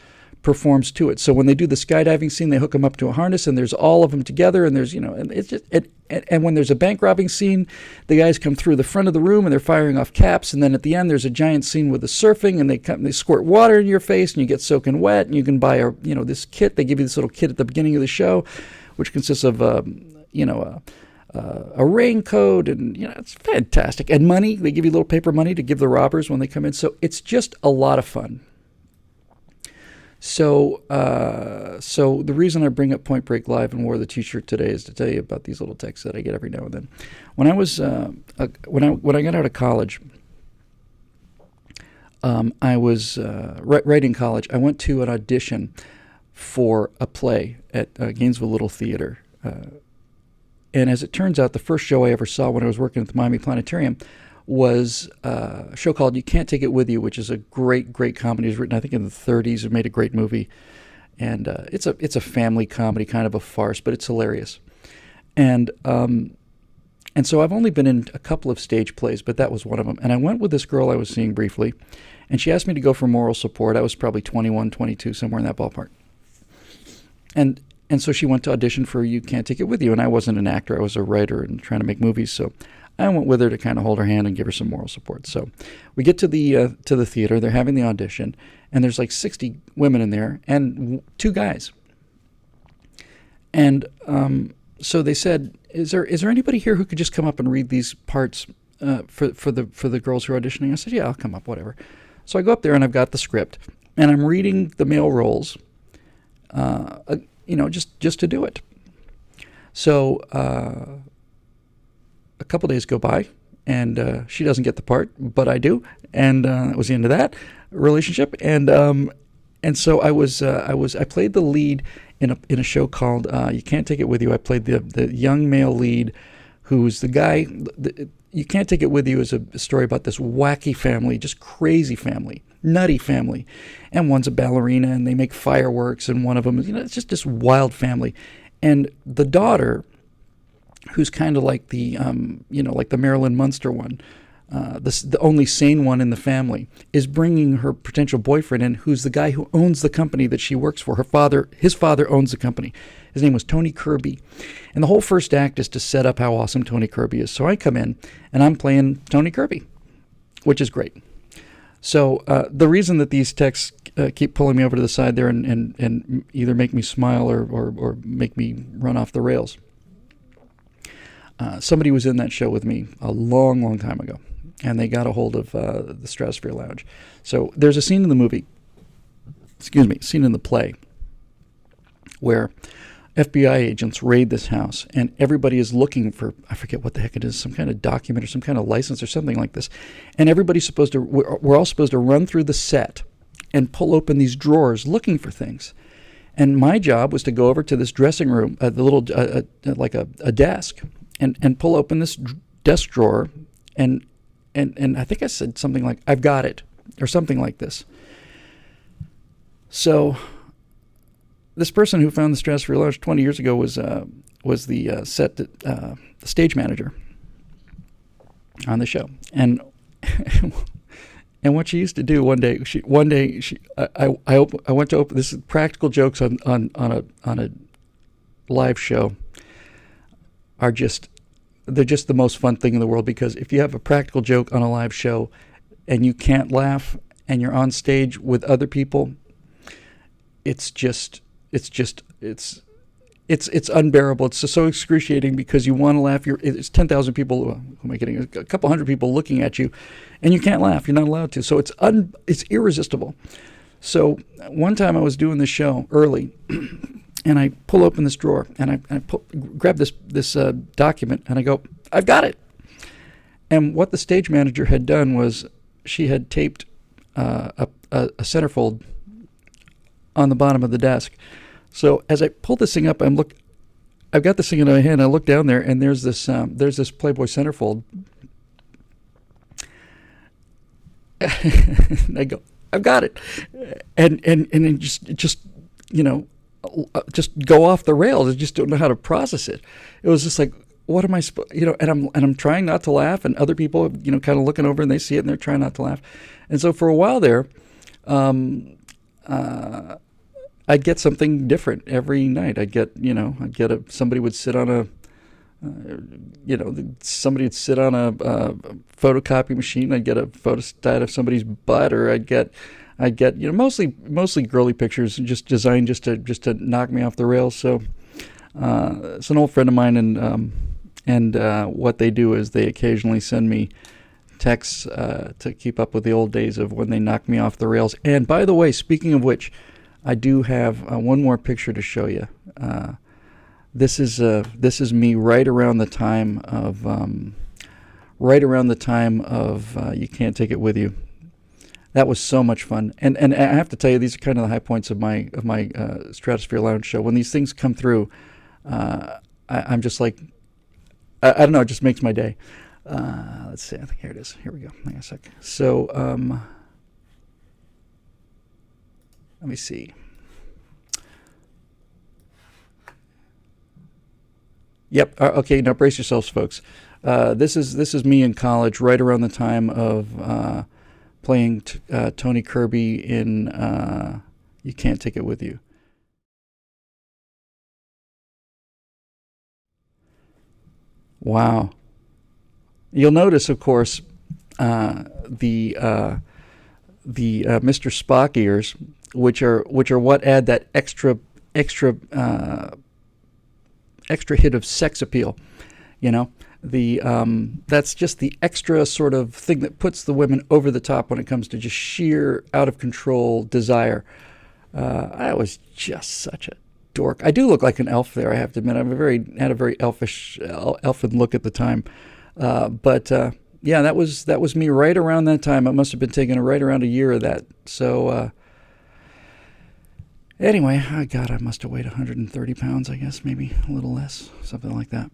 performs to it. So when they do the skydiving scene, they hook them up to a harness, and there's all of them together, and there's, and it's just, and when there's a bank robbing scene, the guys come through the front of the room and they're firing off caps, and then at the end there's a giant scene with the surfing, and they squirt water in your face, and you get soaking wet, and you can buy this kit. They give you this little kit at the beginning of the show, which consists of a raincoat, and it's fantastic, and money. They give you a little paper money to give the robbers when they come in. So it's just a lot of fun. So the reason I bring up Point Break Live and wore the T-shirt today is to tell you about these little texts that I get every now and then. When I was when I got out of college, I was right in college. I went to an audition for a play at Gainesville Little Theater, and as it turns out, the first show I ever saw when I was working at the Miami Planetarium was a show called You Can't Take It With You, which is a great comedy. It was written, I think, in the 30s. It made a great movie. And it's a family comedy, kind of a farce, but it's hilarious. And And so I've only been in a couple of stage plays, but that was one of them. And I went with this girl I was seeing briefly, and she asked me to go for moral support. I was probably 21, 22, somewhere in that ballpark. And so she went to audition for You Can't Take It With You, and I wasn't an actor. I was a writer and trying to make movies, so I went with her to kind of hold her hand and give her some moral support. So we get to the theater. They're having the audition, and there's like 60 women in there and 2 guys. And so they said, "Is there anybody here who could just come up and read these parts for the girls who are auditioning?" I said, "Yeah, I'll come up, whatever." So I go up there and I've got the script, and I'm reading the male roles, just to do it. So a couple days go by, and she doesn't get the part, but I do, and that was the end of that relationship. And so I played the lead in a show called You Can't Take It With You. I played the young male lead, who's the guy. You Can't Take It With You is a story about this wacky family, just crazy family, nutty family, and one's a ballerina, and they make fireworks, and one of them, it's just this wild family, and the daughter, who's kind of like the like the Marilyn Munster one, the only sane one in the family, is bringing her potential boyfriend in, who's the guy who owns the company that she works for. His father owns the company. His name was Tony Kirby. And the whole first act is to set up how awesome Tony Kirby is. So I come in, and I'm playing Tony Kirby, which is great. So the reason that these texts keep pulling me over to the side there and either make me smile or make me run off the rails, somebody was in that show with me a long, long time ago, and they got a hold of the Stratosphere Lounge. So there's a scene in the play, where FBI agents raid this house, and everybody is looking for, I forget what the heck it is, some kind of document or some kind of license or something like this. And we're all supposed to run through the set and pull open these drawers looking for things. And my job was to go over to this dressing room, like a desk, and pull open this desk drawer, and I think I said something like, "I've got it," or something like this. So this person who found the Stratosphere Lounge 20 years ago was the stage manager on the show, and and what she used to do one day, I went to open this practical jokes on a live show they're just the most fun thing in the world, because if you have a practical joke on a live show and you can't laugh and you're on stage with other people, it's unbearable. It's so excruciating, because you want to laugh. It's 10,000 people. Who am I kidding? A couple hundred people looking at you, and you can't laugh. You're not allowed to. So it's irresistible. So one time I was doing this show early, and I pull open this drawer, and I grab this document, and I go, "I've got it." And what the stage manager had done was she had taped a centerfold on the bottom of the desk. So as I pull this thing up, I've got this thing in my hand. I look down there, and there's this Playboy centerfold. And I go, "I've got it," and just just go off the rails. I just don't know how to process it. It was just like, what am I supposed, and I'm trying not to laugh, and other people, kind of looking over, and they see it, and they're trying not to laugh. And so for a while there, I'd get something different every night. Somebody would sit on a, somebody would sit on a photocopy machine. I'd get a photostat of somebody's butt, or I'd get mostly girly pictures, just designed just to knock me off the rails. So it's an old friend of mine, and what they do is they occasionally send me texts to keep up with the old days of when they knocked me off the rails. And by the way, speaking of which, I do have one more picture to show you. This is me right around the time of You Can't Take It With You. That was so much fun, and I have to tell you, these are kind of the high points of my Stratosphere Lounge show. When these things come through, I'm just like, I don't know, it just makes my day. Let's see, I think here it is. Here we go. Hang on a sec. So let me see. Yep. Okay. Now brace yourselves, folks. This is me in college, right around the time of playing Tony Kirby in "You Can't Take It With You." Wow. You'll notice, of course, the Mr. Spock ears, which are what add that extra hit of sex appeal. You know, the that's just the extra sort of thing that puts the women over the top when it comes to just sheer out of control desire. I was just such a dork. I do look like an elf there, I have to admit. Had a very elfin look at the time. But yeah, that was me right around that time. It must have been taking right around a year of that. So anyway, God, I must have weighed 130 pounds, I guess, maybe a little less, something like that.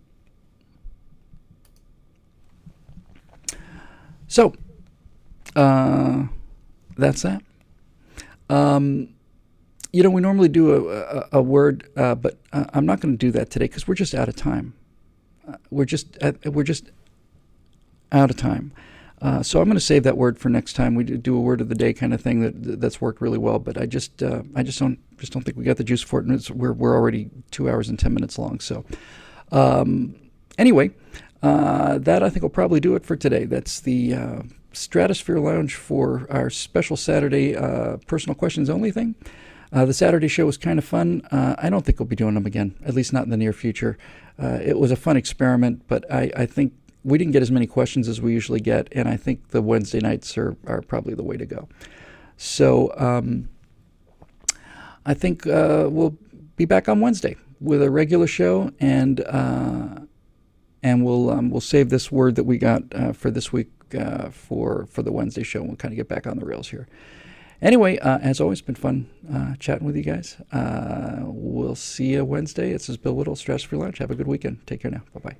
So that's that. We normally do a word, but I'm not going to do that today because we're just out of time. We're just out of time. So I'm going to save that word for next time. We do a word of the day kind of thing that's worked really well. But I just don't think we got the juice for it. And we're already 2 hours and 10 minutes long. So anyway, that I think will probably do it for today. That's the Stratosphere Lounge for our special Saturday personal questions only thing. The Saturday show was kind of fun. I don't think we'll be doing them again, at least not in the near future. It was a fun experiment, but I think we didn't get as many questions as we usually get, and I think the Wednesday nights are probably the way to go. So I think we'll be back on Wednesday with a regular show, and we'll save this word that we got for this week for the Wednesday show, and we'll kind of get back on the rails here. Anyway, as always, been fun chatting with you guys. We'll see you Wednesday. This is Bill Whittle, Stratosphere Lounge. Have a good weekend. Take care now. Bye-bye.